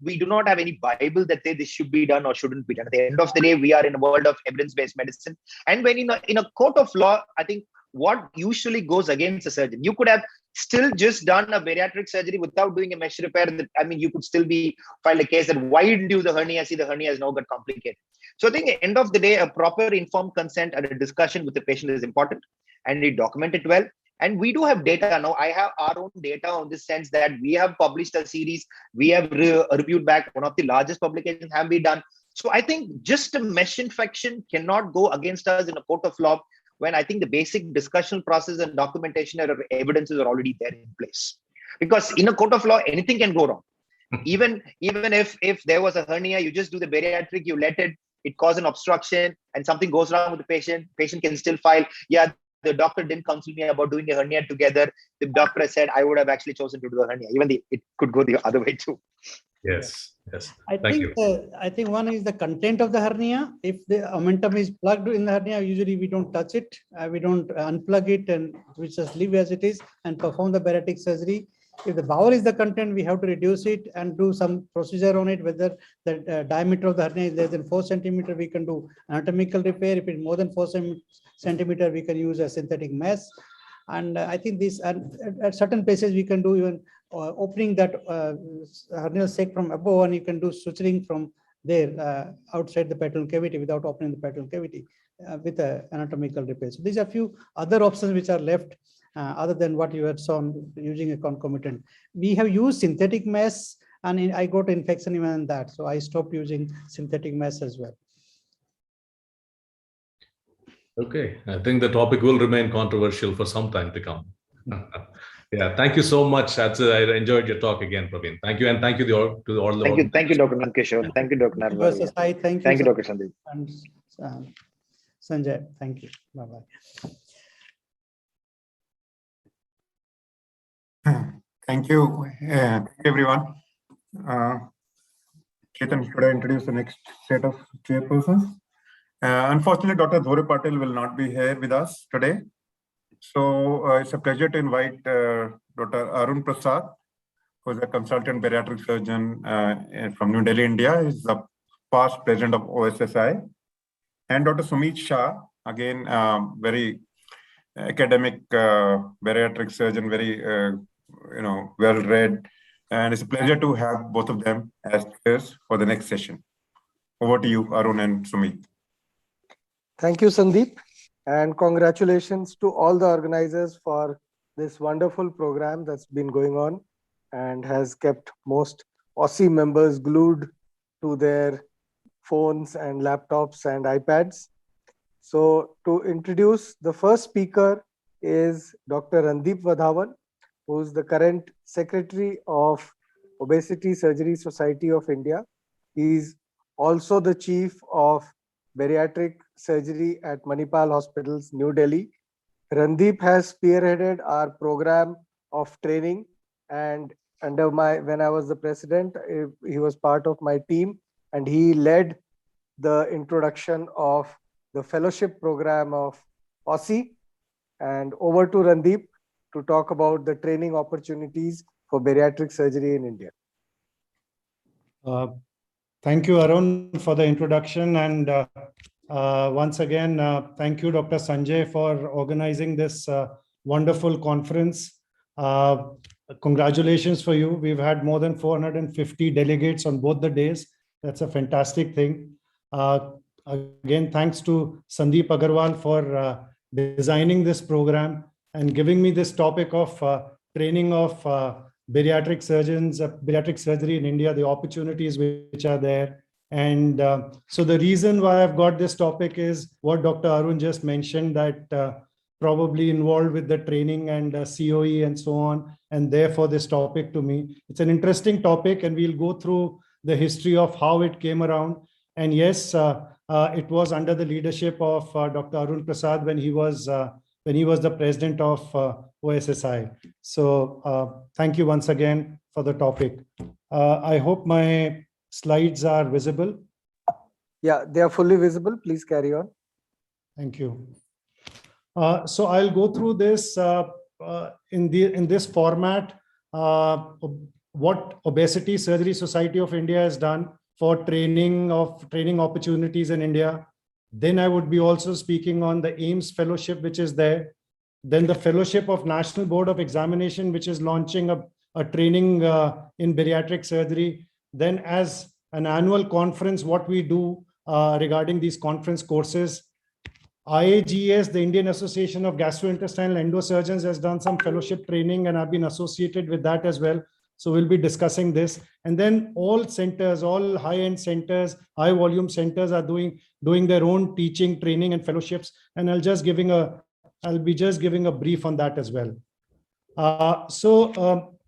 we do not have any Bible that say this should be done or shouldn't be done. At the end of the day, we are in a world of evidence-based medicine. And when in a court of law, I think what usually goes against a surgeon, you could have still just done a bariatric surgery without doing a mesh repair. You could still be filed a case that why didn't you do the hernia? See, the hernia is now got complicated. So I think at the end of the day, a proper informed consent and a discussion with the patient is important, and we document it well. And we do have data now. I have our own data on this sense that we have published a series. We have reviewed back. One of the largest publications have been done. So I think just a mesh infection cannot go against us in a court of law when I think the basic discussion process and documentation or evidences are already there in place. Because in a court of law, anything can go wrong. Even if there was a hernia, you just do the bariatric, you let it cause an obstruction and something goes wrong with the patient can still file, yeah, the doctor didn't counsel me about doing a hernia together. The doctor said I would have actually chosen to do the hernia. Even it could go the other way too. Yes, yes. I think one is the content of the hernia. If the omentum is plugged in the hernia, usually we don't touch it. We don't unplug it, and we just leave as it is and perform the bariatric surgery. If the bowel is the content, we have to reduce it and do some procedure on it. Whether the diameter of the hernia is less than 4 centimeters, we can do anatomical repair. If it's more than 4 centimeters, we can use a synthetic mesh. And I think this, and at certain places, we can do even opening that hernial sac from above, and you can do suturing from there outside the peritoneal cavity without opening the peritoneal cavity with an anatomical repair. So these are a few other options which are left. Other than what you had shown using a concomitant. We have used synthetic mesh, and I got infection even in that. So I stopped using synthetic mesh as well. Okay, I think the topic will remain controversial for some time to come. Yeah, thank you so much. I enjoyed your talk again, Praveen. Thank you, and thank you to all the. Thank you, Dr. Nankeshwar. Thank you, Dr. Narwal. Thank you, Dr. Sandeep. And Sanjay, thank you. Bye-bye. Thank you, everyone. Chetan, should I introduce the next set of chairpersons? Unfortunately, Dr. Dhore Patel will not be here with us today. So it's a pleasure to invite Dr. Arun Prasad, who is a consultant bariatric surgeon from New Delhi, India. He's the past president of OSSI. And Dr. Sumit Shah, again, very academic bariatric surgeon, very well-read. And it's a pleasure to have both of them as speakers for the next session. Over to you, Arun and Sumit. Thank you, Sandeep. And congratulations to all the organizers for this wonderful program that's been going on and has kept most OSSI members glued to their phones and laptops and iPads. So to introduce the first speaker is Dr. Randeep Vadhavan, who is the current secretary of Obesity Surgery Society of India. He's also the chief of Bariatric Surgery at Manipal Hospitals, New Delhi. Randeep has spearheaded our program of training, and when I was the president, he was part of my team, and he led the introduction of the fellowship program of OSSI. And over to Randeep to talk about the training opportunities for bariatric surgery in India. Thank you, Arun, for the introduction. And once again, thank you, Dr. Sanjay, for organizing this wonderful conference. congratulations for you. We've had more than 450 delegates on both the days. That's a fantastic thing. Again, thanks to Sandeep Agrawal for designing this program and giving me this topic of training of bariatric surgeons, bariatric surgery in India, the opportunities which are there. And so the reason why I've got this topic is what Dr. Arun just mentioned, that probably involved with the training and COE and so on. And therefore this topic to me, it's an interesting topic, and we'll go through the history of how it came around. And yes, it was under the leadership of Dr. Arun Prasad when he was the president of OSSI. So thank you once again for the topic. I hope my slides are visible. Yeah, they are fully visible. Please carry on. Thank you. So I'll go through this in this format. What Obesity Surgery Society of India has done for training opportunities in India. Then I would be also speaking on the AIMS fellowship, which is there. Then the fellowship of National Board of Examination, which is launching a training in bariatric surgery. Then as an annual conference, what we do regarding these conference courses. IAGS, the Indian Association of Gastrointestinal Endosurgeons, has done some fellowship training, and I've been associated with that as well. So we'll be discussing this. And then all centers, all high-end centers, high-volume centers are doing their own teaching, training, and fellowships. And I'll be just giving a brief on that as well.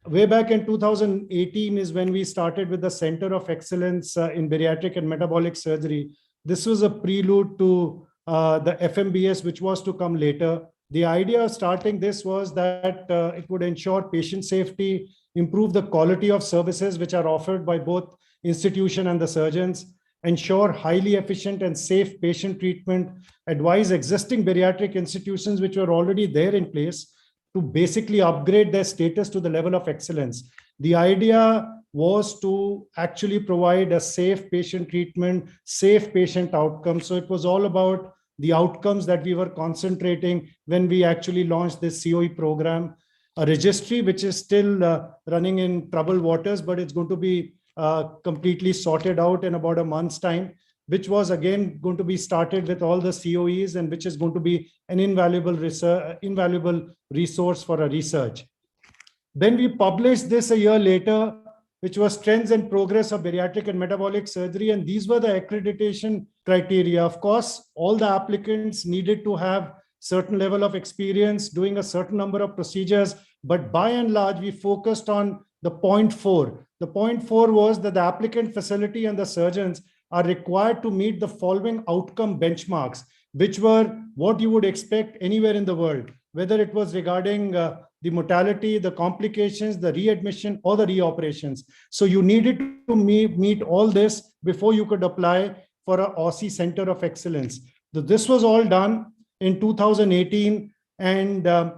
Way back in 2018 is when we started with the Center of Excellence in Bariatric and Metabolic Surgery. This was a prelude to the FMBS, which was to come later. The idea of starting this was that it would ensure patient safety, improve the quality of services which are offered by both institution and the surgeons, ensure highly efficient and safe patient treatment, advise existing bariatric institutions which were already there in place to basically upgrade their status to the level of excellence. The idea was to actually provide a safe patient treatment, safe patient outcomes. So it was all about the outcomes that we were concentrating when we actually launched this COE program. A registry which is still running in troubled waters, but it's going to be completely sorted out in about a month's time, which was again going to be started with all the COEs, and which is going to be an invaluable resource for a research. Then we published this a year later, which was Trends and Progress of Bariatric and Metabolic Surgery. And these were the accreditation criteria. Of course, all the applicants needed to have certain level of experience doing a certain number of procedures. But by and large, we focused on the point 4. The point 4 was that the applicant facility and the surgeons are required to meet the following outcome benchmarks, which were what you would expect anywhere in the world, whether it was regarding the mortality, the complications, the readmission, or the reoperations. So you needed to meet all this before you could apply for an OSSI Center of Excellence. So this was all done in 2018, and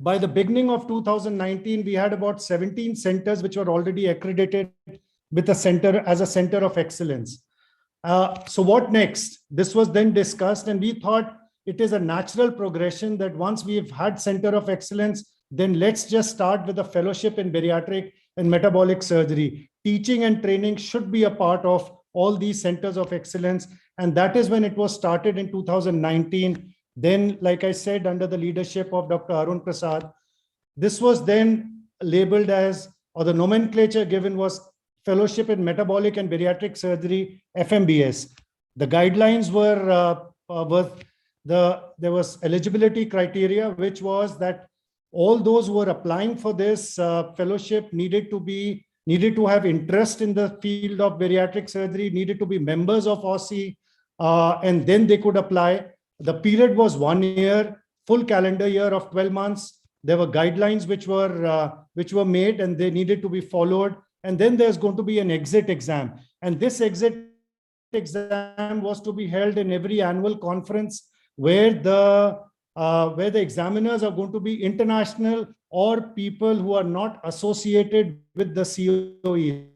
by the beginning of 2019, we had about 17 centers which were already accredited with a center as a center of excellence. So what next? This was then discussed, and we thought it is a natural progression that once we've had center of excellence, then let's just start with a fellowship in bariatric and metabolic surgery. Teaching and training should be a part of all these centers of excellence. And that is when it was started in 2019. Then, like I said, under the leadership of Dr. Arun Prasad, this was then labeled as, or the nomenclature given was Fellowship in Metabolic and Bariatric Surgery, FMBS. The guidelines were, there was eligibility criteria, which was that all those who were applying for this fellowship needed to have interest in the field of bariatric surgery, needed to be members of OSSI, and then they could apply. The period was 1 year, full calendar year of 12 months. There were guidelines which were made, and they needed to be followed. And then there's going to be an exit exam. And this exit exam was to be held in every annual conference where the examiners are going to be international or people who are not associated with the COEs,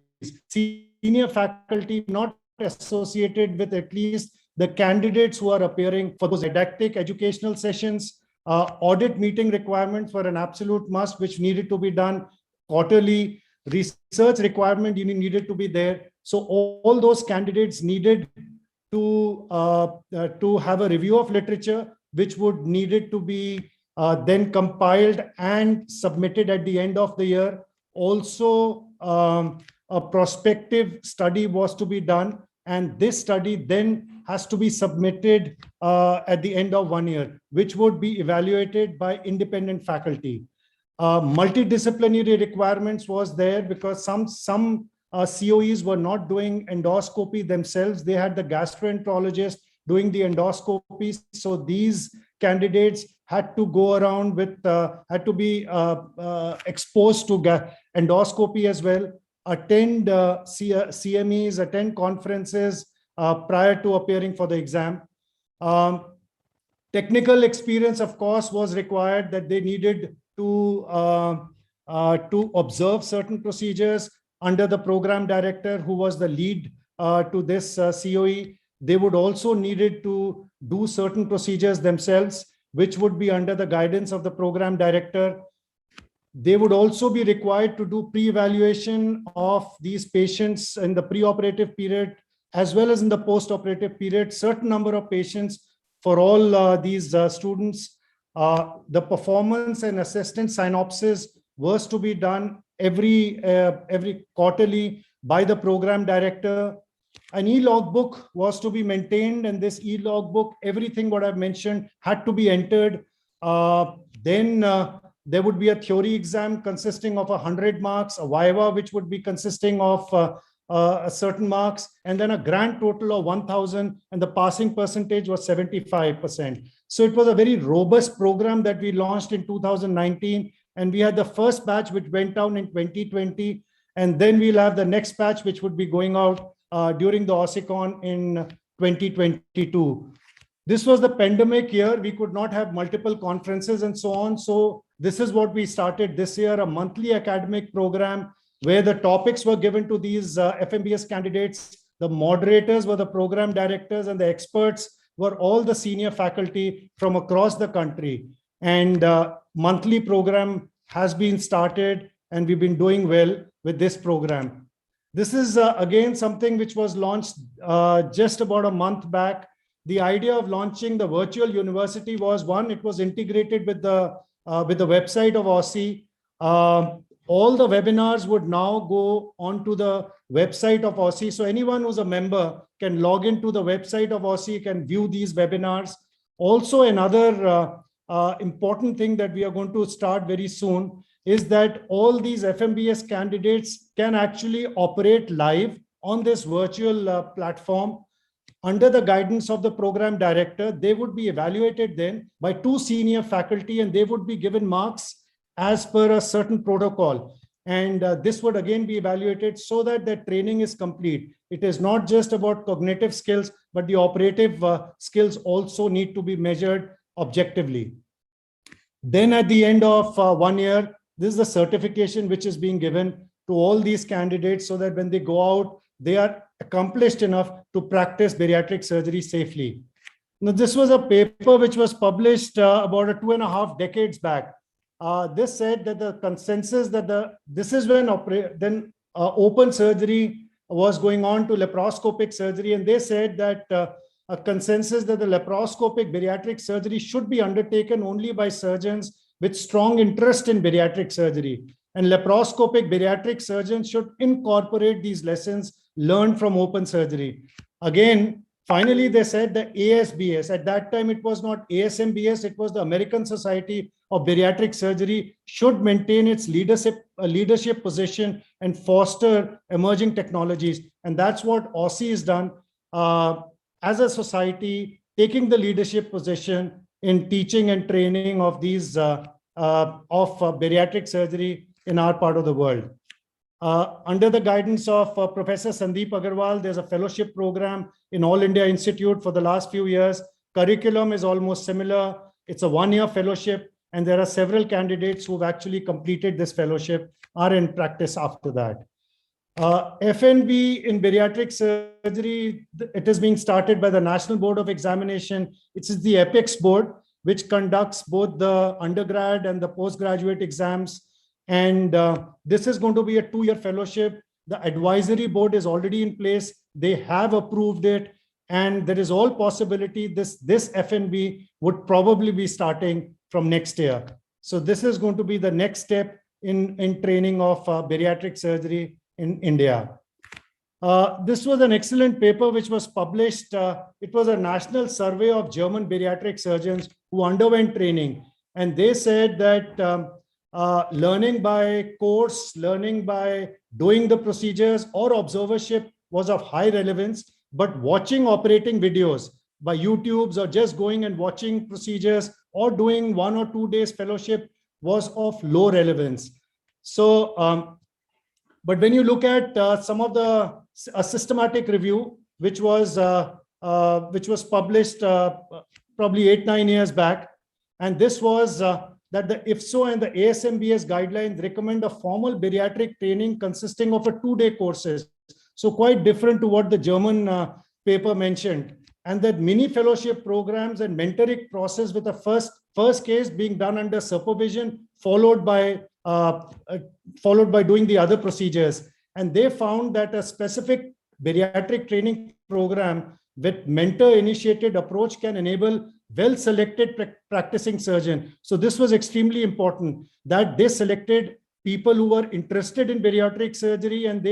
senior faculty not associated with at least the candidates who are appearing for those didactic educational sessions. Audit meeting requirements were an absolute must, which needed to be done quarterly. Research requirement needed to be there. So all those candidates needed to have a review of literature, which would needed to be then compiled and submitted at the end of the year. Also, a prospective study was to be done, and this study then has to be submitted at the end of 1 year, which would be evaluated by independent faculty. Multidisciplinary requirements was there because some COEs were not doing endoscopy themselves. They had the gastroenterologist doing the endoscopy. So these candidates had to go around with, had to be exposed to endoscopy as well, attend CMEs, attend conferences prior to appearing for the exam. Technical experience, of course, was required, that they needed to observe certain procedures under the program director, who was the lead to this COE. They would also needed to do certain procedures themselves, which would be under the guidance of the program director. They would also be required to do pre-evaluation of these patients in the preoperative period, as well as in the post-operative period, certain number of patients for all these students. The performance and assessment synopsis was to be done every quarterly by the program director. An e-logbook was to be maintained, and this e-logbook, everything what I've mentioned had to be entered. Then there would be a theory exam consisting of 100 marks, a viva which would be consisting of a certain marks, and then a grand total of 1,000, and the passing percentage was 75%. So it was a very robust program that we launched in 2019, and we had the first batch which went down in 2020, and then we'll have the next batch which would be going out during the OSSICon in 2022. This was the pandemic year. We could not have multiple conferences and so on. So this is what we started this year, a monthly academic program where the topics were given to these FMBS candidates. The moderators were the program directors, and the experts were all the senior faculty from across the country. And monthly program has been started, and we've been doing well with this program. This is again something which was launched just about a month back. The idea of launching the virtual university was, one, it was integrated with the website of OSSI. All the webinars would now go onto the website of OSSI. So anyone who's a member can log into the website of OSSI, can view these webinars. Also, another important thing that we are going to start very soon is that all these FMBS candidates can actually operate live on this virtual platform under the guidance of the program director. They would be evaluated then by 2 senior faculty, and they would be given marks as per a certain protocol. And this would again be evaluated so that the training is complete. It is not just about cognitive skills, but the operative skills also need to be measured objectively. Then at the end of 1 year, this is the certification which is being given to all these candidates so that when they go out, they are accomplished enough to practice bariatric surgery safely. Now, this was a paper which was published about 2.5 decades back. This said that the consensus that this is when open surgery was going on to laparoscopic surgery, and they said that a consensus that the laparoscopic bariatric surgery should be undertaken only by surgeons with strong interest in bariatric surgery, and laparoscopic bariatric surgeons should incorporate these lessons learned from open surgery. Again, finally, they said the ASBS, at that time it was not ASMBS, it was the American Society of Bariatric Surgery, should maintain its leadership position and foster emerging technologies. And that's what OSSI has done as a society, taking the leadership position in teaching and training of these bariatric surgery in our part of the world. Under the guidance of Professor Sandeep Agrawal, there's a fellowship program in All India Institute for the last few years. Curriculum is almost similar. It's a 1-year fellowship, and there are several candidates who've actually completed this fellowship, are in practice after that. FNB in bariatric surgery, it is being started by the National Board of Examination. It is the EPICS board, which conducts both the undergrad and the postgraduate exams. And this is going to be a 2-year fellowship. The advisory board is already in place. They have approved it. And there is all possibility this FNB would probably be starting from next year. So this is going to be the next step in training of bariatric surgery in India. This was an excellent paper which was published. It was a national survey of German bariatric surgeons who underwent training. And they said that learning by course, learning by doing the procedures or observership was of high relevance, but watching operating videos by YouTubes or just going and watching procedures or doing 1 or 2 days fellowship was of low relevance. So, but when you look at some of the systematic review, which was published probably 8-9 years back, and this was that the IFSO and the ASMBS guidelines recommend a formal bariatric training consisting of a 2-day courses. So quite different to what the German paper mentioned, and that mini fellowship programs and mentoring process with the first case being done under supervision, followed by doing the other procedures. And they found that a specific bariatric training program with mentor-initiated approach can enable well-selected practicing surgeon. So this was extremely important, that they selected people who were interested in bariatric surgery and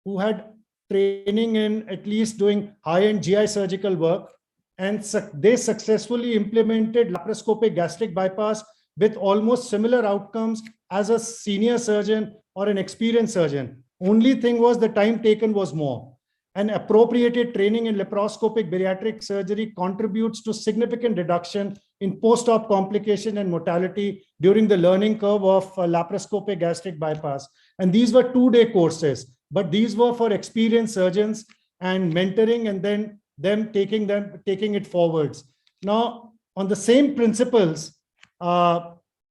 who had training in at least doing high-end GI surgical work. And they successfully implemented laparoscopic gastric bypass with almost similar outcomes as a senior surgeon or an experienced surgeon. Only thing was the time taken was more. And appropriated training in laparoscopic bariatric surgery contributes to significant reduction in post-op complication and mortality during the learning curve of laparoscopic gastric bypass. And these were 2-day courses, but these were for experienced surgeons and mentoring and then them taking it forwards. Now, on the same principles,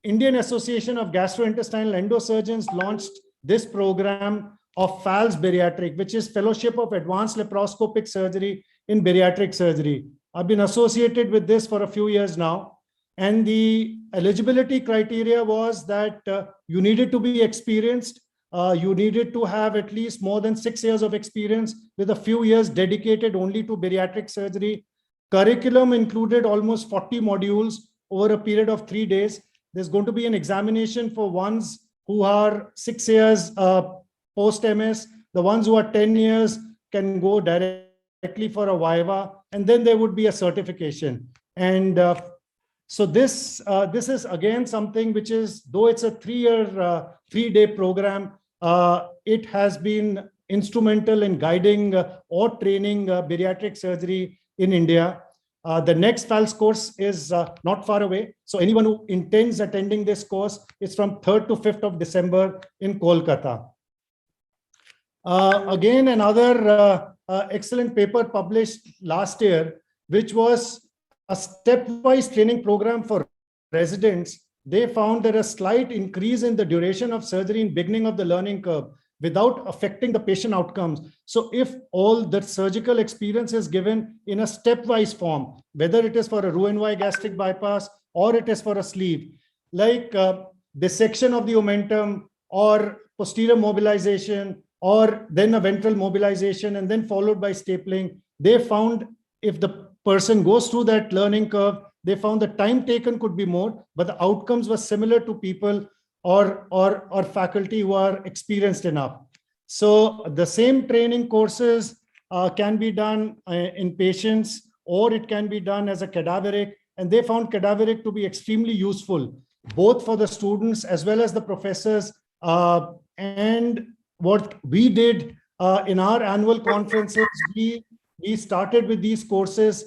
Indian Association of Gastrointestinal Endosurgeons launched this program of FALS Bariatric, which is Fellowship of Advanced Laparoscopic Surgery in Bariatric Surgery. I've been associated with this for a few years now. And the eligibility criteria was that you needed to be experienced. You needed to have at least more than 6 years of experience with a few years dedicated only to bariatric surgery. Curriculum included almost 40 modules over a period of 3 days. There's going to be an examination for ones who are 6 years post-MS. The ones who are 10 years can go directly for a viva, and then there would be a certification. And so this is again something which is, though it's a 3-day program, it has been instrumental in guiding or training bariatric surgery in India. The next FALS course is not far away. So anyone who intends attending this course is from 3rd to 5th of December in Kolkata. Again, another excellent paper published last year, which was a stepwise training program for residents. They found that a slight increase in the duration of surgery in beginning of the learning curve without affecting the patient outcomes. So if all the surgical experience is given in a stepwise form, whether it is for a Roux-en-Y gastric bypass or it is for a sleeve, like dissection of the omentum or posterior mobilization, or then a ventral mobilization and then followed by stapling, they found if the person goes through that learning curve, they found the time taken could be more, but the outcomes were similar to people or faculty who are experienced enough. So the same training courses can be done in patients, or it can be done as a cadaveric, and they found cadaveric to be extremely useful, both for the students as well as the professors. And what we did in our annual conferences, we started with these courses,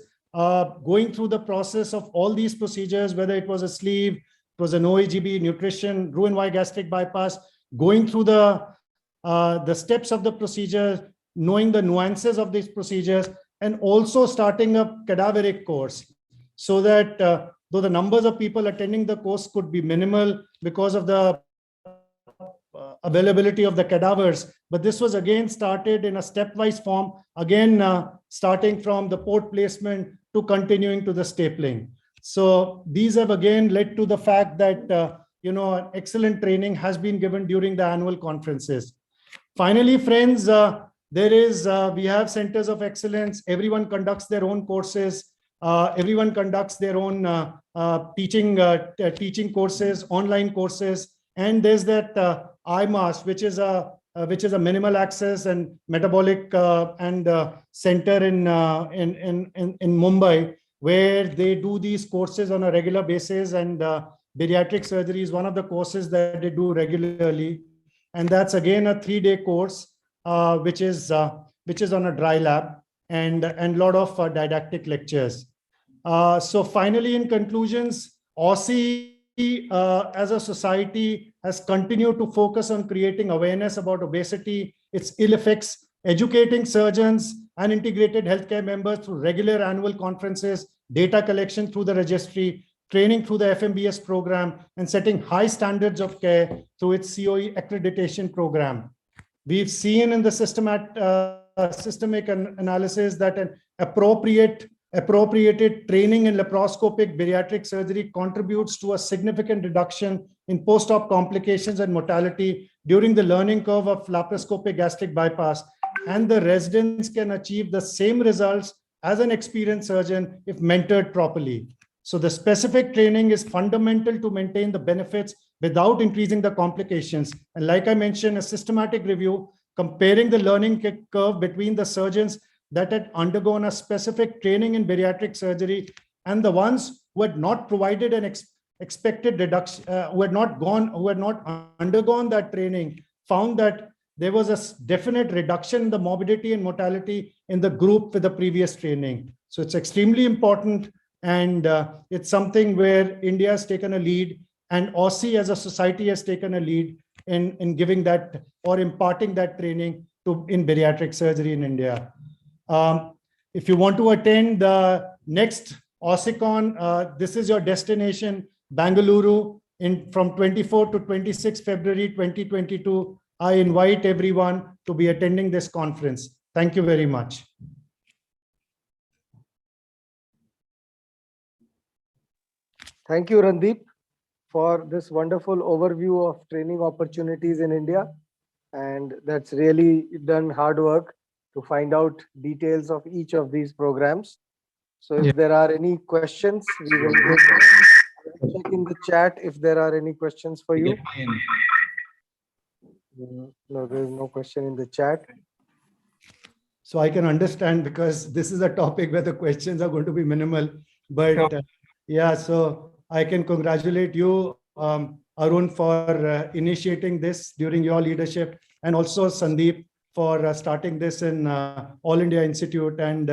going through the process of all these procedures, whether it was a sleeve, it was an OEGB, nutrition, Roux-en-Y gastric bypass, going through the steps of the procedure, knowing the nuances of these procedures, and also starting a cadaveric course, so that though the numbers of people attending the course could be minimal because of the availability of the cadavers, but this was again started in a stepwise form, again starting from the port placement to continuing to the stapling. So these have again led to the fact that excellent training has been given during the annual conferences. Finally, friends, we have centers of excellence. Everyone conducts their own courses. Everyone conducts their own teaching courses, online courses, and there's that IMAS, which is a minimal access and metabolic center in Mumbai, where they do these courses on a regular basis, and bariatric surgery is one of the courses that they do regularly, and that's again a 3-day course, which is on a dry lab and a lot of didactic lectures. So finally, in conclusions, OSSI as a society has continued to focus on creating awareness about obesity, its ill effects, educating surgeons and integrated healthcare members through regular annual conferences, data collection through the registry, training through the FMBS program, and setting high standards of care through its COE accreditation program. We've seen in the systemic analysis that an appropriated training in laparoscopic bariatric surgery contributes to a significant reduction in post-op complications and mortality during the learning curve of laparoscopic gastric bypass, and the residents can achieve the same results as an experienced surgeon if mentored properly. So the specific training is fundamental to maintain the benefits without increasing the complications. And like I mentioned, a systematic review comparing the learning curve between the surgeons that had undergone a specific training in bariatric surgery and the ones who had not provided an expected reduction, who had not undergone that training, found that there was a definite reduction in the morbidity and mortality in the group with the previous training. So it's extremely important, and it's something where India has taken a lead, and OSSI as a society has taken a lead in giving that or imparting that training in bariatric surgery in India. If you want to attend the next OSSICon, this is your destination, Bangalore, from 24 to 26 February 2022. I invite everyone to be attending this conference. Thank you very much. Thank you, Randeep, for this wonderful overview of training opportunities in India. And that's really done hard work to find out details of each of these programs. So if there are any questions, we will check in the chat if there are any questions for you. No, there is no question in the chat. So I can understand, because this is a topic where the questions are going to be minimal. But yeah, so I can congratulate you, Arun, for initiating this during your leadership, and also Sandeep for starting this in All India Institute. And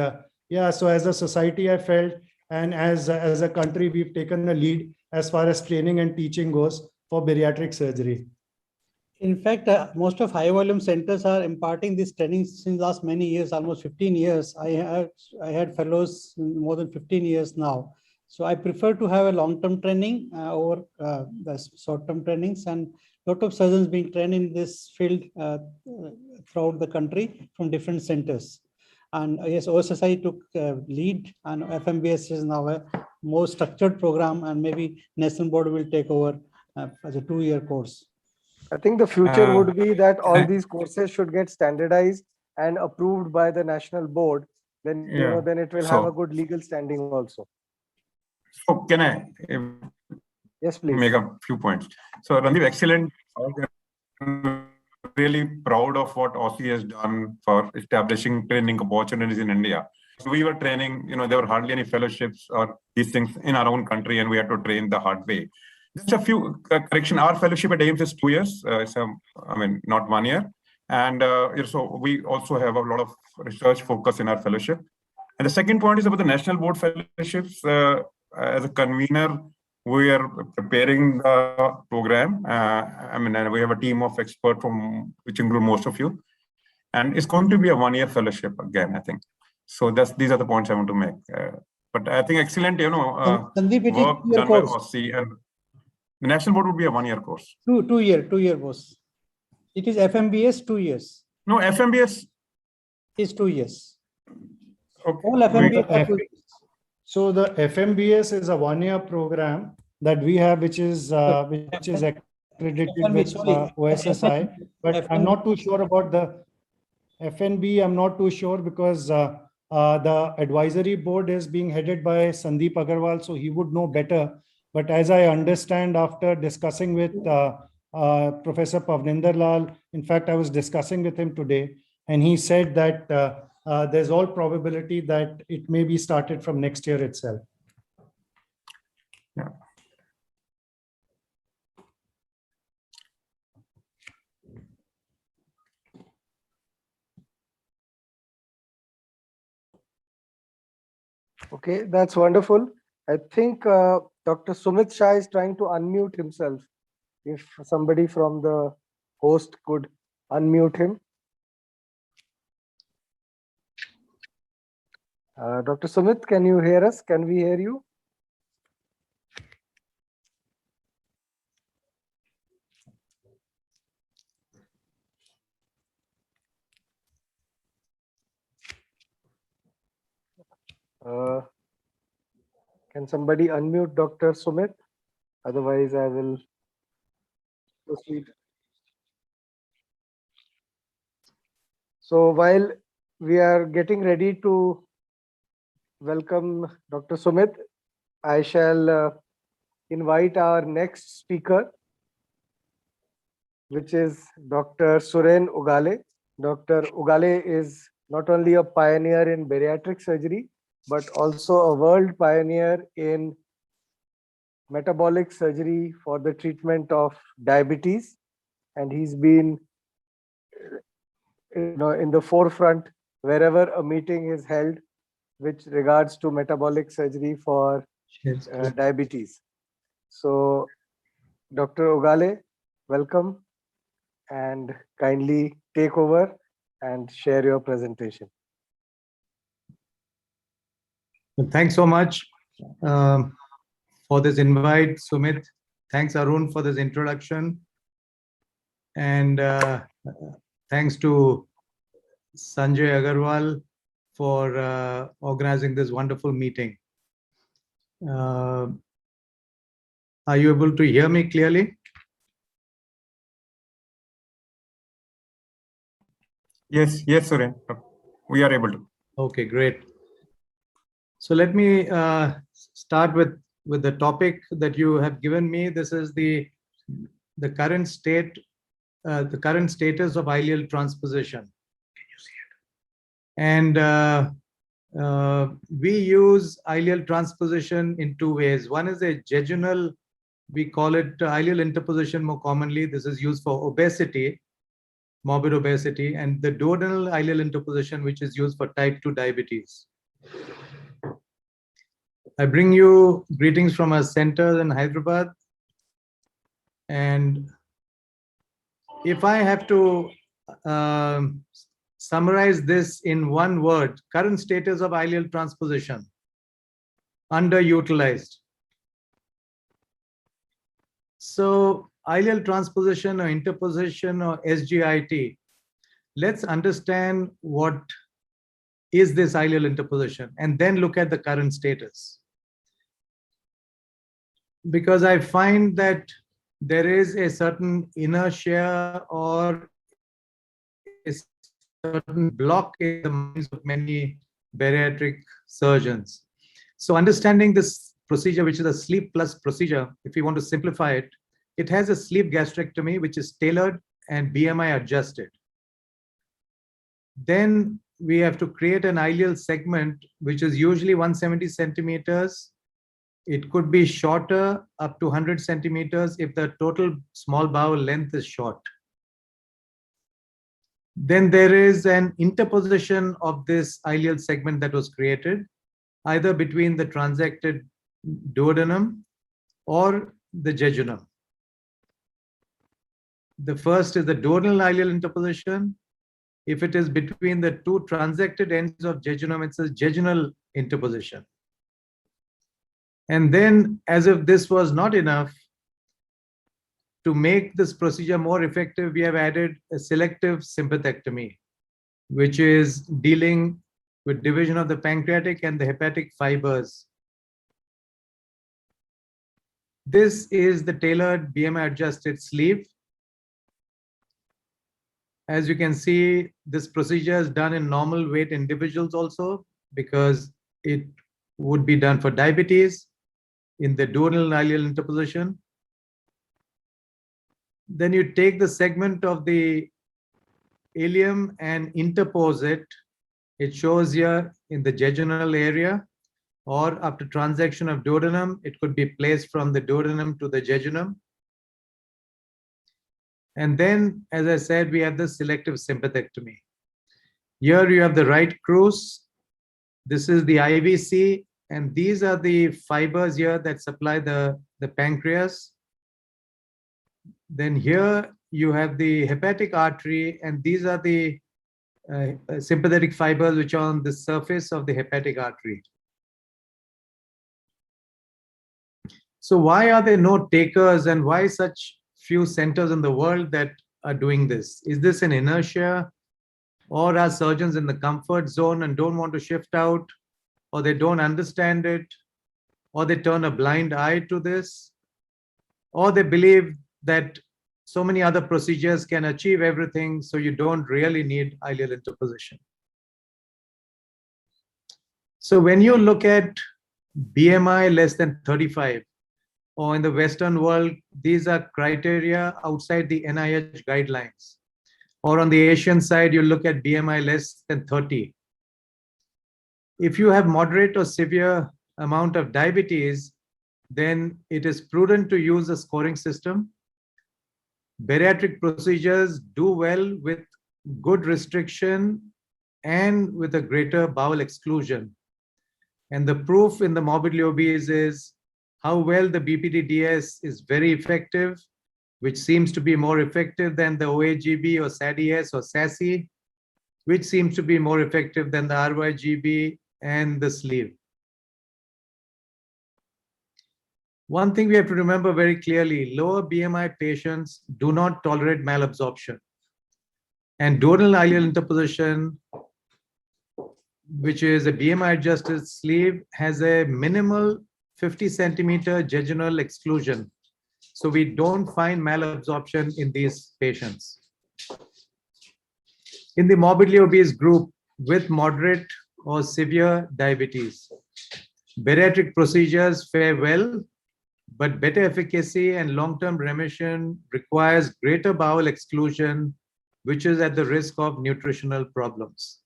yeah, so as a society, I felt, and as a country, we've taken a lead as far as training and teaching goes for bariatric surgery. In fact, most of high volume centers are imparting this training since last many years, almost 15 years. I had fellows more than 15 years now. So I prefer to have a long-term training over the short-term trainings, and a lot of surgeons being trained in this field throughout the country from different centers. And yes, OSSI took lead, and FMBS is now a more structured program, and maybe National Board will take over as a 2-year course. I think the future would be that all these courses should get standardized and approved by the National Board. Then, then it will have a good legal standing also. So can I yes, please make a few points? So Randeep, excellent. Really proud of what OSSI has done for establishing training opportunities in India. So we were training, there were hardly any fellowships or these things in our own country, and we had to train the hard way. Just a few correction. Our fellowship at AIIMS is 2 years. Not 1 year. And so we also have a lot of research focus in our fellowship. And the second point is about the National Board fellowships. As a convener, we are preparing the program. And we have a team of experts which include most of you. And it's going to be a 1-year fellowship again, I think. So these are the points I want to make. But I think excellent, Sandeep, work done by OSSI, and the National Board would be a 1-year course. Two year course. It is FMBS 2 years. No, FMBS is 2 years. Okay. All FMBS are 2 years. So the FMBS is a one-year program that we have, which is accredited with OSSI. But I'm not too sure about the FNB. I'm not too sure because the advisory board is being headed by Sandeep Agrawal, so he would know better. But as I understand, after discussing with Professor Pavninder Lal, in fact, I was discussing with him today, and he said that there's all probability that it may be started from next year itself. Yeah. Okay, that's wonderful. I think Dr. Sumit Shah is trying to unmute himself. If somebody from the host could unmute him. Dr. Sumit, can you hear us? Can we hear you? Can somebody unmute Dr. Sumit? Otherwise, I will proceed. So while we are getting ready to welcome Dr. Sumit, I shall invite our next speaker, which is Dr. Suren Ugale. Dr. Ugale is not only a pioneer in bariatric surgery, but also a world pioneer in metabolic surgery for the treatment of diabetes. And he's been in the forefront wherever a meeting is held with regards to metabolic surgery for diabetes. So, Dr. Ugale, welcome, and kindly take over and share your presentation. Thanks so much for this invite, Sumit. Thanks, Arun, for this introduction. And thanks to Sanjay Agrawal for organizing this wonderful meeting. Are you able to hear me clearly? Yes, Suren. We are able to. Okay, great. So let me start with the topic that you have given me. This is the current state, the current status of ileal transposition. Can you see it? And we use ileal transposition in two ways. One is a jejunal, we call it ileal interposition more commonly. This is used for obesity, morbid obesity, and the duodenal ileal interposition, which is used for type 2 diabetes. I bring you greetings from our center in Hyderabad. And if I have to summarize this in one word, current status of ileal transposition, underutilized. So ileal transposition or interposition or SGIT, let's understand what is this ileal interposition and then look at the current status. Because I find that there is a certain inertia or a certain block in the minds of many bariatric surgeons. So understanding this procedure, which is a sleeve plus procedure, if you want to simplify it, it has a sleeve gastrectomy, which is tailored and BMI adjusted. Then we have to create an ileal segment, which is usually 170 centimeters. It could be shorter, up to 100 centimeters if the total small bowel length is short. Then there is an interposition of this ileal segment that was created, either between the transected duodenum or the jejunum. The first is the duodenal ileal interposition. If it is between the two transected ends of jejunum, it's a jejunal interposition. And then, as if this was not enough, to make this procedure more effective, we have added a selective sympathectomy, which is dealing with division of the pancreatic and the hepatic fibers This is the tailored BMI adjusted sleeve. As you can see, this procedure is done in normal weight individuals also, because it would be done for diabetes in the duodenal ileal interposition. Then you take the segment of the ileum and interpose it. It shows here in the jejunal area, or after transection of duodenum, it could be placed from the duodenum to the jejunum. And then, as I said, we have the selective sympathectomy. Here you have the right cruise. This is the IVC, and these are the fibers here that supply the pancreas. Then here you have the hepatic artery, and these are the sympathetic fibers which are on the surface of the hepatic artery. So why are there no takers, and why such few centers in the world that are doing this? Is this an inertia, or are surgeons in the comfort zone and don't want to shift out, or they don't understand it, or they turn a blind eye to this, or they believe that so many other procedures can achieve everything, so you don't really need ileal interposition? So when you look at BMI less than 35, or in the Western world, these are criteria outside the NIH guidelines. Or on the Asian side, you look at BMI less than 30. If you have moderate or severe amount of diabetes, then it is prudent to use a scoring system. Bariatric procedures do well with good restriction and with a greater bowel exclusion. And the proof in the morbidly obese is how well the BPD-DS is very effective, which seems to be more effective than the OAGB or SADS or SASI, which seems to be more effective than the RYGB and the sleeve. One thing we have to remember very clearly, lower BMI patients do not tolerate malabsorption. And duodenal ileal interposition, which is a BMI adjusted sleeve, has a minimal 50 centimeter jejunal exclusion. So we don't find malabsorption in these patients. In the morbidly obese group with moderate or severe diabetes, bariatric procedures fare well, but better efficacy and long-term remission requires greater bowel exclusion, which is at the risk of nutritional problems.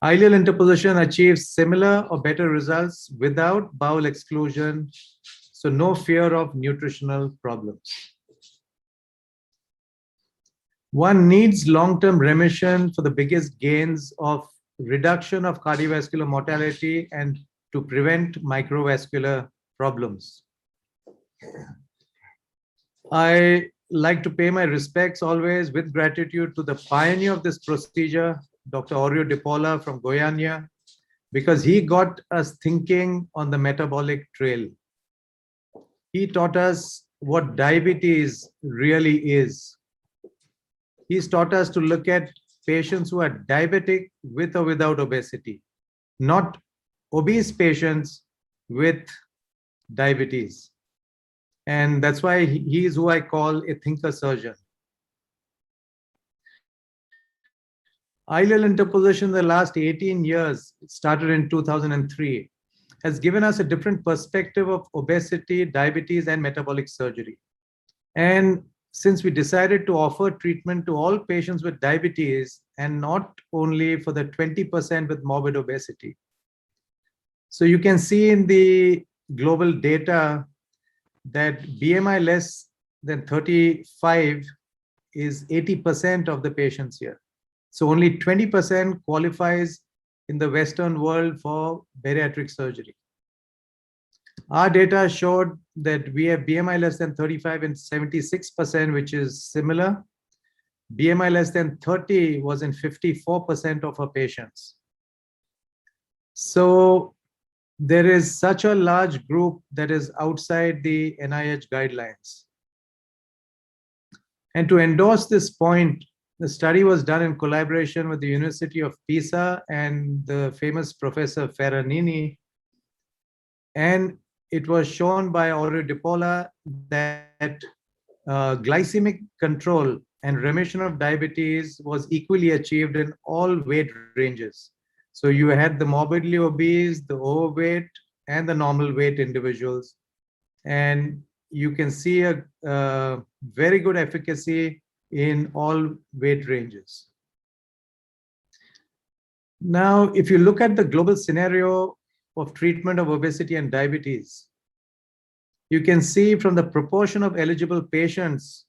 Ileal interposition achieves similar or better results without bowel exclusion, so no fear of nutritional problems. One needs long-term remission for the biggest gains of reduction of cardiovascular mortality and to prevent microvascular problems. I like to pay my respects always with gratitude to the pioneer of this procedure, Dr. Orio De Paula from Goiânia, because he got us thinking on the metabolic trail. He taught us what diabetes really is. He's taught us to look at patients who are diabetic with or without obesity, not obese patients with diabetes. And that's why he is who I call a thinker surgeon. Ileal interposition in the last 18 years, it started in 2003, has given us a different perspective of obesity, diabetes, and metabolic surgery. And since we decided to offer treatment to all patients with diabetes and not only for the 20% with morbid obesity. So you can see in the global data that BMI less than 35 is 80% of the patients here. So only 20% qualifies in the Western world for bariatric surgery. Our data showed that we have BMI less than 35 in 76%, which is similar. BMI less than 30 was in 54% of our patients. So there is such a large group that is outside the NIH guidelines. And to endorse this point, the study was done in collaboration with the University of Pisa and the famous Professor Ferranini. And it was shown by Aurelio Di Paola that glycemic control and remission of diabetes was equally achieved in all weight ranges. So you had the morbidly obese, the overweight, and the normal weight individuals. And you can see a very good efficacy in all weight ranges. Now, if you look at the global scenario of treatment of obesity and diabetes, you can see from the proportion of eligible patients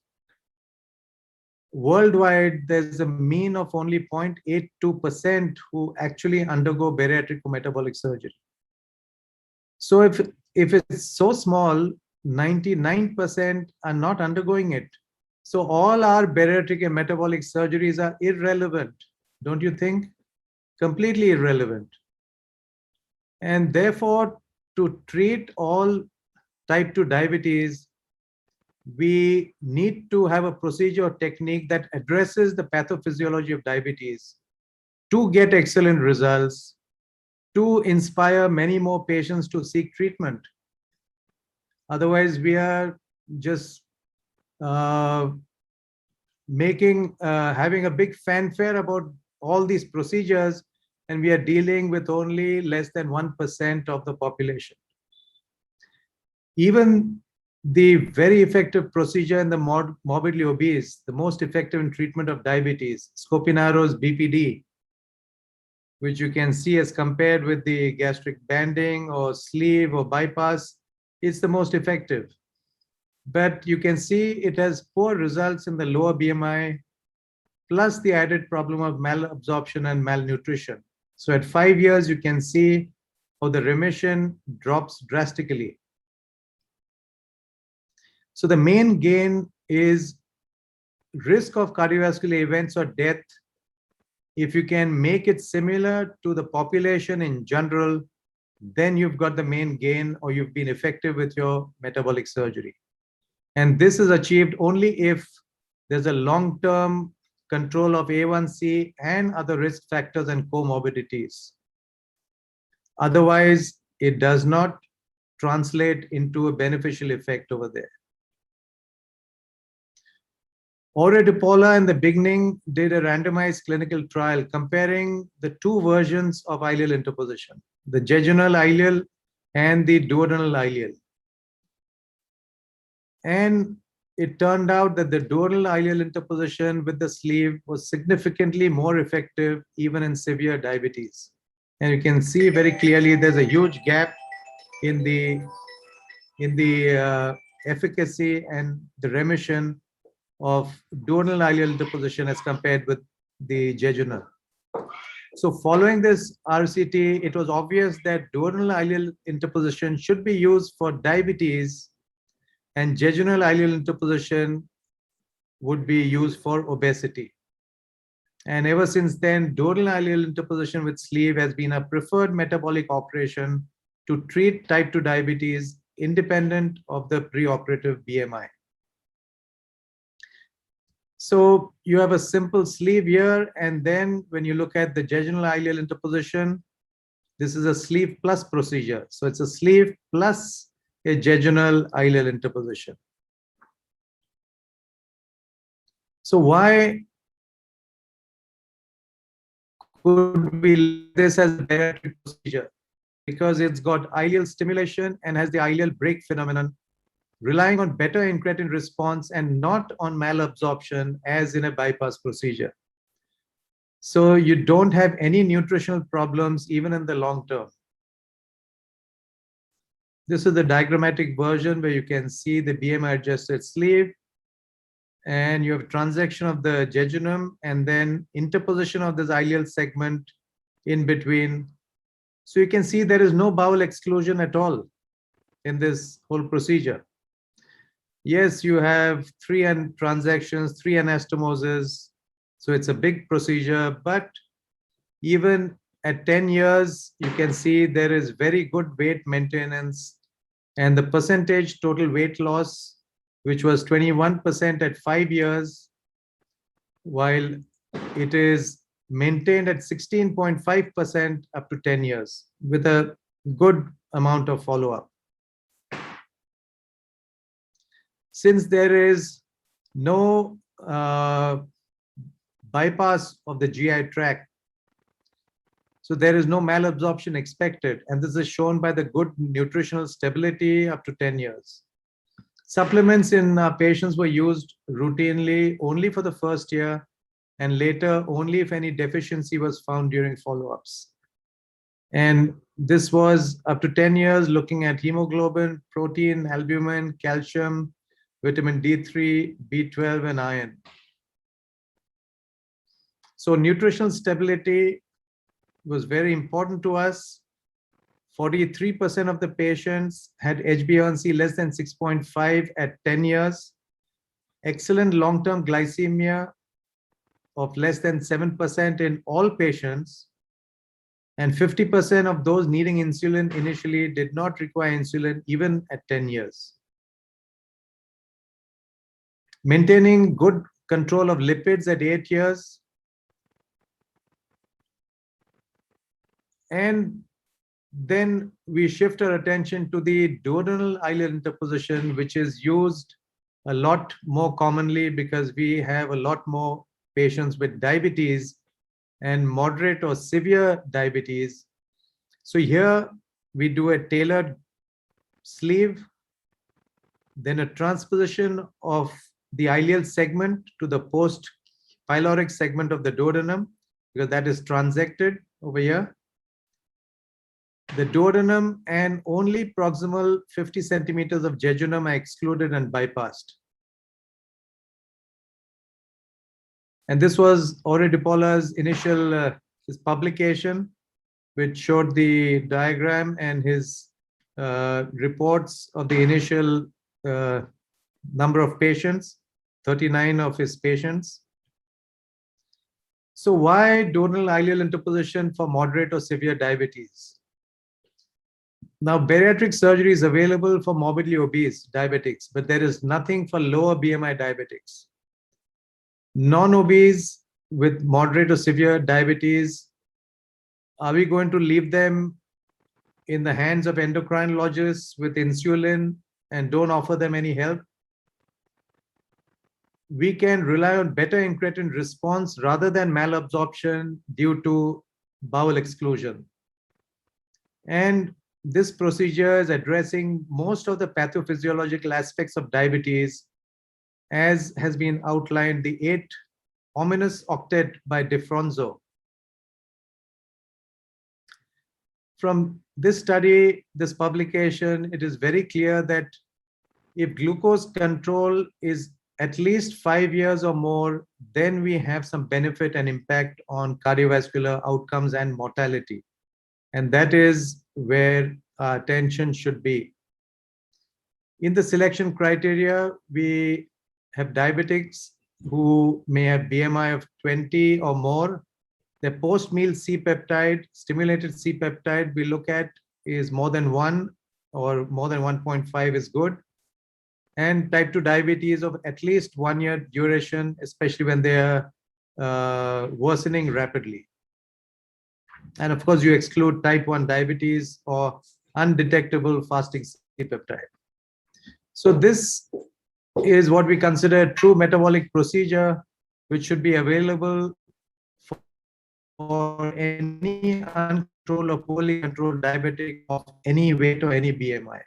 worldwide, there's a mean of only 0.82% who actually undergo bariatric metabolic surgery. So if it's so small, 99% are not undergoing it. So all our bariatric and metabolic surgeries are irrelevant, don't you think? Completely irrelevant. And therefore, to treat all type 2 diabetes, we need to have a procedure or technique that addresses the pathophysiology of diabetes to get excellent results, to inspire many more patients to seek treatment. Otherwise, we are just having a big fanfare about all these procedures, and we are dealing with only less than 1% of the population. Even the very effective procedure in the morbidly obese, the most effective in treatment of diabetes, Scopinaro's BPD, which you can see as compared with the gastric banding or sleeve or bypass, is the most effective. But you can see it has poor results in the lower BMI, plus the added problem of malabsorption and malnutrition. So at 5 years, you can see how the remission drops drastically. So the main gain is risk of cardiovascular events or death. If you can make it similar to the population in general, then you've got the main gain, or you've been effective with your metabolic surgery. And this is achieved only if there's a long-term control of A1C and other risk factors and comorbidities. Otherwise, it does not translate into a beneficial effect over there. Aurelio Di Paola in the beginning did a randomized clinical trial comparing the two versions of ileal interposition, the jejunal ileal and the duodenal ileal. And it turned out that the duodenal ileal interposition with the sleeve was significantly more effective even in severe diabetes. And you can see very clearly there's a huge gap in the efficacy and the remission of duodenal ileal interposition as compared with the jejunal. So following this RCT, it was obvious that duodenal ileal interposition should be used for diabetes, and jejunal ileal interposition would be used for obesity. And ever since then, duodenal ileal interposition with sleeve has been a preferred metabolic operation to treat type 2 diabetes independent of the preoperative BMI. So you have a simple sleeve here, and then when you look at the jejunal ileal interposition, this is a sleeve plus procedure. So it's a sleeve plus a jejunal ileal interposition. So why could we this as a bariatric procedure? Because it's got ileal stimulation and has the ileal brake phenomenon, relying on better incretin response and not on malabsorption as in a bypass procedure. So you don't have any nutritional problems even in the long term. This is the diagrammatic version where you can see the BMI adjusted sleeve, and you have transection of the jejunum and then interposition of this ileal segment in between. So you can see there is no bowel exclusion at all in this whole procedure. Yes, you have 3 transactions, 3 anastomoses. So it's a big procedure, but even at 10 years, you can see there is very good weight maintenance, and the percentage total weight loss, which was 21% at 5 years, while it is maintained at 16.5% up to 10 years with a good amount of follow-up. since there is no bypass of the GI tract, so there is no malabsorption expected, and this is shown by the good nutritional stability up to 10 years. Supplements in patients were used routinely only for the first year, and later only if any deficiency was found during follow-ups. And this was up to 10 years, looking at hemoglobin, protein, albumin, calcium, vitamin D3, B12, and iron. So nutritional stability was very important to us. 43% of the patients had HbA1c less than 6.5 at 10 years. Excellent long-term glycemia of less than 7% in all patients. And 50% of those needing insulin initially did not require insulin even at 10 years. Maintaining good control of lipids at 8 years. And then we shift our attention to the duodenal ileal interposition, which is used a lot more commonly because we have a lot more patients with diabetes and moderate or severe diabetes. So here we do a tailored sleeve, then a transposition of the ileal segment to the post pyloric segment of the duodenum, because that is transected over here. The duodenum and only proximal 50 centimeters of jejunum are excluded and bypassed. And this was Ore Dipola's initial his publication, which showed the diagram and his reports of the initial number of patients, 39 of his patients. So why duodenal ileal interposition for moderate or severe diabetes? Now, bariatric surgery is available for morbidly obese diabetics, but there is nothing for lower BMI diabetics. Non-obese with moderate or severe diabetes, are we going to leave them in the hands of endocrinologists with insulin and don't offer them any help? We can rely on better incretin response rather than malabsorption due to bowel exclusion. And this procedure is addressing most of the pathophysiological aspects of diabetes, as has been outlined, the 8 ominous octet by DeFronzo. From this study, this publication, it is very clear that if glucose control is at least 5 years or more, then we have some benefit and impact on cardiovascular outcomes and mortality. And that is where our attention should be. In the selection criteria, we have diabetics who may have BMI of 20 or more. The post-meal C-peptide, stimulated C-peptide we look at is more than 1 or more than 1.5 is good. And type 2 diabetes of at least 1 year duration, especially when they are worsening rapidly. And of course, you exclude type 1 diabetes or undetectable fasting C-peptide. So this is what we consider a true metabolic procedure, which should be available for any uncontrolled or poorly controlled diabetic of any weight or any BMI.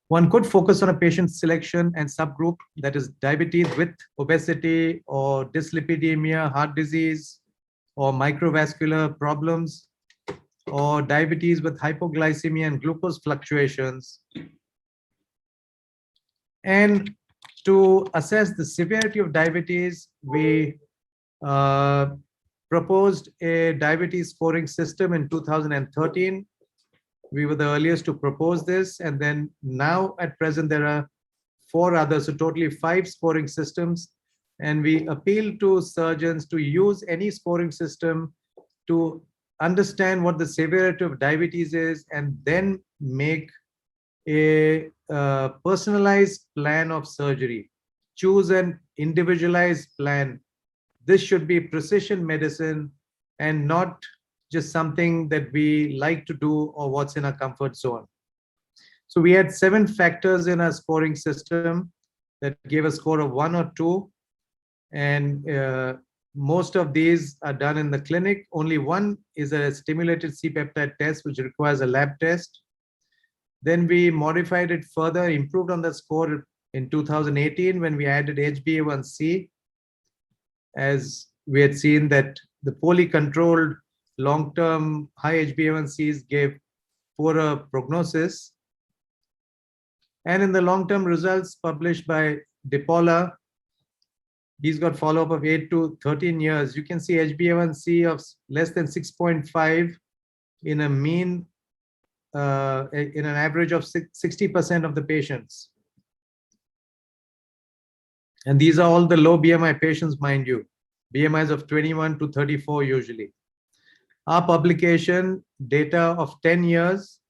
One could focus on a patient selection and subgroup, that is diabetes with obesity or dyslipidemia, heart disease, or microvascular problems, or diabetes with hypoglycemia and glucose fluctuations. And to assess the severity of diabetes, we proposed a diabetes scoring system in 2013. We were the earliest to propose this, and then now at present there are 4 others, so totally 5 scoring systems. And we appeal to surgeons to use any scoring system to understand what the severity of diabetes is and then make a personalized plan of surgery. Choose an individualized plan. This should be precision medicine and not just something that we like to do or what's in our comfort zone. So we had 7 factors in our scoring system. that gave a score of 1 or 2. And most of these are done in the clinic. Only one is a stimulated C-peptide test, which requires a lab test. Then we modified it further, improved on the score in 2018 when we added HbA1c, as we had seen that the poorly controlled long-term high HbA1cs gave poorer prognosis. And in the long-term results published by DiPaola, he's got follow-up of 8 to 13 years. You can see HbA1c of less than 6.5 in a mean, in an average of 60% of the patients. And these are all the low BMI patients, mind you, BMIs of 21 to 34 usually. Our publication data of 10 years,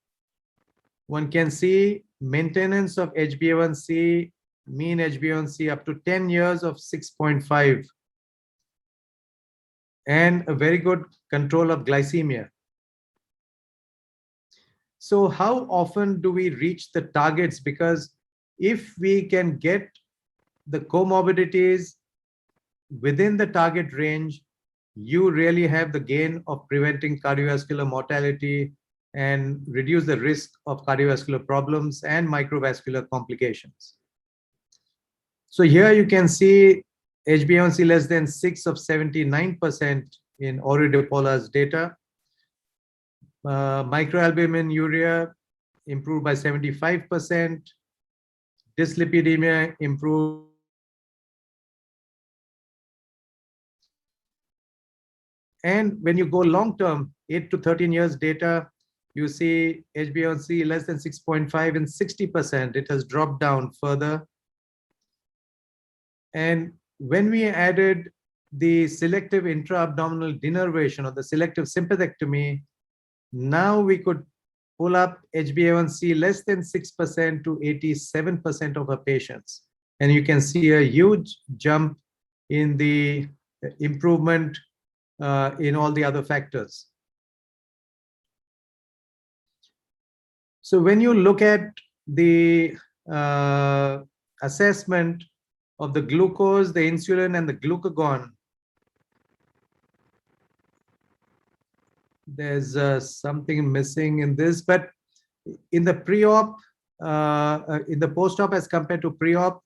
one can see maintenance of HbA1c, mean HbA1c up to 10 years of 6.5, and a very good control of glycemia. So how often do we reach the targets? Because if we can get the comorbidities within the target range, you really have the gain of preventing cardiovascular mortality and reduce the risk of cardiovascular problems and microvascular complications. So here you can see HbA1c less than 6 of 79% in Ori DiPaola's data. Microalbuminuria improved by 75%. Dyslipidemia improved. And when you go long-term, 8 to 13 years data, you see HbA1c less than 6.5 and 60%. It has dropped down further. And when we added the selective intra-abdominal denervation or the selective sympathectomy, now we could pull up HbA1c less than 6% to 87% of our patients. And you can see a huge jump in the improvement in all the other factors. So when you look at the assessment of the glucose, the insulin, and the glucagon, there's something missing in this, but in the pre-op, in the post-op as compared to pre-op,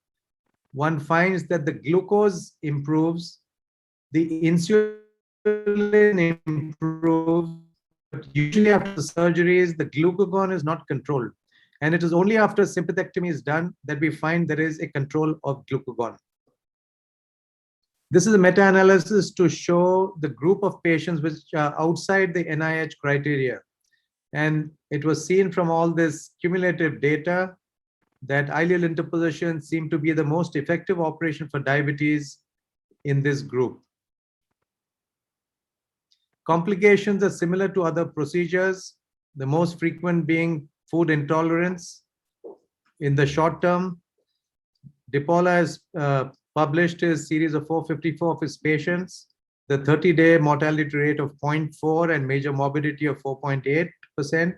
one finds that the glucose improves, the insulin improves, but usually after the surgeries, the glucagon is not controlled. And it is only after sympathectomy is done that we find there is a control of glucagon. This is a meta-analysis to show the group of patients which are outside the NIH criteria. And it was seen from all this cumulative data that ileal interposition seemed to be the most effective operation for diabetes in this group. Complications are similar to other procedures, the most frequent being food intolerance. In the short term, DiPaola has published his series of 454 of his patients, the 30-day mortality rate of 0.4 and major morbidity of 4.8%.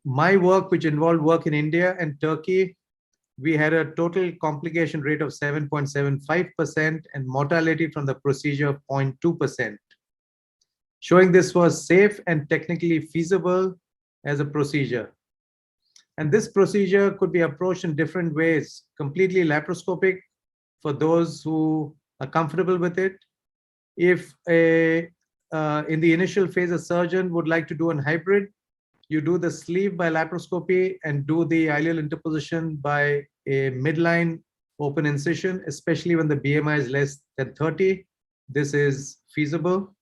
My work, which involved work in India and Turkey, we had a total complication rate of 7.75% and mortality from the procedure of 0.2%, showing this was safe and technically feasible as a procedure. And this procedure could be approached in different ways, completely laparoscopic for those who are comfortable with it. If in the initial phase, a surgeon would like to do a hybrid, you do the sleeve by laparoscopy and do the ileal interposition by a midline open incision, especially when the BMI is less than 30. This is feasible.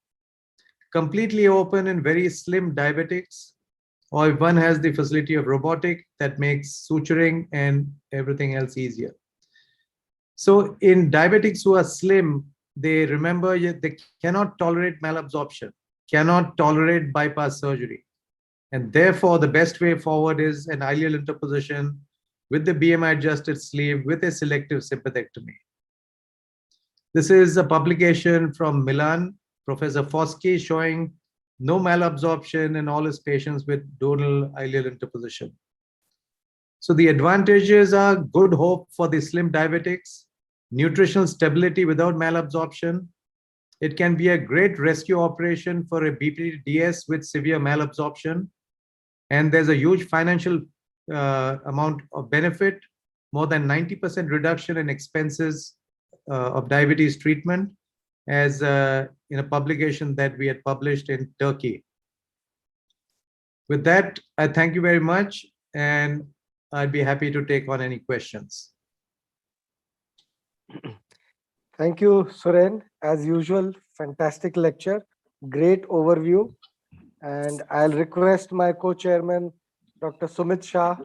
Completely open in very slim diabetics, or if one has the facility of robotic, that makes suturing and everything else easier. So in diabetics who are slim, they remember they cannot tolerate malabsorption, cannot tolerate bypass surgery. And therefore, the best way forward is an ileal interposition with the BMI adjusted sleeve with a selective sympathectomy. This is a publication from Milan, Professor Foskey, showing no malabsorption in all his patients with dural ileal interposition. So the advantages are good hope for the slim diabetics, nutritional stability without malabsorption. It can be a great rescue operation for a BPDS with severe malabsorption. And there's a huge financial amount of benefit, more than 90% reduction in expenses of diabetes treatment, as in a publication that we had published in Turkey. With that, I thank you very much, and I'd be happy to take on any questions. Thank you, Suren. As usual, fantastic lecture, great overview. And I'll request my co-chairman, Dr. Sumit Shah,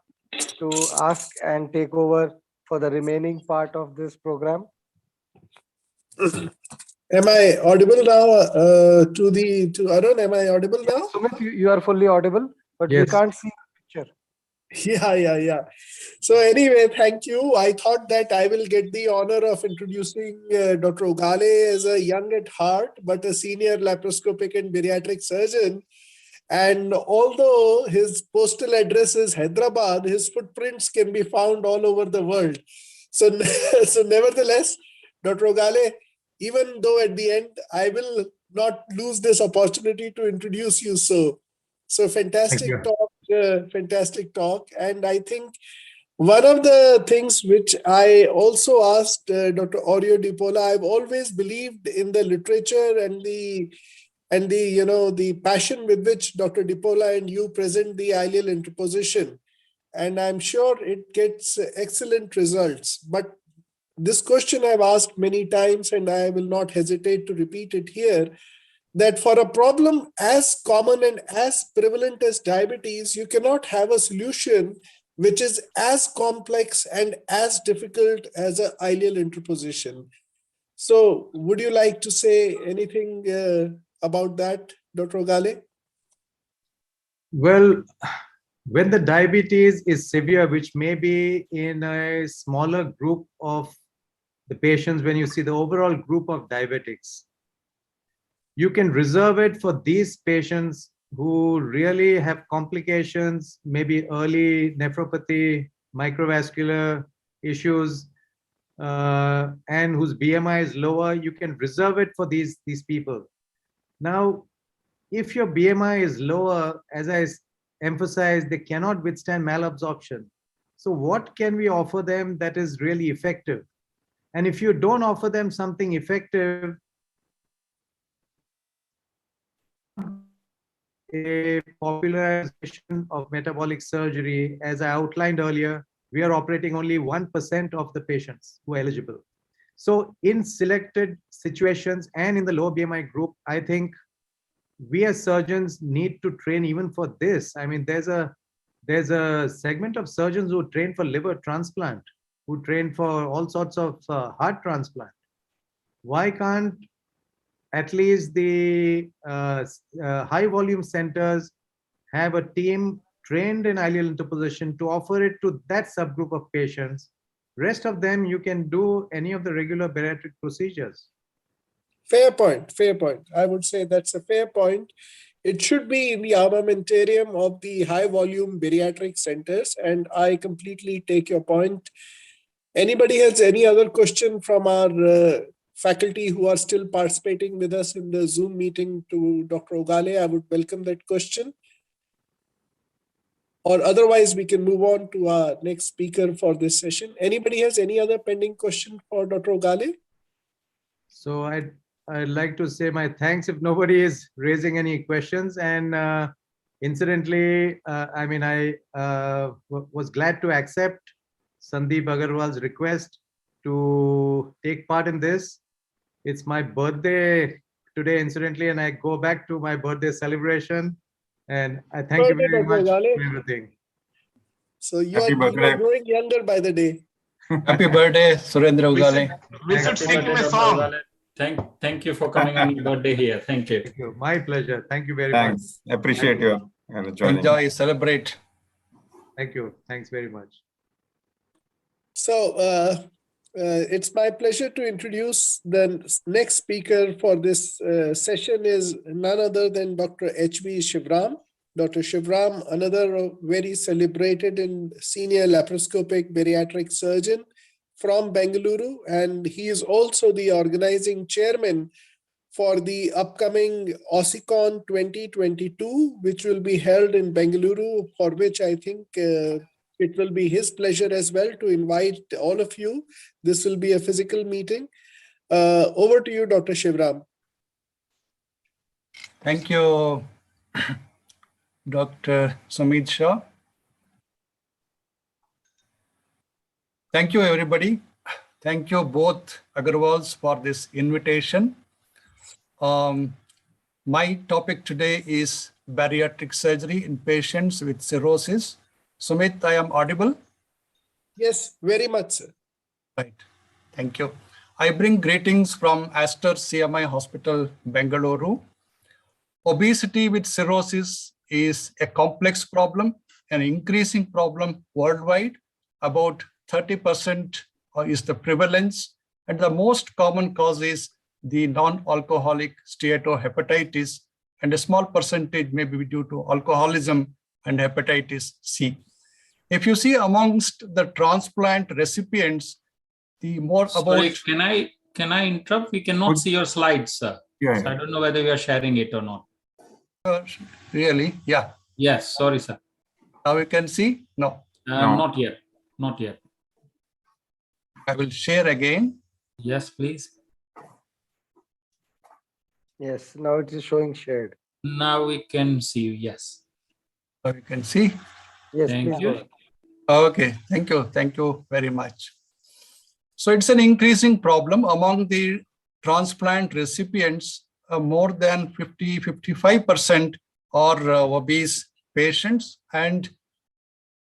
to ask and take over for the remaining part of this program. Am I audible now to Arun? Am I audible now? Sumit, you are fully audible, but Yes. we can't see the picture. Yeah. So anyway, thank you. I thought that I will get the honor of introducing Dr. Agrawal as a young at heart, but a senior laparoscopic and bariatric surgeon. And although his postal address is Hyderabad, his footprints can be found all over the world. So nevertheless, Dr. Agrawal, even though at the end, I will not lose this opportunity to introduce you. So fantastic talk. And I think one of the things which I also asked Dr. Orio Di Pola, I've always believed in the literature and the passion with which Dr. Di Pola and you present the ileal interposition. And I'm sure it gets excellent results. But this question I've asked many times, and I will not hesitate to repeat it here, that for a problem as common and as prevalent as diabetes, you cannot have a solution which is as complex and as difficult as an ileal interposition. So would you like to say anything about that, Dr. Agrawal? Well, when the diabetes is severe, which may be in a smaller group of the patients, when you see the overall group of diabetics, you can reserve it for these patients who really have complications, maybe early nephropathy, microvascular issues, and whose BMI is lower. You can reserve it for these people. Now, if your BMI is lower, as I emphasized, they cannot withstand malabsorption. So what can we offer them that is really effective? And if you don't offer them something effective, a popularization of metabolic surgery, as I outlined earlier, we are operating only 1% of the patients who are eligible. So in selected situations and in the low BMI group, I think we as surgeons need to train even for this. I mean, there's a segment of surgeons who train for liver transplant, who train for all sorts of heart transplant. Why can't at least the high volume centers have a team trained in ileal interposition to offer it to that subgroup of patients? Rest of them, you can do any of the regular bariatric procedures. Fair point. I would say that's a fair point. It should be in the armamentarium of the high volume bariatric centers. And I completely take your point. Anybody has any other question from our faculty who are still participating with us in the Zoom meeting to Dr. Agrawal? I would welcome that question. Or otherwise, we can move on to our next speaker for this session. Anybody has any other pending question for Dr. Agrawal? So I'd like to say my thanks if nobody is raising any questions. And incidentally, I mean, I was glad to accept Sandeep Agrawal's request to take part in this. It's my birthday today, incidentally, and I go back to my birthday celebration. And I thank you very much for everything. So you are growing younger by the day. Happy birthday, Surendra Agrawal. We should sing him a song. Thank you for coming on your birthday here. Thank you. Thank you. My pleasure. Thank you very much. Appreciate you joining. Enjoy, celebrate. Thank you. Thanks very much. So it's my pleasure to introduce the next speaker for this session is none other than Dr. H.V. Shivram. Dr. Shivram, another very celebrated and senior laparoscopic bariatric surgeon from Bengaluru, and he is also the organizing chairman for the upcoming OSSICon 2022, which will be held in Bengaluru, for which I think it will be his pleasure as well to invite all of you. This will be a physical meeting. Over to you, Dr. Shivram. Thank you, Dr. Sumit Shah. Thank you, everybody. Thank you both Agrawals for this invitation. My topic today is bariatric surgery in patients with cirrhosis. Sumit, I am audible? Yes, very much, sir. Right. Thank you. I bring greetings from Aster CMI Hospital, Bengaluru. Obesity with cirrhosis is a complex problem, an increasing problem worldwide. About 30% is the prevalence, and the most common cause is the non-alcoholic steatohepatitis, and a small percentage may be due to alcoholism and hepatitis C. If you see amongst the transplant recipients, the more Sorry, about... can I interrupt? We cannot see your slides, sir. Yeah. So I don't know whether we are sharing it or not. Really? Yeah. Yes, sorry, sir. Now you can see? No. Not yet. Not yet. I will share again. Yes, please. Yes, now it is showing shared. Now we can see you. Yes. So you can see? Yes, Thank please you. go. Okay, thank you. Thank you very much. So it's an increasing problem among the transplant recipients. More than 55% are obese patients. And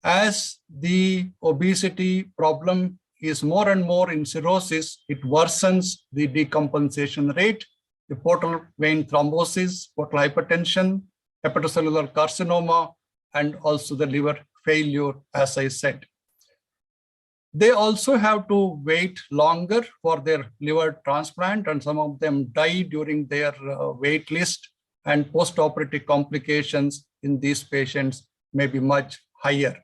as the obesity problem is more and more in cirrhosis, it worsens the decompensation rate, the portal vein thrombosis, portal hypertension, hepatocellular carcinoma, and also the liver failure, as I said. They also have to wait longer for their liver transplant, and some of them die during their wait list, and post-operative complications in these patients may be much higher.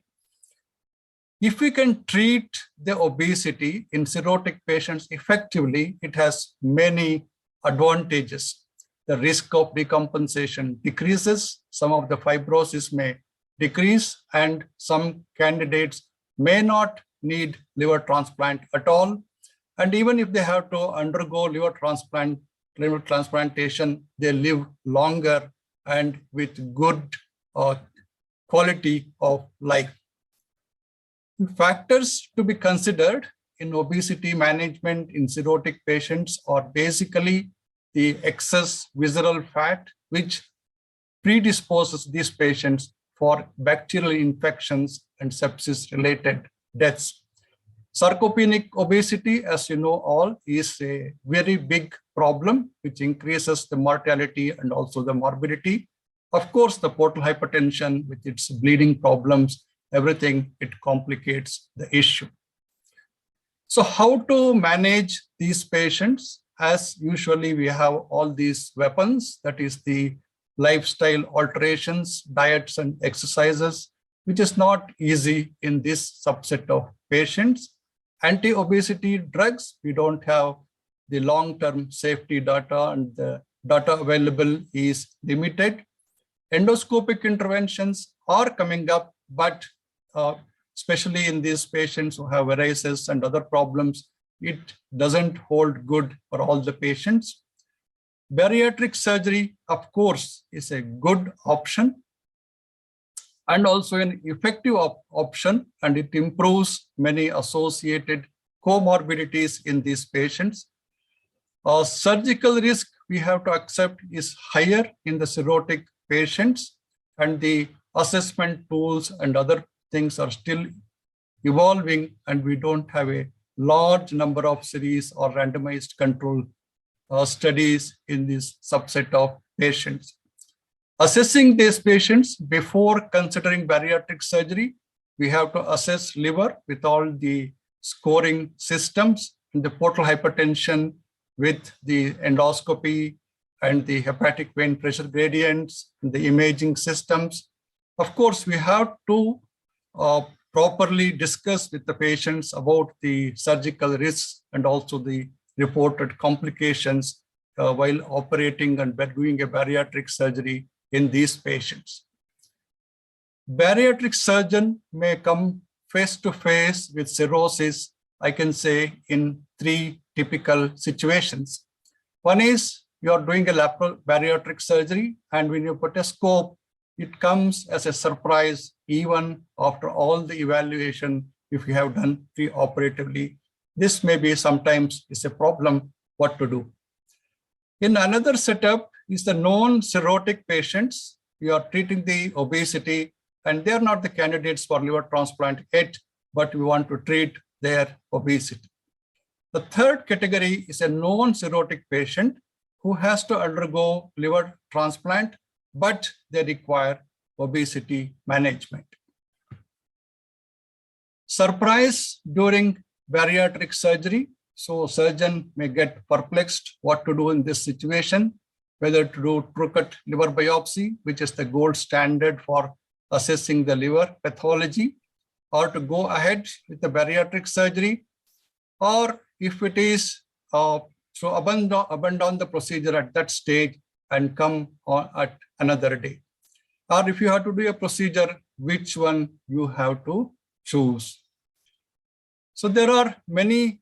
If we can treat the obesity in cirrhotic patients effectively, it has many advantages. The risk of decompensation decreases, some of the fibrosis may decrease, and some candidates may not need liver transplant at all. And even if they have to undergo liver transplantation, they live longer and with good quality of life. Factors to be considered in obesity management in cirrhotic patients are basically the excess visceral fat, which predisposes these patients for bacterial infections and sepsis-related deaths. Sarcopenic obesity, as you know all, is a very big problem, which increases the mortality and also the morbidity. Of course, the portal hypertension with its bleeding problems, everything, it complicates the issue. So how to manage these patients? As usually we have all these weapons, that is the lifestyle alterations, diets and exercises, which is not easy in this subset of patients. Anti-obesity drugs, we don't have the long-term safety data, and the data available is limited. Endoscopic interventions are coming up, but especially in these patients who have varices and other problems, it doesn't hold good for all the patients. Bariatric surgery, of course, is a good option and also an effective option, and it improves many associated comorbidities in these patients. Surgical risk, we have to accept, is higher in the cirrhotic patients, and the assessment tools and other things are still evolving, and we don't have a large number of series or randomized control studies in this subset of patients. Assessing these patients before considering bariatric surgery, we have to assess liver with all the scoring systems, and the portal hypertension with the endoscopy and the hepatic vein pressure gradients, and the imaging systems, Of course, we have to properly discuss with the patients about the surgical risks and also the reported complications while operating and doing a bariatric surgery in these patients. Bariatric surgeon may come face to face with cirrhosis, I can say, in 3 typical situations. One is you are doing a bariatric surgery, and when you put a scope, it comes as a surprise even after all the evaluation if you have done pre-operatively. This may be sometimes is a problem what to do. In another setup is the non-cirrhotic patients. You are treating the obesity and they are not the candidates for liver transplant yet, but we want to treat their obesity. The third category is a non-cirrhotic patient who has to undergo liver transplant, but they require obesity management. Surprise during bariatric surgery. So surgeon may get perplexed what to do in this situation, whether to do true-cut liver biopsy, which is the gold standard for assessing the liver pathology, or to go ahead with the bariatric surgery, or if it is so abandon the procedure at that stage and come on at another day. Or if you have to do a procedure, which one you have to choose. So there are many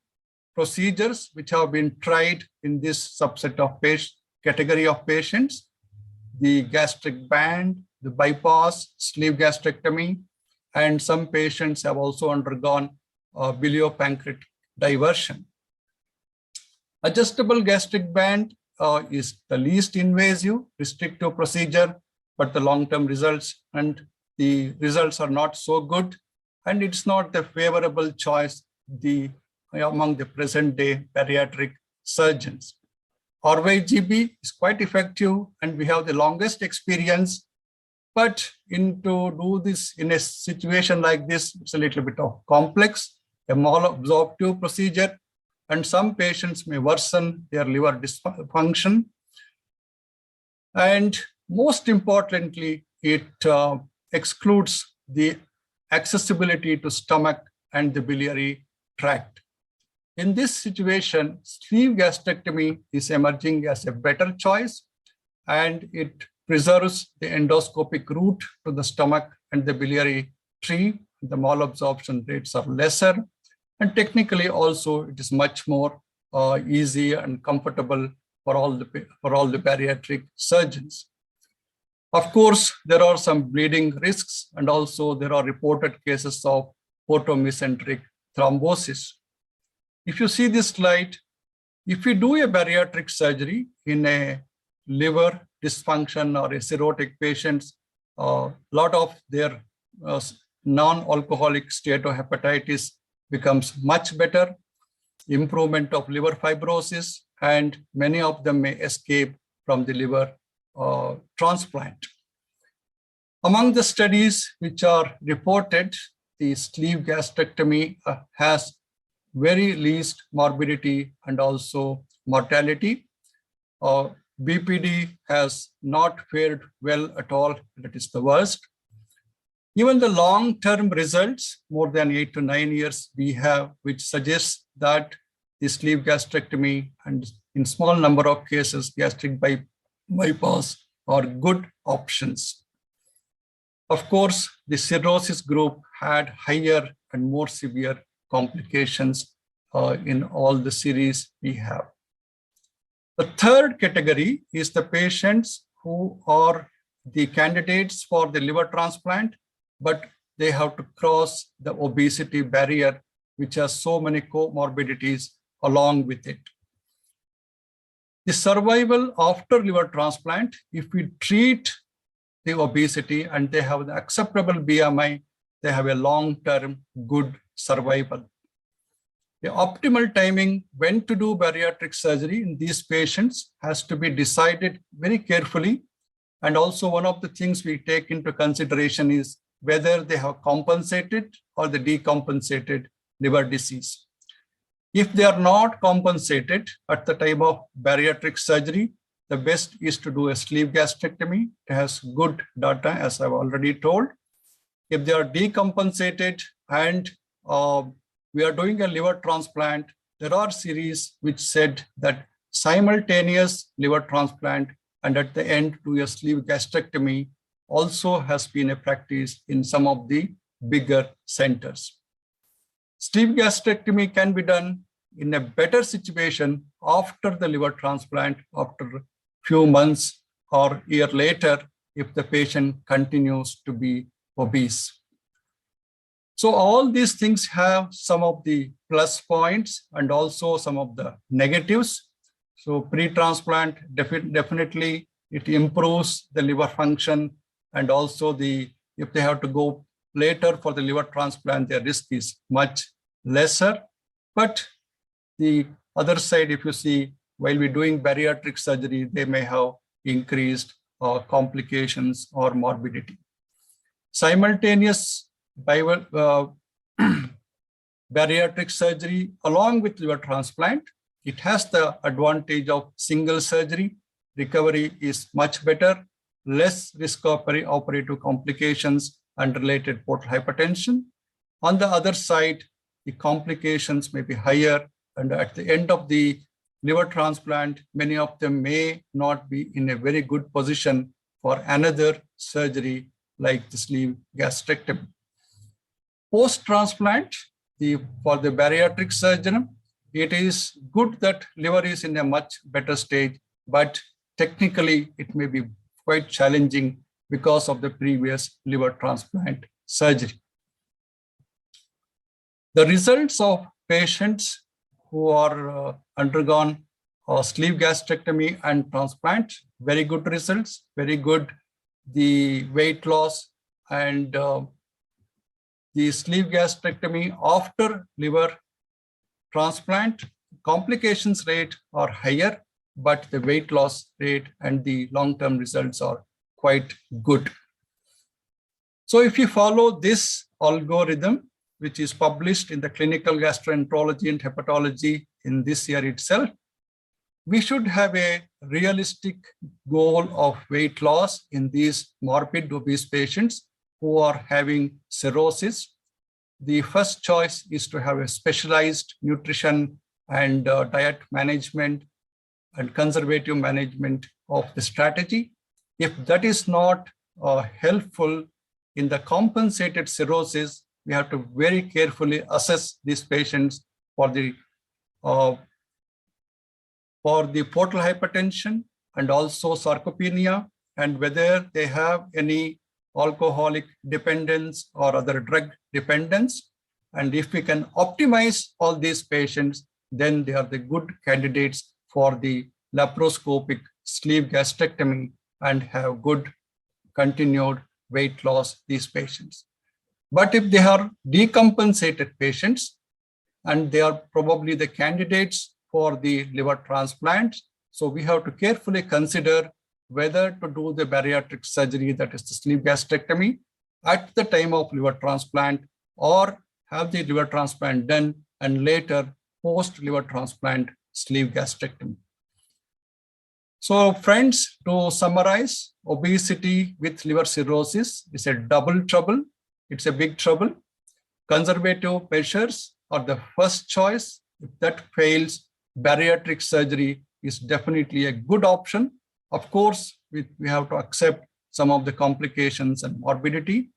procedures which have been tried in this subset of category of patients: the gastric band, the bypass, sleeve gastrectomy, and some patients have also undergone biliopancreatic diversion. Adjustable gastric band is the least invasive, restrictive procedure, but the long-term results are not so good, and it's not the favorable choice among the present-day bariatric surgeons. RYGB is quite effective, and we have the longest experience, but to do this in a situation like this, it's a little bit of complex, a malabsorptive procedure, and some patients may worsen their liver dysfunction. And most importantly, it excludes the accessibility to stomach and the biliary tract. In this situation, sleeve gastrectomy is emerging as a better choice, and it preserves the endoscopic route to the stomach and the biliary tree. The malabsorption rates are lesser, and technically also it is much more easy and comfortable for all the bariatric surgeons. Of course, there are some bleeding risks, and also there are reported cases of portomesenteric thrombosis. If you see this slide, if you do a bariatric surgery in a liver dysfunction or a cirrhotic patients, a lot of their non-alcoholic steatohepatitis becomes much better, improvement of liver fibrosis, and many of them may escape from the liver transplant. Among the studies which are reported, the sleeve gastrectomy has very least morbidity and also mortality. BPD has not fared well at all. That is the worst. Even the long-term results, more than 8 to 9 years we have, which suggests that the sleeve gastrectomy and in small number of cases, gastric bypass are good options. Of course, the cirrhosis group had higher and more severe complications in all the series we have. The third category is the patients who are the candidates for the liver transplant, but they have to cross the obesity barrier, which has so many comorbidities along with it. The survival after liver transplant, if we treat the obesity and they have the acceptable BMI, they have a long-term good survival. The optimal timing when to do bariatric surgery in these patients has to be decided very carefully. And also one of the things we take into consideration is whether they have compensated or the decompensated liver disease. If they are not compensated at the time of bariatric surgery, the best is to do a sleeve gastrectomy. It has good data, as I've already told. If they are decompensated and we are doing a liver transplant, there are series which said that simultaneous liver transplant and at the end do a sleeve gastrectomy also has been a practice in some of the bigger centers. Sleeve gastrectomy can be done in a better situation after the liver transplant, after a few months or year later, if the patient continues to be obese. So all these things have some of the plus points and also some of the negatives. So pre-transplant, definitely it improves the liver function, and also if they have to go later for the liver transplant, their risk is much lesser. But the other side, if you see, while we're doing bariatric surgery, they may have increased complications or morbidity. Simultaneous bariatric surgery along with liver transplant, it has the advantage of single surgery. Recovery is much better, less risk of operative complications and related portal hypertension. On the other side, the complications may be higher, and at the end of the liver transplant, many of them may not be in a very good position for another surgery like the sleeve gastrectomy. Post-transplant, for the bariatric surgeon, it is good that liver is in a much better state, but technically it may be quite challenging because of the previous liver transplant surgery. The results of patients who are undergone sleeve gastrectomy and transplant, very good results, very good. The weight loss and the sleeve gastrectomy after liver transplant, complications rate are higher, but the weight loss rate and the long-term results are quite good. So if you follow this algorithm, which is published in the Clinical Gastroenterology and Hepatology in this year itself, we should have a realistic goal of weight loss in these morbid obese patients who are having cirrhosis. The first choice is to have a specialized nutrition and diet management and conservative management of the strategy. If that is not helpful in the compensated cirrhosis, we have to very carefully assess these patients for the portal hypertension and also sarcopenia, and whether they have any alcoholic dependence or other drug dependence. And if we can optimize all these patients, then they are the good candidates for the laparoscopic sleeve gastrectomy and have good continued weight loss, these patients. But if they are decompensated patients, and they are probably the candidates for the liver transplant, so we have to carefully consider whether to do the bariatric surgery, that is the sleeve gastrectomy, at the time of liver transplant, or have the liver transplant done and later post liver transplant sleeve gastrectomy. So friends, to summarize, obesity with liver cirrhosis is a double trouble. It's a big trouble. Conservative measures are the first choice. If that fails, bariatric surgery is definitely a good option. Of course, we have to accept some of the complications and morbidity.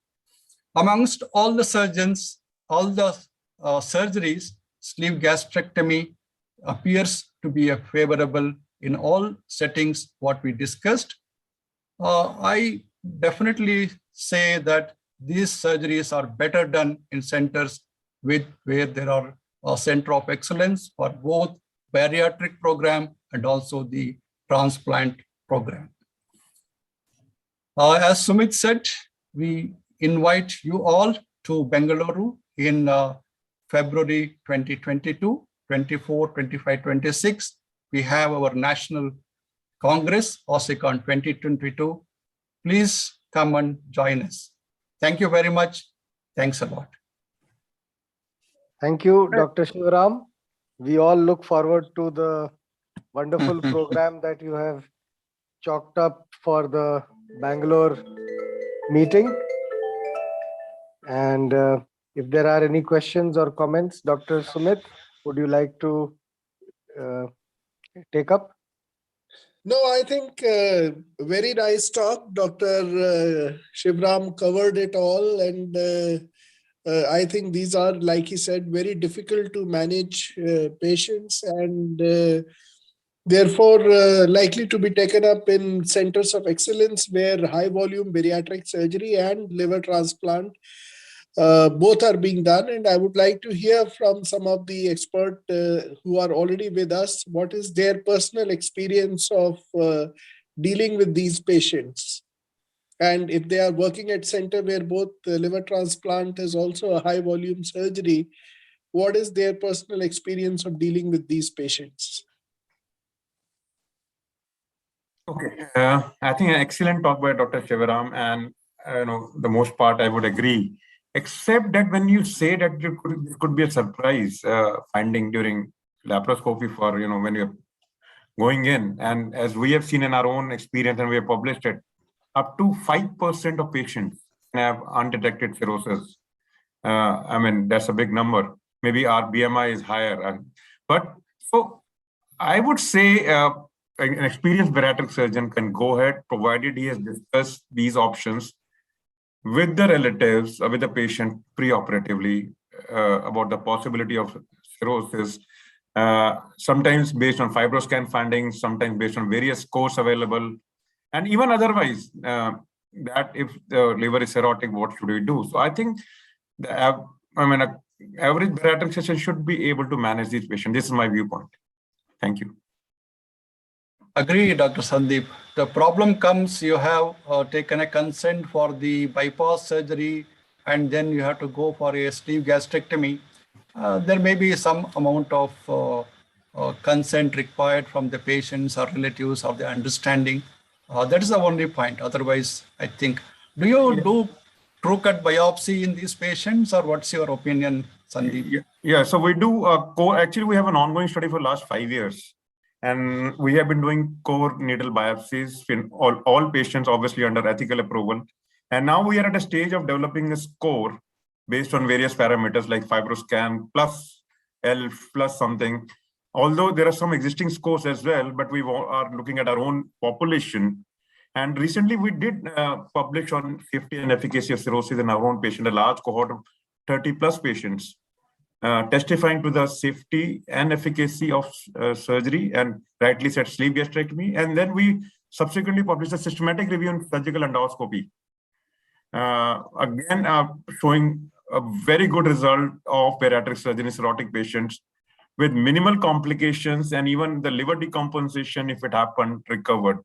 Amongst all the surgeons, all the surgeries, sleeve gastrectomy appears to be a favorable in all settings what we discussed. I definitely say that these surgeries are better done in centers where there are a center of excellence for both bariatric program and also the transplant program. As Sumit said, we invite you all to Bengaluru in February 2022, 24, 25, 26. We have our National Congress, OSSICON 2022. Please come and join us. Thank you very much. Thanks a lot. Thank you, Dr. Shivaram. We all look forward to the wonderful program that you have chalked up for the Bangalore meeting. And if there are any questions or comments, Dr. Sumit, would you like to take up? No, I think very nice talk. Dr. Shivram covered it all. And I think these are, like he said, very difficult to manage patients and therefore likely to be taken up in centers of excellence where high volume bariatric surgery and liver transplant both are being done. And I would like to hear from some of the experts who are already with us, what is their personal experience of dealing with these patients. And if they are working at center where both liver transplant is also a high volume surgery, what is their personal experience of dealing with these patients? Okay, I think an excellent talk by Dr. Shivaram, and the most part I would agree, except that when you say that it could be a surprise finding during laparoscopy for when you're going in, and as we have seen in our own experience and we have published it, up to 5% of patients have undetected cirrhosis. I mean, that's a big number. Maybe our BMI is higher. But so I would say an experienced bariatric surgeon can go ahead, provided he has discussed these options with the relatives or with the patient preoperatively about the possibility of cirrhosis, sometimes based on fibroscan findings, sometimes based on various scores available. And even otherwise, that if the liver is cirrhotic, what should we do? So I think an average bariatric surgeon should be able to manage these patients. This is my viewpoint. Thank you. Agree, Dr. Sandeep. The problem comes, you have taken a consent for the bypass surgery, and then you have to go for a sleeve gastrectomy. There may be some amount of consent required from the patients or relatives or the understanding. That is the only point. Otherwise, I think, do you do true cut biopsy in these patients, or what's your opinion, Sandeep? Yeah, so we do actually we have an ongoing study for the last 5 years, and we have been doing core needle biopsies in all patients, obviously under ethical approval. And now we are at a stage of developing a score based on various parameters like fibroscan plus ELF plus something. Although there are some existing scores as well, but we are looking at our own population. And recently we did publish on safety and efficacy of cirrhosis in our own patient, a large cohort of 30 plus patients, testifying to the safety and efficacy of surgery and rightly said sleeve gastrectomy. And then we subsequently published a systematic review on surgical endoscopy. Again, showing a very good result of bariatric surgery in cirrhotic patients with minimal complications, and even the liver decompensation, if it happened, recovered.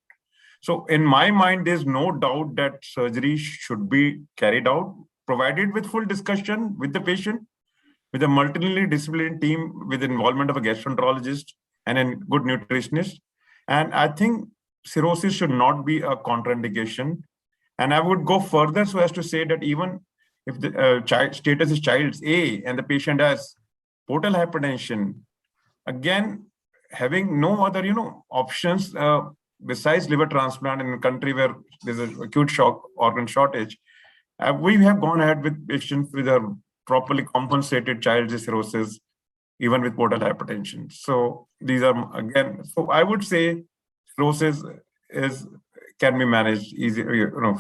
So in my mind, there's no doubt that surgery should be carried out, provided with full discussion with the patient, with a multidisciplinary team, with involvement of a gastroenterologist and a good nutritionist. And I think cirrhosis should not be a contraindication. And I would go further so as to say that even if the child status is child's A and the patient has portal hypertension, again, having no other options besides liver transplant in a country where there's an acute organ shortage, we have gone ahead with patients with a properly compensated child's cirrhosis, even with portal hypertension. So these are, again, so I would say cirrhosis can be managed easy,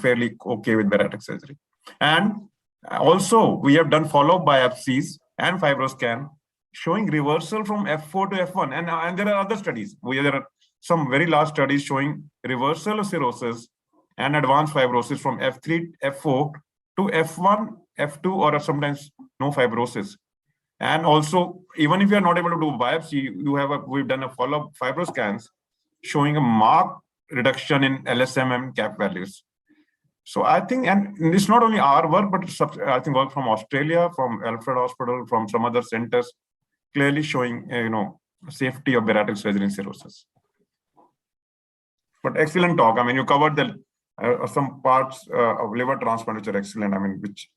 fairly okay with bariatric surgery. And also, we have done follow-up biopsies and fibroscan showing reversal from F4 to F1. And there are other studies. There are some very large studies showing reversal of cirrhosis and advanced fibrosis from F3, F4 to F1, F2, or sometimes no fibrosis. And also, even if you are not able to do biopsy, we've done a follow-up fibroscans showing a marked reduction in LSM and CAP values. So I think, and it's not only our work, but I think work from Australia, from Alfred Hospital, from some other centers, clearly showing, safety of bariatric surgery in cirrhosis. But excellent talk. I mean, you covered some parts of liver transplant, which are excellent. I mean, which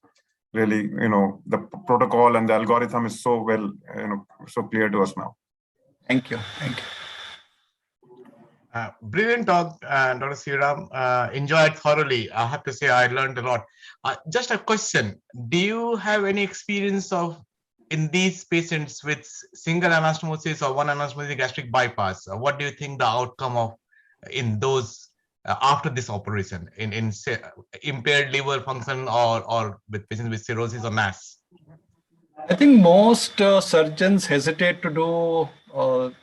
really, the protocol and the algorithm is so well, so clear to us now. Thank you. Thank you. Brilliant talk, Dr. Sriram. Enjoyed thoroughly. I have to say I learned a lot. Just a question. Do you have any experience of in these patients with single anastomosis or one anastomosis gastric bypass? What do you think the outcome of in those after this operation in say, impaired liver function or with patients with cirrhosis or NAS? I think most surgeons hesitate to do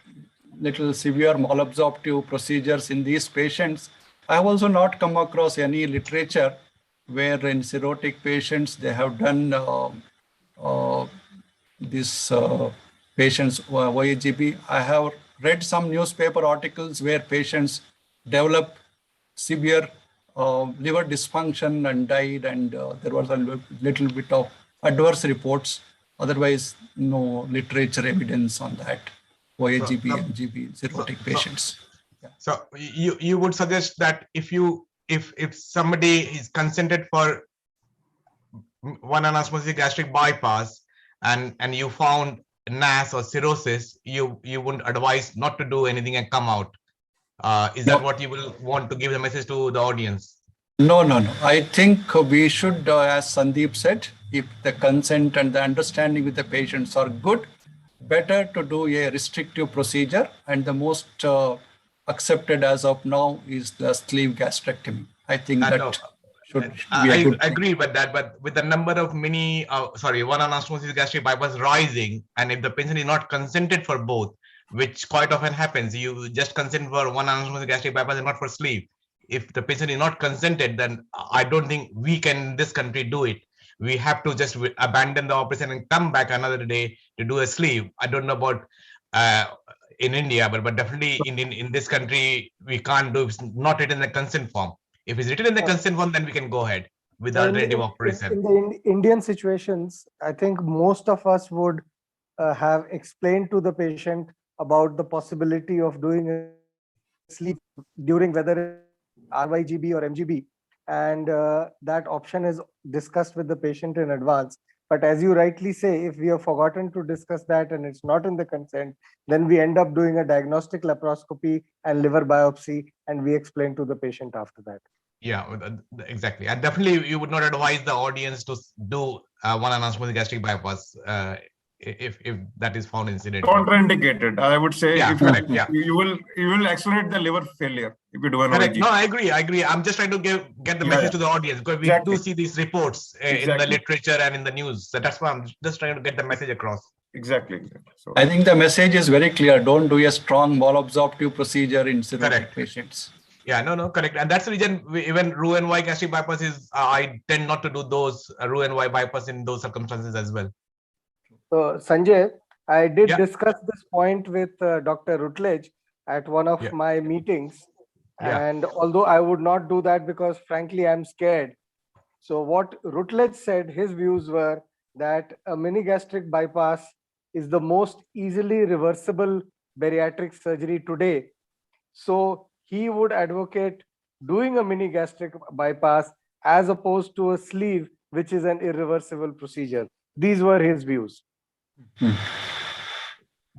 little severe malabsorptive procedures in these patients. I have also not come across any literature where in cirrhotic patients they have done these patients YAGB. I have read some newspaper articles where patients develop severe liver dysfunction and died, and there was a little bit of adverse reports. Otherwise, no literature evidence on that. YAGB, MGB, cirrhotic patients. So you would suggest that if somebody is consented for one anastomosis gastric bypass and you found NAS or cirrhosis, you wouldn't advise not to do anything and come out. Is that what you will want to give the message to the audience? No. I think we should, as Sandeep said, if the consent and the understanding with the patients are good, better to do a restrictive procedure, and the most accepted as of now is the sleeve gastrectomy. I think that should be a good I agree with that, but with the number of one anastomosis gastric bypass rising, and if the patient is not consented for both, which quite often happens, you just consent for one anastomosis gastric bypass and not for sleeve. If the patient is not consented, then I don't think we can in this country do it. We have to just abandon the operation and come back another day to do a sleeve. I don't know about in India, but definitely in this country, we can't do, it's not written in the consent form. If it's written in the consent form, then we can go ahead with the alternative operation. In the Indian situations, I think most of us would have explained to the patient about the possibility of doing a sleeve during whether RYGB or MGB, and that option is discussed with the patient in advance. But as you rightly say, if we have forgotten to discuss that and it's not in the consent, then we end up doing a diagnostic laparoscopy and liver biopsy, and we explain to the patient after that. Yeah, exactly. And definitely you would not advise the audience to do one anastomosis gastric bypass if that is found incidentally. Contraindicated, I would say. Yeah, if correct. You will accelerate the liver failure if you do an correct. OIG. No, I agree. I'm just trying to get the message to the audience, because we do see these reports in the literature and in the news. So that's why I'm just trying to get the message across. Exactly. So I think the message is very clear. Don't do a strong malabsorptive procedure in cirrhotic patients. Yeah, no, correct. And that's the reason even Roux-en-Y gastric bypass is, I tend not to do those Roux-en-Y bypass in those circumstances as well. So Sanjay, I did discuss this point with Dr. Rutledge at one of my meetings. And although I would not do that because frankly, I'm scared. So what Rutledge said, his views were that a mini gastric bypass is the most easily reversible bariatric surgery today. So he would advocate doing a mini gastric bypass as opposed to a sleeve, which is an irreversible procedure. These were his views.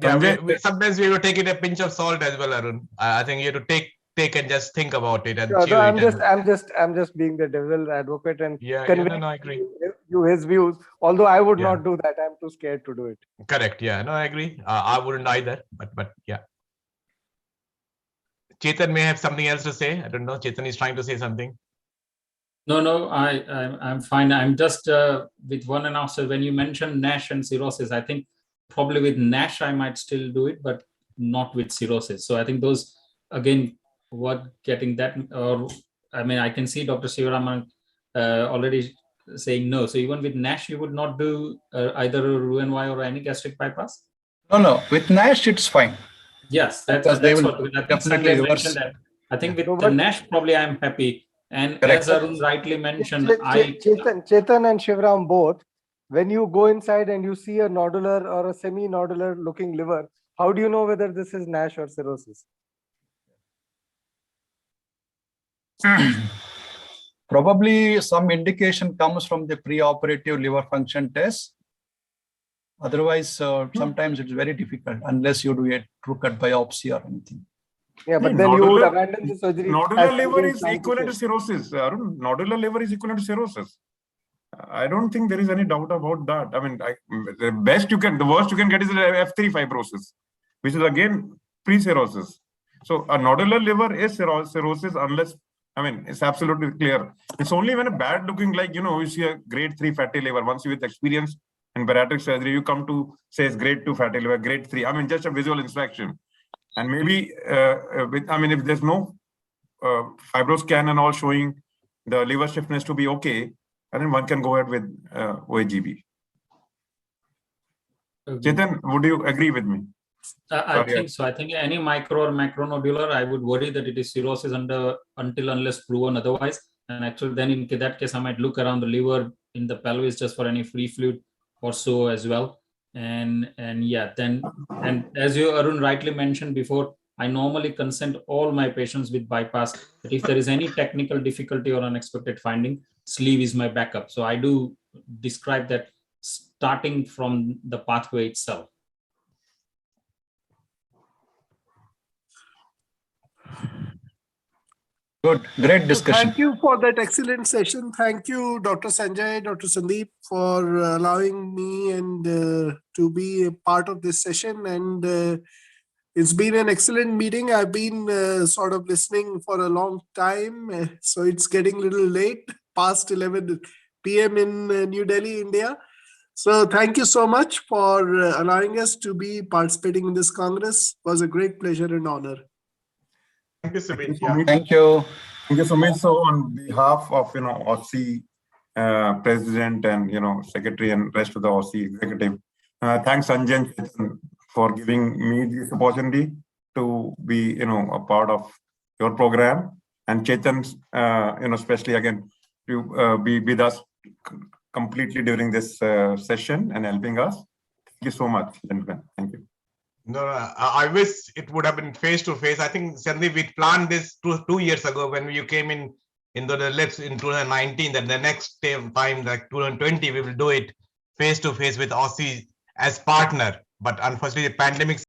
Yeah, sometimes we will take it a pinch of salt as well, Arun. I think you have to take and just think about it and chew it. I'm just being the devil advocate and no, I agree. You his views. Although I would not do that, I'm too scared to do it. Correct. Yeah, no, I agree. I wouldn't either. But yeah. Chetan may have something else to say. I don't know. Chetan is trying to say something. No, I'm fine. I'm just with one and after when you mentioned NASH and cirrhosis, I think probably with NASH I might still do it, but not with cirrhosis. So I think those again, what getting that, or I mean, I can see Dr. Sivaraman already saying no. So even with NASH, you would not do either a Roux-en-Y or any gastric bypass? No. With NASH, it's fine. Yes, that's what definitely mentioned. That. I think with the NASH, probably I'm happy. And as Arun rightly mentioned, Chetan and Shivram both, when you go inside and you see a nodular or a semi-nodular looking liver, how do you know whether this is NASH or cirrhosis? Probably some indication comes from the preoperative liver function test. Otherwise, sometimes it's very difficult unless you do a true cut biopsy or anything. Yeah, but then you would abandon the surgery. Nodular liver is equivalent to cirrhosis. Arun, nodular liver is equivalent to cirrhosis. I don't think there is any doubt about that. I mean, the worst you can get is F3 fibrosis, which is again pre-cirrhosis. So a nodular liver is cirrhosis unless, I mean, it's absolutely clear. It's only when a bad looking, like, you see a grade 3 fatty liver, once you with experience in bariatric surgery, you come to say it's grade 2 fatty liver, grade 3. I mean, just a visual inspection. And maybe, if there's no fibroscan and all showing the liver stiffness to be okay, and then one can go ahead with OHGB. Chetan, would you agree with me? I think so. I think any micro or macronodular, I would worry that it is cirrhosis until unless proven otherwise. And actually, then in that case, I might look around the liver in the pelvis just for any free fluid or so as well. And as you, Arun, rightly mentioned before, I normally consent all my patients with bypass that if there is any technical difficulty or unexpected finding, sleeve is my backup. So I do describe that starting from the pathway itself. Good, great discussion. Thank you for that excellent session. Thank you, Dr. Sanjay, Dr. Sandeep, for allowing me and to be a part of this session. And it's been an excellent meeting. I've been sort of listening for a long time. So it's getting a little late, past 11 p.m. in New Delhi, India. So thank you so much for allowing us to be participating in this Congress. It was a great pleasure and honor. Thank you, Sumit. Thank you. Thank you, Sumit. So on behalf of, OSSI President and, Secretary and rest of the OSSI executive, thanks Sanjay and Chetan for giving me this opportunity to be, a part of your program. And Chetan, especially again, to be with us completely during this session and helping us. Thank you so much, gentlemen. Thank you. No, I wish it would have been face to face. I think, Sandeep, we planned this 2 years ago when you came in the LIBSS in 2019. That the next time, like 2020, we will do it face to face with OSSI as partner. But unfortunately, the pandemic